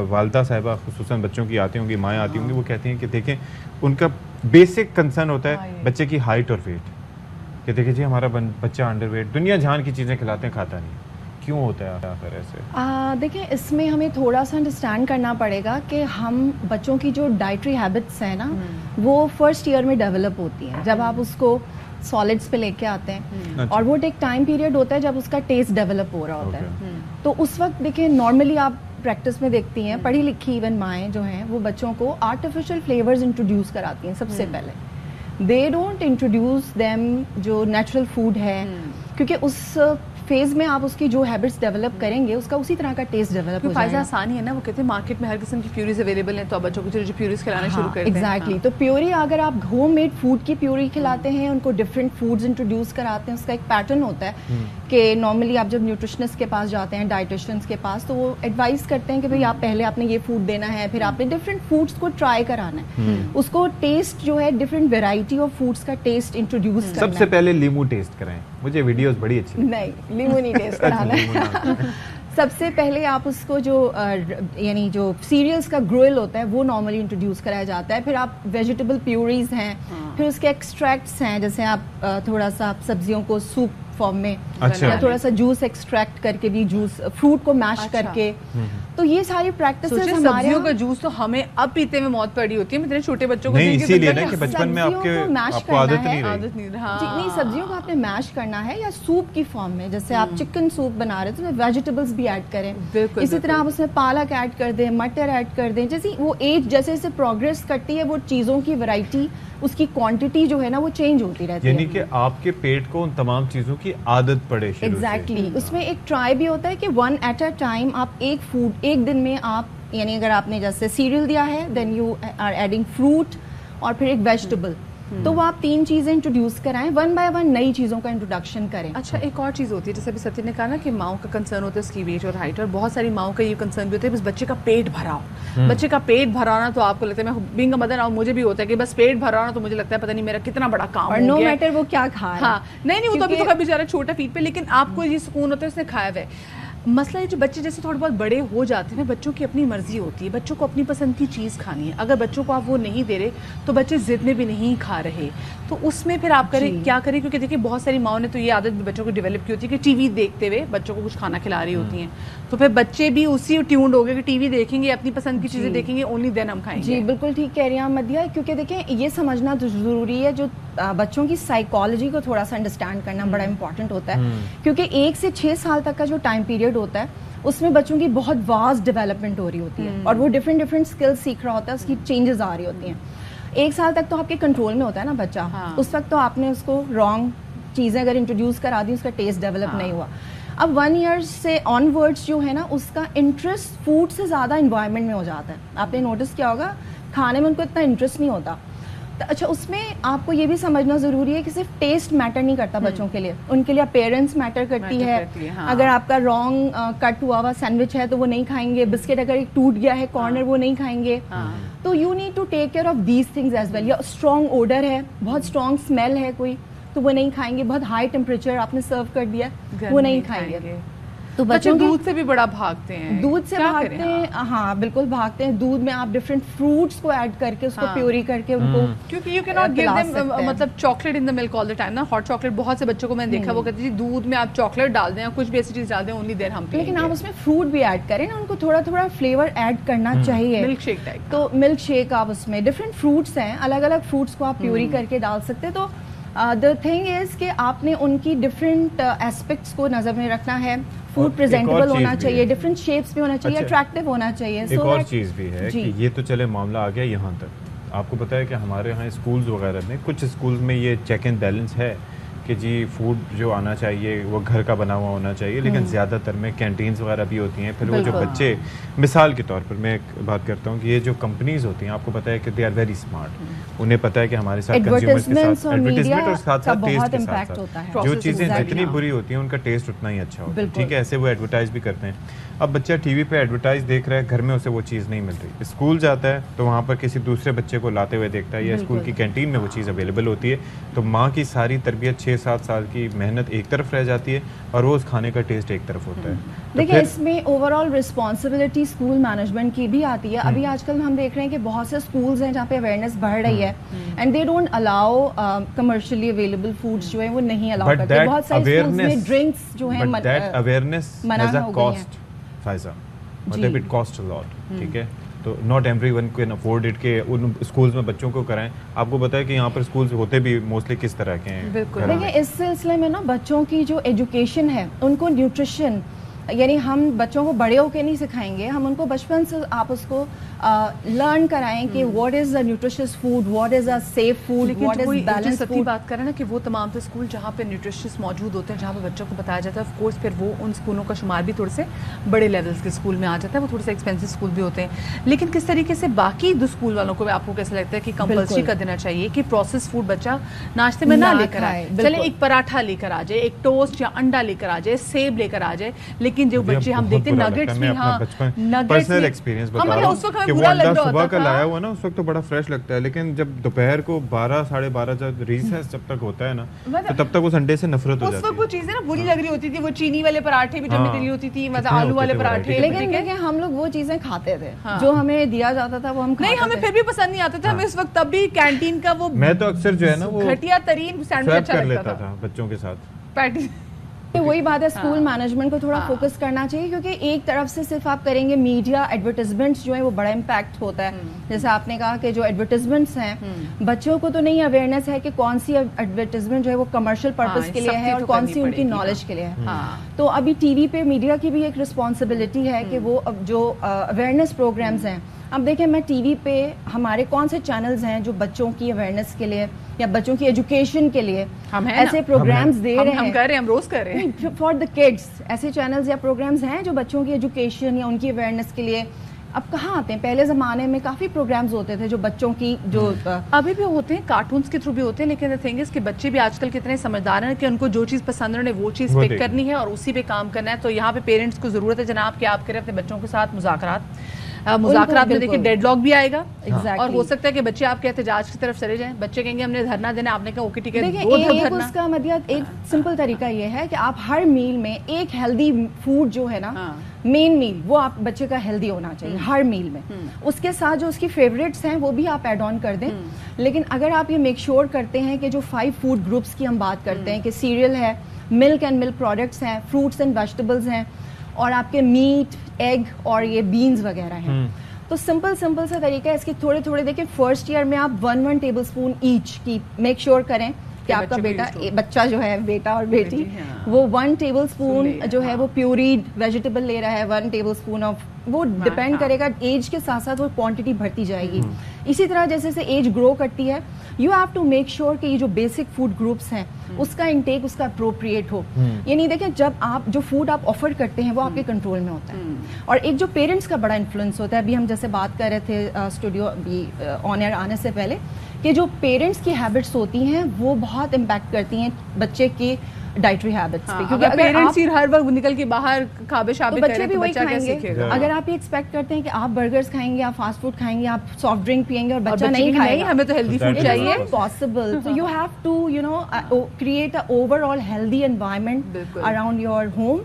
वालदा साहिबा खुसूसन बच्चों की आती होंगी, माएँ आती होंगी, वो कहती हैं कि देखें उनका बेसिक कंसर्न होता है बच्चे की हाइट और वेट, कि देखिए जी हमारा बच्चा अंडर वेट, दुनिया जहान की चीज़ें खिलाते हैं, खाता नहीं, क्यों होता है आखिर ऐसे? देखिए, इसमें हमें थोड़ा सा अंडरस्टैंड करना पड़ेगा कि हम बच्चों की जो डाइटरी हैबिट्स हैं ना, वो फर्स्ट ईयर में डेवलप होती हैं, जब आप उसको सॉलिड्स पे लेके आते हैं, और वो एक टाइम पीरियड होता है जब उसका टेस्ट डेवलप हो रहा होता है। तो उस वक्त देखिए, नॉर्मली आप प्रैक्टिस में देखती हैं, पढ़ी लिखी इवन माएँ जो हैं वो बच्चों को आर्टिफिशियल फ्लेवर्स इंट्रोड्यूस कराती हैं सबसे पहले। दे डोंट इंट्रोड्यूस देम जो नेचुरल फूड है, क्योंकि उस फेज में आप उसकी जो हैबिट्स डेवलप करेंगे उसका उसी तरह का टेस्ट डेवलप हो जाएगा। आसानी है ना, वो कहते हैं मार्केट में हर किस्म की प्यूरीज अवेलेबल हैं, तो आप बच्चों को जो प्यूरीज खिलाना शुरू कर दें। एग्जैक्टली, तो प्यूरी अगर आप होम मेड फूड की प्यूरी खिलाते हैं, उनको डिफरेंट फूड्स इंट्रोड्यूस कराते हैं, उसका एक पैटर्न होता है कि नॉर्मली आप जब न्यूट्रिशनिस्ट के पास जाते हैं, डाइटिशियंस के पास, तो वो एडवाइस करते हैं कि भाई आप पहले आपने ये फूड देना है, फिर आपने डिफरेंट फूड्स को ट्राई कराना है, उसको टेस्ट जो है डिफरेंट वेराइटी ऑफ फूड्स का टेस्ट इंट्रोड्यूस करना है। सबसे पहले लीमू टेस्ट कराएं, मुझे वीडियोस बड़ी अच्छी नहीं, लीमू नहीं टेस्ट कराना है। सबसे पहले आप उसको जो यानी जो सीरियल्स का ग्रोइल होता है वो नॉर्मली इंट्रोड्यूस कराया जाता है, फिर आप वेजिटेबल प्यूरीज हैं, फिर उसके एक्सट्रैक्ट्स हैं, जैसे आप थोड़ा सा सब्जियों को सूप फॉर्म में, या थोड़ा सा जूस एक्सट्रैक्ट करके भी, जूस फ्रूट को मैश करके, तो ये सारी प्रैक्टिसेस हमारे सब्जियों का जूस तो हमें अब पीते में मौत पड़ी होती है, इतने छोटे बच्चों को नहीं, इसीलिए ना कि बचपन में आपको आदत नहीं रही। नहीं, सब्जियों को आपने मैश करना है या सूप की फॉर्म में, जैसे आप चिकन सूप बना रहे हैं तो उसमें वेजिटेबल्स भी ऐड करें, इसी तरह आप उसमें पालक ऐड कर दें, मटर ऐड कर दें, जैसे वो एज जैसे जैसे प्रोग्रेस करती है वो चीज़ों की वैरायटी, उसकी क्वांटिटी जो है ना वो चेंज होती रहती है, यानी कि आपके पेट को उन तमाम चीज़ों की आदत पड़े। एग्जैक्टली, उसमें एक ट्राई भी होता है कि 1 at a टाइम आप एक फूड एक दिन में आप, यानी अगर आपने जैसे सीरियल दिया है, then you are adding fruit और फिर एक वेजिटेबल, तो वो आप 3 चीजें इंट्रोड्यूस कराएं, 1 by 1 नई चीजों का इंट्रोडक्शन करें। अच्छा, एक और चीज़ होती है, जैसे अभी सत्य ने कहा ना कि माओ का कंसर्न होता है उसकी वेट और हाइट, और बहुत सारी माओ का ये कंसर्न भी होता है बस बच्चे का पेट भरा हो। बच्चे का पेट भरा होना तो आपको लगता है, मैं बीइंग अ मदर और मुझे भी होता है कि बस पेट भरा होना तो मुझे लगता है पता नहीं मेरा कितना बड़ा काम और नो मैटर वो क्या खा रहा है। हाँ, नहीं वो तो अभी तो कभी बेचारा छोटा फीट पे, लेकिन आपको ये सुकून होता है उसने खाया हुआ है। मसला है जो बच्चे जैसे थोड़े बहुत बड़े हो जाते हैं, बच्चों की अपनी मर्जी होती है, बच्चों को अपनी पसंद की चीज़ खानी है, अगर बच्चों को आप वो नहीं दे रहे तो बच्चे जिद में भी नहीं खा रहे, तो उसमें फिर आप करें क्या करें, क्योंकि देखिए बहुत सारी माओं ने तो ये आदत भी बच्चों को डेवलप की होती है कि टीवी देखते हुए बच्चों को कुछ खाना खिला रही होती हैं, तो फिर बच्चे भी उसी ट्यून्ड हो गए कि टीवी देखेंगे, अपनी पसंद की चीज़ें देखेंगे, ओनली देन हम खाएंगे। जी बिल्कुल ठीक कह रही हैं मदिया, क्योंकि देखें ये समझना तो ज़रूरी है, जो बच्चों की साइकोलॉजी को थोड़ा सा अंडरस्टैंड करना बड़ा इंपॉर्टेंट होता है, क्योंकि 1 से 6 साल तक का जो टाइम पीरियड होता है उसमें बच्चों की बहुत वास्ट डेवलपमेंट हो रही होती है, और वो डिफरेंट स्किल्स सीख रहा होता है, उसकी चेंजेस आ रही होती हैं। 1 साल तक तो आपके कंट्रोल में होता है ना बच्चा, उस वक्त तो आपने उसको रॉन्ग चीज़ें अगर इंट्रोड्यूस करा दी, उसका टेस्ट डेवलप नहीं हुआ। अब 1 ईयर से ऑनवर्ड्स जो है ना, उसका इंटरेस्ट फूड से ज़्यादा इन्वायरमेंट में हो जाता है। आपने नोटिस किया होगा खाने में उनको इतना इंटरेस्ट नहीं होता। तो अच्छा, उसमें आपको ये भी समझना ज़रूरी है कि सिर्फ टेस्ट मैटर नहीं करता बच्चों के लिए, उनके लिए अपेयरेंस मैटर करती है। हाँ। अगर आपका रॉन्ग कट हुआ हुआ सैंडविच है तो वो नहीं खाएंगे, बिस्किट अगर एक टूट गया है कॉर्नर वो नहीं खाएंगे, तो you need to take care of these things as well. या स्ट्रॉन्ग ओडर है, बहुत स्ट्रॉन्ग स्मेल है कोई, तो वो नहीं खाएंगे। बहुत हाई टेम्परेचर आपने सर्व कर दिया, वो नहीं खाएंगे। तो बच्चों दूध से भी बड़ा भागते हैं, दूध से भागते हैं, हाँ बिल्कुल भागते हैं। दूध में आप डिफरेंट फ्रूट्स को ऐड करके उसको प्योरी करके उनको, क्योंकि you can not give them मतलब chocolate in the milk all the time ना, हॉट चॉकलेट। बहुत से बच्चों को मैंने देखा वो कहते हैं दूध में आप चॉकलेट डाल दें या कुछ भी ऐसी चीज डाल दें, ओनली देन हम पिएंगे। लेकिन आप उसमें फ्रूट भी ऐड करें ना, उनको थोड़ा थोड़ा फ्लेवर ऐड करना चाहिए, मिल्क शेक टाइप। तो मिल्क शेक आप उसमें डिफरेंट फ्रूट्स हैं, अलग अलग फ्रूट्स को आप प्योरी करके डाल सकते हैं। तो द थिंग इज कि आपने उनकी डिफरेंट एस्पेक्ट्स को नजर में रखना है। फूड प्रेजेंटेबल होना चाहिए, डिफरेंट शेप्स में होना चाहिए, अट्रैक्टिव होना चाहिए। एक और चीज़ भी है कि ये तो चले मामला आ गया यहाँ तक, आपको पता है कि हमारे यहाँ स्कूल्स वगैरह में, कुछ स्कूल्स में ये चेक एंड बैलेंस है कि जी फूड जो आना चाहिए वो घर का बना हुआ होना चाहिए, लेकिन ज़्यादातर में कैंटीन्स वगैरह भी होती हैं। फिर वो जो बच्चे, मिसाल के तौर पर मैं एक बात करता हूँ कि ये जो कंपनीज होती हैं, आपको पता है कि दे आर वेरी स्मार्ट, उन्हें पता है कि हमारे साथ कंज्यूमर्स के साथ एडवर्टाइजमेंट और साथ साथ टेस्ट के साथ साथ जो चीज़ें जितनी बुरी होती हैं उनका टेस्ट उतना ही अच्छा होता है, ठीक है, ऐसे वो एडवर्टाइज भी करते हैं। अब बच्चा टीवी पे एडवर्टाइज देख रहा है, घर में उसे वो चीज़ नहीं मिल रही, स्कूल जाता है तो वहाँ पर किसी दूसरे बच्चे को लाते हुए देखता है, या स्कूल की कैंटीन में वो चीज़ अवेलेबल होती है, तो माँ की सारी तरबियत 6-7 साल की मेहनत एक तरफ रह जाती है और वो उस खाने का टेस्ट एक तरफ होता है। तो देखिए इसमें ओवरऑल रिस्पॉन्सिबिलिटी स्कूल मैनेजमेंट की भी आती है। अभी आजकल हम देख रहे हैं कि बहुत से स्कूल्स हैं जहाँ पे अवेयरनेस बढ़ रही है and they don't allow commercially available foods जो है वो नहीं अलाउ करते। बहुत सारे स्कूल्स में ड्रिंक्स जो है awareness has a cost Faiza, मतलब इट कॉस्ट अ लॉट, ठीक है, तो not everyone can afford it के उन स्कूल्स में बच्चों को कराएं। आपको पता है कि यहाँ पर स्कूल्स होते भी मोस्टली किस तरह के हैं। देखिए इस सिलसिले में ना बच्चों की जो एजुकेशन है, उनको न्यूट्रिशन, यानी हम बच्चों को बड़े होके नहीं सिखाएंगे, हम उनको बचपन से आप उसको लर्न कराएं कि what is a nutritious food, what is a safe food, what is balance food. बात करें ना कि वो तमाम तो स्कूल जहाँ पे न्यूट्रिशियस मौजूद होते हैं, जहाँ पे बच्चों को बताया जाता है, ऑफ कोर्स फिर वो उन स्कूलों का शुमार भी थोड़े से बड़े लेवल्स के स्कूल में आ जाता है, वो थोड़े से एक्सपेंसिव स्कूल भी होते हैं। लेकिन किस तरीके से बाकी दो स्कूल वालों को आपको कैसा लगता है कि कंपल्सरी कर देना चाहिए कि प्रोसेस फूड बच्चा नाश्ते में ना लेकर आए, चले एक पराठा लेकर आ जाए, एक टोस्ट या अंडा लेकर आ जाए, सेब लेकर आ जाए, लेकिन जो बच्चे हम देखते हैं नगेट्स भी, हाँ पर्सनल एक्सपीरियंस बता रहा हूं कि वो अंडा सुबह का लाया हुआ ना उस वक्त तो बड़ा फ्रेश लगता है, लेकिन जब दोपहर को 12-12:30 जब रिसेस जब तक होता है ना तो तब तक उस अंडे से नफरत हो जाती है। उस वक्त वो चीजें ना बुरी लग रही होती थी, वो चीनी वाले पराठे भी जब निकली होती थी, मतलब आलू वाले पराठे, लेकिन देखिए हम लोग वो चीजें खाते थे जो हमें दिया जाता था, वो हम नहीं, हमें फिर भी पसंद नहीं आता था। हमें इस वक्त तब भी कैंटीन का वो, मैं तो अक्सर जो है ना वो घटिया तरीन सैंडविच अच्छा लगता था बच्चों के साथ। पैटी वही बात है, स्कूल मैनेजमेंट को थोड़ा फोकस करना चाहिए, क्योंकि एक तरफ से सिर्फ आप करेंगे मीडिया एडवर्टाइजमेंट्स जो है वो बड़ा इम्पैक्ट होता है। जैसे आपने कहा कि जो एडवर्टाइजमेंट्स हैं, बच्चों को तो नहीं अवेयरनेस है कि कौन सी एडवर्टाइजमेंट जो है वो कमर्शियल पर्पस के लिए है और कौन सी उनकी नॉलेज के लिए है। तो अभी टीवी पे मीडिया की भी एक रिस्पॉन्सिबिलिटी है कि वो जो अवेयरनेस प्रोग्राम्स हैं, अब देखें मैं टीवी पे हमारे कौन से चैनल्स हैं जो बच्चों की अवेयरनेस के लिए या बच्चों की एजुकेशन के लिए ऐसे प्रोग्राम्स दे रहे हैं, हम कर रहे हैं, हम रोज कर रहे हैं फॉर द किड्स। ऐसे चैनल्स या प्रोग्राम्स हैं जो बच्चों की एजुकेशन या उनकी अवेयरनेस के लिए अब कहाँ आते हैं। पहले ज़माने में काफ़ी प्रोग्राम्स होते थे जो बच्चों की जो अभी भी होते हैं, कार्टून्स के थ्रू भी होते हैं, लेकिन द थिंग इज कि बच्चे भी आजकल कितने समझदार हैं कि उनको जो चीज़ पसंद है उन्हें वो चीज़ पिक करनी है और उसी पे काम करना है। तो यहाँ पे पेरेंट्स को ज़रूरत है जनाब कि आप करें अपने बच्चों के साथ मुज़ाकरात में, देखिए डेडलॉक भी आएगा और हो सकता है कि बच्चे आपके एहतजाज की तरफ चले जाएं। बच्चे कहेंगे हमने धरना देना, आपने कहा ओके ठीक है, देखिए उसका मतलब एक सिंपल तरीका ये है कि आप हर मील में एक हेल्दी फूड जो है ना, मेन मील वो आप बच्चे का हेल्दी होना चाहिए हर मील में, उसके साथ जो उसकी फेवरेट्स हैं वो भी आप ऐड ऑन कर दें। लेकिन अगर आप ये मेक श्योर करते हैं कि जो 5 फूड ग्रुप्स की हम बात करते हैं कि सीरियल है, मिल्क एंड मिल्क प्रोडक्ट्स हैं, फ्रूट्स एंड वेजिटेबल्स हैं और आपके मीट, एग और ये बीन्स वगैरह हैं, तो सिंपल सा तरीका है इसकी। थोड़े थोड़े देखिए फर्स्ट ईयर में आप 1 टेबलस्पून ईच की मेक श्योर करें कि आपका बच्चा जो है, बेटा और बेटी, वो 1 टेबलस्पून जो है वो प्यूरीड वेजिटेबल ले रहा है, 1 टेबलस्पून ऑफ, वो डिपेंड करेगा एज के साथ साथ वो क्वांटिटी बढ़ती जाएगी। इसी तरह जैसे जैसे एज ग्रो करती है, you have to make sure कि ये जो बेसिक फूड ग्रुप्स हैं उसका इंटेक उसका अप्रोप्रिएट हो। ये नहीं देखें जब आप जो फूड आप ऑफर करते हैं वो आपके कंट्रोल में होता है और एक जो पेरेंट्स का बड़ा इन्फ्लुएंस होता है। अभी हम जैसे बात कर रहे थे स्टूडियो अभी ऑन एयर आने से पहले कि जो पेरेंट्स की हैबिट्स होती हैं वो बहुत इम्पैक्ट करती हैं बच्चे की डाइटरी हैबिट्स पे, क्योंकि अगर पेरेंट्स ही हर वक्त निकल के बाहर खाबे शाबे करें तो बच्चा कैसे सीखेगा। अगर आप ये एक्सपेक्ट करते हैं कि आप बर्गर्स खाएंगे, आप फास्ट फूड खाएंगे, आप सॉफ्ट ड्रिंक पिएंगे और बच्चा नहीं खाएगा, हमें तो हेल्दी फूड चाहिए, possible. So you have to create a overall healthy environment around your home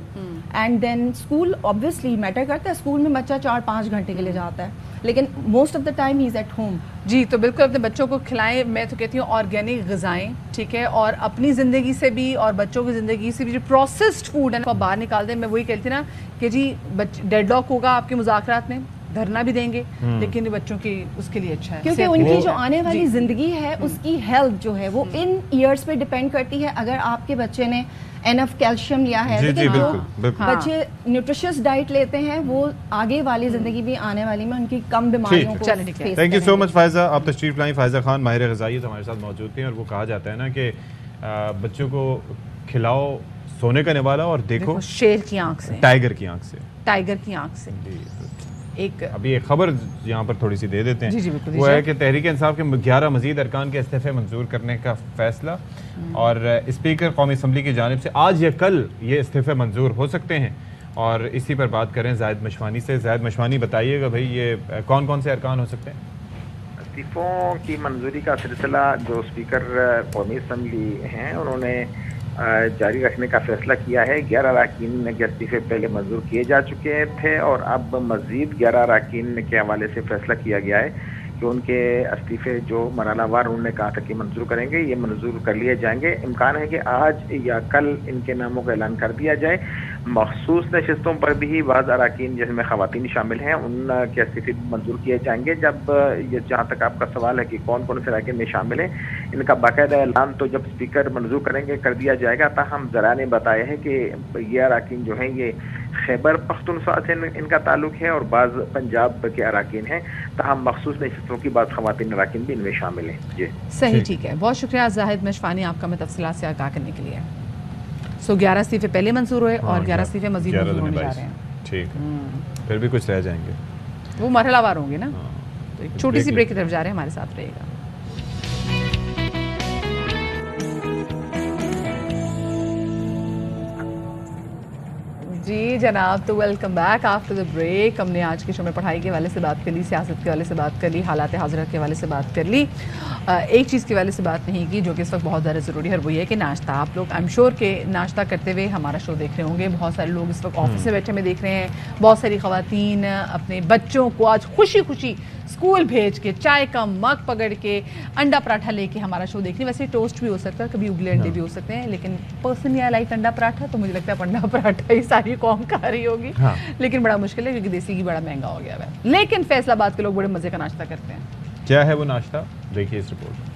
and then school obviously matter करता है। स्कूल में बच्चा 4-5 घंटे के लिए जाता है, लेकिन most of the time he is at home. जी, तो बिल्कुल अपने बच्चों को खिलाएं। मैं तो कहती हूँ ऑर्गेनिक ग़िज़ाएं, ठीक है, और अपनी ज़िंदगी से भी और बच्चों की ज़िंदगी से भी जो प्रोसेस्ड फूड है ना बाहर निकाल दें। मैं वही कहती ना कि जी डेडलॉक होगा आपके मुज़ाकरात में, धरना भी देंगे, लेकिन बच्चों की उसके लिए अच्छा है, क्योंकि उनकी जो आने वाली ज़िंदगी है उसकी हेल्थ जो है वो इन ईयर्स पे डिपेंड करती है। अगर आपके बच्चे ने एनफ कैल्शियम लिया है, लेकिन जो बच्चे न्यूट्रिशियस डाइट लेते हैं वो आगे वाली जिंदगी भी आने वाली में उनकी कम बीमारियों को फेस करेंगे। Thank you so much Faiza, आप तशरीफ लाई। फायजा खान माहिर ग़िज़ाई हमारे साथ मौजूद थी और वो कहा जाता है ना कि बच्चों को खिलाओ सोने का निवाला और देखो शेर की आंख से, टाइगर की आंख से, टाइगर की आंख से। एक अभी एक खबर यहाँ पर थोड़ी सी दे देते हैं। जी, बिल्कुल, वो है कि तहरीक इंसाफ के 11 मजीद अरकान के इस्तीफे मंजूर करने का फैसला, और स्पीकर कौमी असम्बली की जानिब से आज या कल ये इस्तीफे मंजूर हो सकते हैं। और इसी पर बात करें जाहिद मशवानी से। जाहिद मशवानी, बताइएगा भाई ये कौन कौन से अरकान हो सकते हैं? इस्तीफों की मंजूरी का सिलसिला जो स्पीकर कौमी असम्बली हैं उन्होंने जारी रखने का फैसला किया है। 11 अरकान के इस्तीफे पहले मंजूर किए जा चुके थे और अब मज़ीद 11 अरकान के हवाले से फैसला किया गया है कि उनके इस्तीफे जो मरहलावार उन्होंने कहा था कि मंजूर करेंगे, ये मंजूर कर लिए जाएंगे। इम्कान है कि आज या कल इनके नामों का ऐलान कर दिया जाए। मखसूस नशिस्तों पर भी बाज़ अरकान जिसमें ख़वातीन शामिल हैं उनके इस्तीफे मंजूर किए जाएंगे। जब ये जहाँ तक आपका सवाल है कि कौन कौन से अरकान में शामिल हैं, इनका बाकायदा ऐलान तो जब स्पीकर मंजूर करेंगे कर दिया जाएगा। ताहम ज़रा ने बताया है कि ये अरकान जो हैं ये खैबर पख्तूनख्वा से इनका ताल्लुक है और बाज़ पंजाब के अरकान हैं। ताहम मखसूस नशिस्तों की बात ख़वातीन अरकान भी इनमें शामिल हैं। जी सही, ठीक है, बहुत शुक्रिया जाहिद मशवानी आपका हमें तफसीलात से आगाह करने के लिए। 11 इस्तीफे पहले मंजूर हुए और 11 इस्तीफे मजीद मंजूर होने जा रहे हैं। ठीक, फिर भी कुछ रह जाएंगे, वो मरहलावार होंगे ना। तो एक छोटी सी ब्रेक की तरफ जा रहे हैं, हमारे साथ रहेगा। जी जनाब, तो welcome back after the break. हमने आज के शो में पढ़ाई के हवाले से बात कर ली, सियासत के हवाले से बात कर ली, हालात हाज़िरा के हवाले से बात कर ली। एक चीज़ के हवाले से बात नहीं की जो कि इस वक्त बहुत ज़्यादा ज़रूरी है, और वो ये कि नाश्ता। आप लोग आई एम श्योर के नाश्ता करते हुए हमारा शो देख रहे होंगे। बहुत सारे लोग इस वक्त ऑफिस में बैठे में देख रहे हैं। बहुत सारी ख़वातीन अपने बच्चों को आज खुशी खुशी स्कूल भेज के चाय का मग पकड़ के अंडा पराठा लेके हमारा शो देख रही। वैसे टोस्ट भी हो सकता है, कभी उबले अंडे भी हो सकते हैं, लेकिन पर्सनली आई लाइक अंडा पराठा, तो मुझे लगता है अंडा पराठा ही सारी कौम खा रही होगी। लेकिन बड़ा मुश्किल है क्योंकि देसी घी बड़ा महंगा हो गया है। लेकिन फैसलाबाद के लोग बड़े मजे का नाश्ता करते हैं। क्या है वो नाश्ता, देखिए इस रिपोर्ट।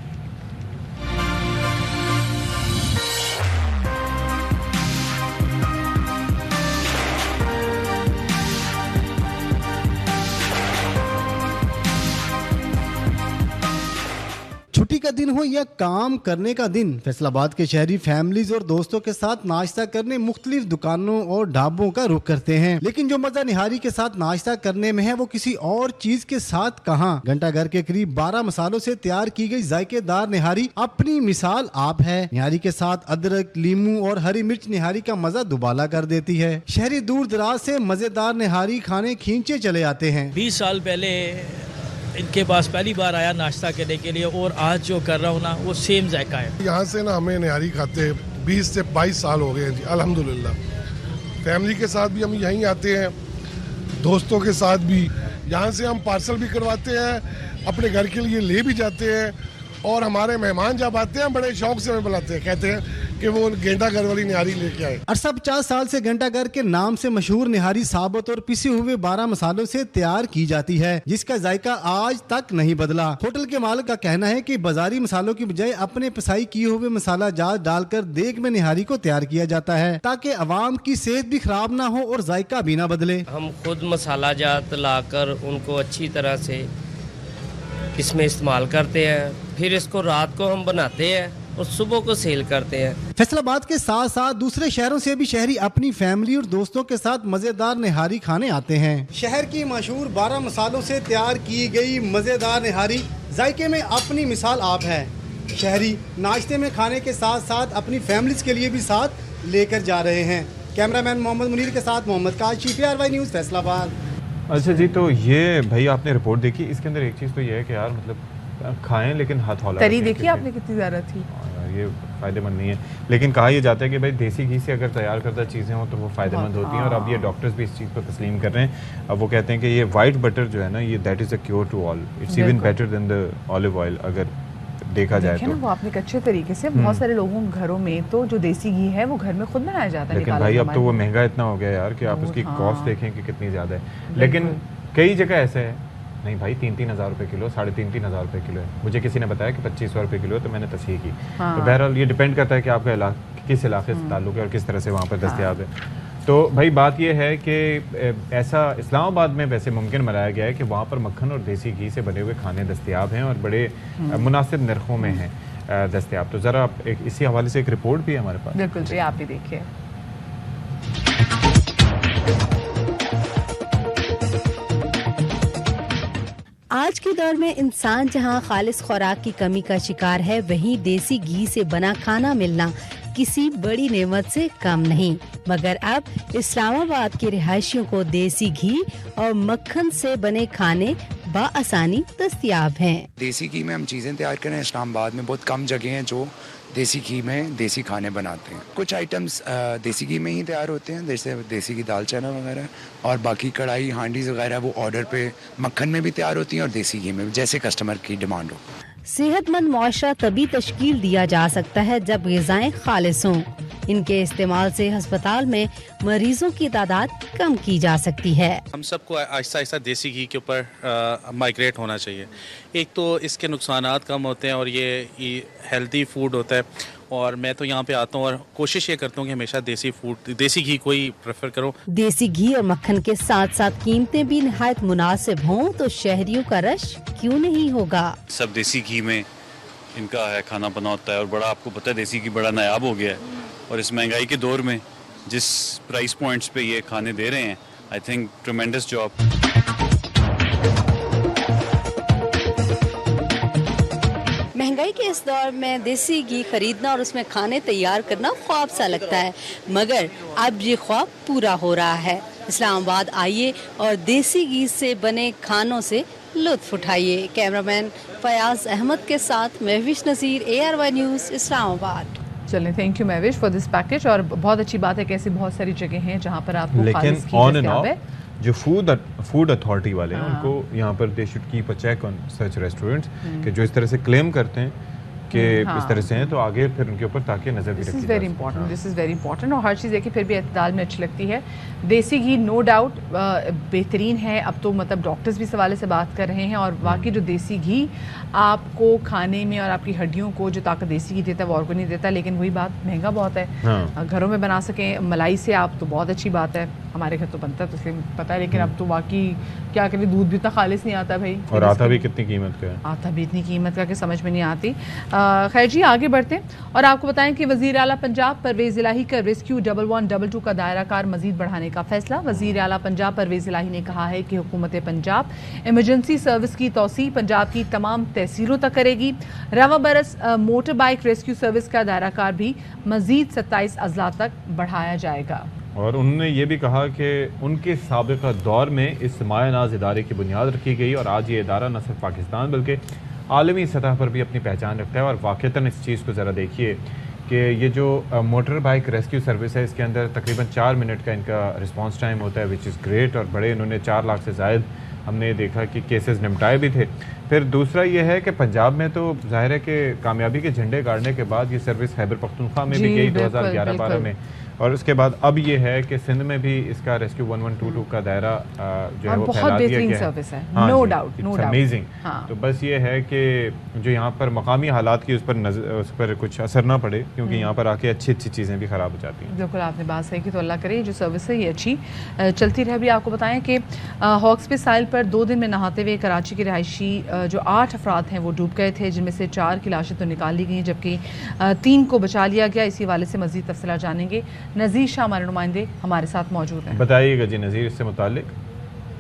छुट्टी का दिन हो या काम करने का दिन, फैसलाबाद के शहरी फैमिलीज और दोस्तों के साथ नाश्ता करने मुख्तलिफ दुकानों और ढाबों का रुख करते हैं। लेकिन जो मजा निहारी के साथ नाश्ता करने में है वो किसी और चीज के साथ कहाँ। घंटा घर के करीब 12 मसालों से तैयार की गई जायकेदार निहारी अपनी मिसाल आप है। निहारी के साथ अदरक, लीमू और हरी मिर्च निहारी का मजा दुबाला कर देती है। शहरी दूर दराज से मजेदार निहारी खाने खींचे चले आते हैं। 20 साल पहले इनके पास पहली बार आया नाश्ता करने के लिए, और आज जो कर रहा हूँ ना वो सेम जायका है। यहाँ से ना हमें निहारी खाते 20 से 22 साल हो गए हैं जी, अल्हम्दुलिल्लाह। फैमिली के साथ भी हम यहीं आते हैं, दोस्तों के साथ भी। यहाँ से हम पार्सल भी करवाते हैं, अपने घर के लिए ले भी जाते हैं, और हमारे मेहमान जब आते हैं बड़े शौक से हमें बुलाते हैं, कहते हैं कि वो घंटा घर वाली निहारी लेके आए। 50 साल से घंटा घर के नाम से मशहूर निहारी साबुत और पिसे हुए 12 मसालों से तैयार की जाती है, जिसका जायका आज तक नहीं बदला। होटल के मालिक का कहना है कि बाजारी मसालों की बजाय अपने पिसाई किए हुए मसाला जात डालकर देग में निहारी को तैयार किया जाता है, ताकि अवाम की सेहत भी खराब ना हो और जायका भी ना बदले। हम खुद मसाला जात लाकर उनको अच्छी तरह से इसमें इस्तेमाल करते हैं, फिर इसको रात को हम बनाते हैं और सुबह को सेल करते हैं। फैसलाबाद के साथ साथ दूसरे शहरों से भी शहरी अपनी फैमिली और दोस्तों के साथ मजेदार निहारी खाने आते हैं। शहर की मशहूर 12 मसालों से तैयार की गई मजेदार निहारी जायके में अपनी मिसाल आप है। शहरी नाश्ते में खाने के साथ साथ अपनी फैमिलीज के लिए भी साथ लेकर जा रहे हैं। कैमरामैन मोहम्मद मुनीर के साथ मोहम्मद काशी, PRY न्यूज़, फैसलाबाद। अच्छा जी, तो ये भाई आपने रिपोर्ट देखी, इसके अंदर एक चीज़ तो ये है कि यार मतलब खाएं लेकिन हाथ हौला तरी देखिए आपने कितनी ज़्यादा थी। ये फ़ायदेमंद नहीं है, लेकिन कहा यह जाता है कि भाई देसी घी से अगर तैयार करता चीज़ें हो तो वो फ़ायदेमंद होती हैं, और अब ये डॉक्टर्स भी इस चीज़ को तस्लीम कर रहे हैं। अब वो कहते हैं कि ये वाइट बटर जो है ना, ये that is a cure to all, it's even better than the olive oil अगर देखा जाए तो। वो आपने अच्छे तरीके से बहुत सारे लोगों के घरों में तो जो देसी घी है वो घर में खुद बनाया जाता है। लेकिन भाई अब तो वो महंगा इतना हो गया यार कि आप उसकी कॉस्ट देखें कि कितनी ज़्यादा है। लेकिन कई जगह ऐसे है नहीं भाई 3-3 हज़ार रुपये किलो, 3.5-3 हज़ार रुपये किलो है। मुझे किसी ने बताया कि 2500 रुपये किलो है, तो मैंने तस्हीह की। तो बहरहाल ये डिपेंड करता है कि आपका किस इलाके से ताल्लुक़ है और किस तरह से वहाँ पर दस्तयाब है। तो भाई बात यह है कि ऐसा इस्लामाबाद में वैसे मुमकिन बनाया गया है कि वहाँ पर मक्खन और देसी घी से बने हुए खाने दस्तयाब हैं और बड़े मुनासिब नरखों में हैं। दस्तयाब। तो ज़रा इसी हवाले से एक रिपोर्ट भी है हमारे पास। बिल्कुल जी, आप भी देखिए। आज के दौर में इंसान जहां खालिस खुराक की कमी का शिकार है, वहीं देसी घी से बना खाना मिलना किसी बड़ी नेमत से कम नहीं। मगर अब इस्लामाबाद के रिहायशियों को देसी घी और मक्खन से बने खाने बआसानी दस्तयाब हैं। देसी घी में हम चीज़ें तैयार करें, इस्लामाबाद में बहुत कम जगह हैं जो देसी घी में देसी खाने बनाते हैं। कुछ आइटम्स देसी घी में ही तैयार होते हैं, जैसे देसी घी दाल चना वगैरह, और बाकी कढ़ाई हांडीज वगैरह वो ऑर्डर पे मक्खन में भी तैयार होती हैं और देसी घी में, जैसे कस्टमर की डिमांड हो। सेहतमंद मुआशरा तभी तश्कील दिया जा सकता है जब ग़िज़ाएं खालिस हों। इनके इस्तेमाल से अस्पताल में मरीजों की तादाद कम की जा सकती है। हम सबको आहिस्ता आहिस्ता देसी घी के ऊपर माइग्रेट होना चाहिए। एक तो इसके नुकसानात कम होते हैं और ये हेल्दी फूड होता है, और मैं तो यहाँ पे आता हूँ और कोशिश ये करता हूँ कि हमेशा देसी घी को ही प्रेफर करो। देसी घी और मक्खन के साथ साथ कीमतें भी निहायत मुनासिब हों तो शहरियों का रश क्यों नहीं होगा। सब देसी घी में इनका है खाना बना होता है, और बड़ा आपको पता है देसी घी बड़ा नायाब हो गया है, और इस महंगाई के दौर में जिस प्राइस पॉइंट्स पे ये खाने दे रहे हैं, आई थिंक ट्रेमेंडस जॉब। महंगाई के इस दौर में देसी घी खरीदना और उसमें खाने तैयार करना ख्वाब सा लगता है, मगर अब ये ख्वाब पूरा हो रहा है। इस्लामाबाद आइए और देसी घी से बने खानों से लुत्फ उठाइए। कैमरामैन फयाज अहमद के साथ महविश नज़ीर, ARY न्यूज़, इस्लामाबाद। चलें, thank you Mahvish for this package. और बहुत अच्छी बात है कि ऐसी बहुत सारी जगह हैं जहाँ पर आपको लेकिन ऑन एंड ऑफ जो फूड अथॉरिटी वाले हैं उनको यहाँ पर they should keep a check on such restaurants कि जो इस तरह से क्लेम करते हैं कि इस तरह से हैं, तो आगे फिर उनके ऊपर ताकि नजर भी रखी जाए। This is very important. और हर चीज़ देखिए फिर भी एतदाल में अच्छी लगती है। देसी घी नो डाउट बेहतरीन है। अब तो मतलब डॉक्टर्स भी इस हवाले से बात कर रहे हैं, और वाकई जो देसी घी आपको खाने में और आपकी हड्डियों को जो ताकत देसी घी देता है वो और को नहीं देता, लेकिन वही बात महंगा बहुत है। घरों में बना सकें मलाई से आप तो बहुत अच्छी बात है, हमारे घर तो बनता है तो इसलिए पता है, लेकिन अब तो बाकी क्या करें, दूध भी इतना खालिस नहीं आता भाई, और आता भी कितनी कीमत का है, आता भी इतनी कीमत का कि समझ में नहीं आती। खैर जी, आगे बढ़ते हैं और आपको बताएं कि वज़ीर आला पंजाब परवेज़ इलाही का रेस्क्यू 1122 का दायरा कार मजीद बढ़ाने का फैसला। वज़ीर आला पंजाब परवेज़ इलाही ने कहा है कि हुकूमत पंजाब इमरजेंसी सर्विस की तौसीह पंजाब की तमाम तहसीलों तक करेगी। रवा बरस मोटर बाइक रेस्क्यू सर्विस का दायरा कार भी मजीद 27 अजला तक बढ़ाया जाएगा। और उन्होंने ये भी कहा कि उनके साबिक़ा दौर में इस मायानाज इदारे की बुनियाद रखी गई, और आज ये इदारा न सिर्फ पाकिस्तान बल्कि आलमी सतह पर भी अपनी पहचान रखता है। और वाक़तन इस चीज़ को ज़रा देखिए कि ये जो मोटर बाइक रेस्क्यू सर्विस है, इसके अंदर तकरीबन 4 मिनट का इनका रिस्पांस टाइम होता है, विच इज़ ग्रेट। और बड़े इन्होंने 4 लाख से ज़ायद हमने देखा कि केसेस निपटाए भी थे। फिर दूसरा ये है कि पंजाब में तो जाहिर है कि कामयाबी के झंडे गाड़ने के बाद ये सर्विस खैबर पख्तूनख्वा में भी गई 2011-12 में, और उसके बाद अब ये है कि सिंध में भी इसका रेस्क्यू 1122 का दायरा जो है वो फैला दिया गया है। No doubt, no doubt, amazing. तो बस ये है कि जो यहाँ पर मकामी हालात की उस पर कुछ असर ना पड़े, क्योंकि यहाँ पर आके अच्छी अच्छी चीज़ें भी ख़राब हो जाती हैं। बिल्कुल आपने बात सही की, तो अल्लाह करे जो सर्विस है ये अच्छी चलती रहे। भी आपको बताएं कि हॉक्स पे साइल पर 2 दिन में नहाते हुए कराची के रिहायशी जो 8 अफराद हैं वो डूब गए थे, जिनमें से 4 की लाशें तो निकाल ली गई, जबकि 3 को बचा लिया गया। इसी हवाले से मज़ीद तफसीलात जानेंगे। नज़ीर शाह हमारे नुमाइंदे हमारे साथ मौजूद हैं। बताइएगा जी नज़ीर, इससे मुताल्लिक।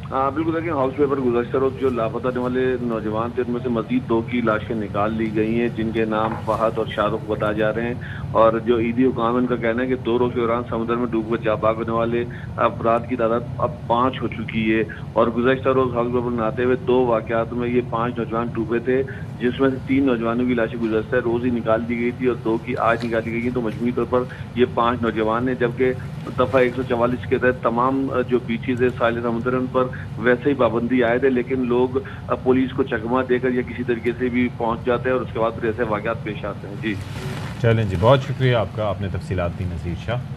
बिल्कुल, देखिए हाउस पेपर गुज़श्ता रोज जो लापता होने वाले नौजवान थे उनमें से मजीद 2 की लाशें निकाल ली गई हैं, जिनके नाम फहद और शाहरुख बताए जा रहे हैं। और जो ईदी हुकाम है उनका कहना है कि 2 रोज के दौरान समुद्र में डूबकर जाबाग होने वाले अफराद की तादाद अब 5 हो चुकी है। और गुज़श्ता रोज हाउस पेपर में आते हुए 2 वाक़यात में ये 5 नौजवान डूबे थे, जिसमें से 3 नौजवानों की लाशें गुज़श्ता रोज ही निकाल दी गई थी और 2 की आज निकाली गई। तो मजमूई तौर पर ये 5 नौजवान हैं, जबकि दफ़ा 144 के तहत तमाम जो बीचेज है साहिल समुद्र उन पर वैसे ही पाबंदी आए थे, लेकिन लोग पुलिस को चकमा देकर या किसी तरीके से भी पहुंच जाते हैं और उसके बाद फिर ऐसे वाक़यात पेश आते हैं। जी चलें जी, बहुत शुक्रिया आपका, आपने तफसीलात दी नज़ीर शाह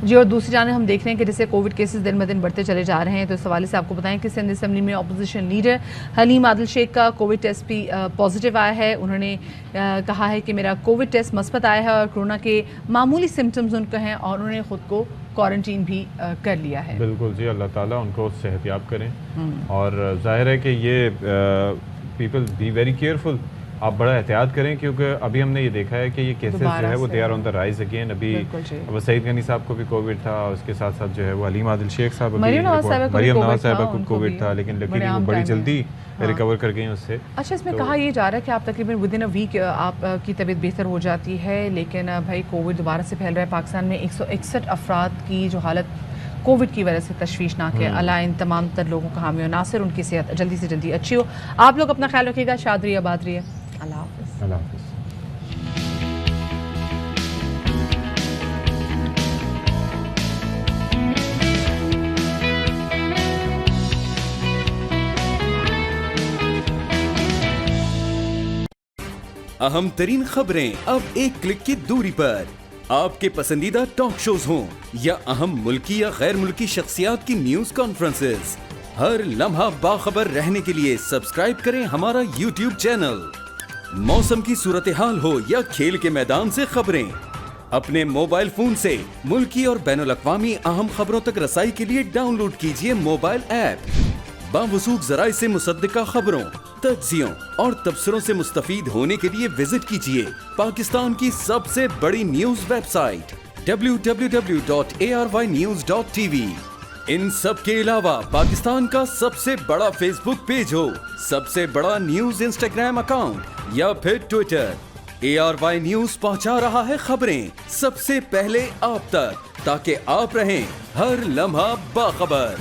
जी। और दूसरी जाने हम देख रहे हैं कि जैसे कोविड केसेस दिन ब दिन बढ़ते चले जा रहे हैं, तो इस हवाले से आपको बताएं कि सिंध असेंबली में अपोजिशन लीडर हलीम आदिल शेख का कोविड टेस्ट भी पॉजिटिव आया है। उन्होंने कहा है कि मेरा कोविड टेस्ट मस्बत आया है और कोरोना के मामूली सिम्टम्स उनके हैं, और उन्होंने खुद को क्वारंटीन भी कर लिया है। बिल्कुल जी, अल्लाह ताला उनको सेहतयाब करें। और जाहिर है कि ये पीपल बी वेरी केयरफुल आप बड़ा एहतियात करें, क्योंकि अभी हमने ये देखा है कि ये केसेस जो है वो they are on the rise again. अभी अब सईद गनी साहब को भी कोविड था, उसके साथ साथ जो है वो हलीम आदिल शेख साहब, मरियम नवाज साहिबा को कोविड था, लेकिन लकीली वो बड़ी जल्दी रिकवर कर गई उससे। अच्छा, इसमें कहा ये जा रहा है कि आप तकरीबन विद इन अ वीक आपकी तबीयत बेहतर हो जाती है, लेकिन भाई कोविड दोबारा से फैल रहा है। पाकिस्तान में 161 अफराद की जो हालत कोविड की वजह से तशवीशनाक है। अल्लाह इन तमाम तर लोगों का हामी हो, नासिर उनकी सेहत जल्दी से जल्दी अच्छी हो। आप लोग अपना ख्याल रखिएगा, शाद रहिए, आबाद रहिए, अल्लाह हाफ़िज़। अल्लाह हाफ़िज़। अहम तरीन खबरें अब एक क्लिक की दूरी पर, आपके पसंदीदा टॉक शोज हों या अहम मुल्की या गैर मुल्की शख्सियात की न्यूज कॉन्फ्रेंसेस, हर लम्हा बाखबर रहने के लिए सब्सक्राइब करें हमारा YouTube चैनल। मौसम की सूरत हाल हो या खेल के मैदान से खबरें, अपने मोबाइल फोन से मुल्की और बैनुल अक़वामी अहम खबरों तक रसाई के लिए डाउनलोड कीजिए मोबाइल ऐप। बावसूख ज़राए से मुसद्दिका खबरों, तज्ज़ियों और तबसरों से मुस्तफीद होने के लिए विजिट कीजिए पाकिस्तान की सबसे बड़ी न्यूज वेबसाइट www.arYnews.tv। इन सब के अलावा पाकिस्तान का सबसे बड़ा फेसबुक पेज हो, सबसे बड़ा न्यूज इंस्टाग्राम अकाउंट या फिर ट्विटर, ARY न्यूज पहुंचा रहा है खबरें सबसे पहले आप तक, ताकि आप रहें हर लम्हा बाखबर।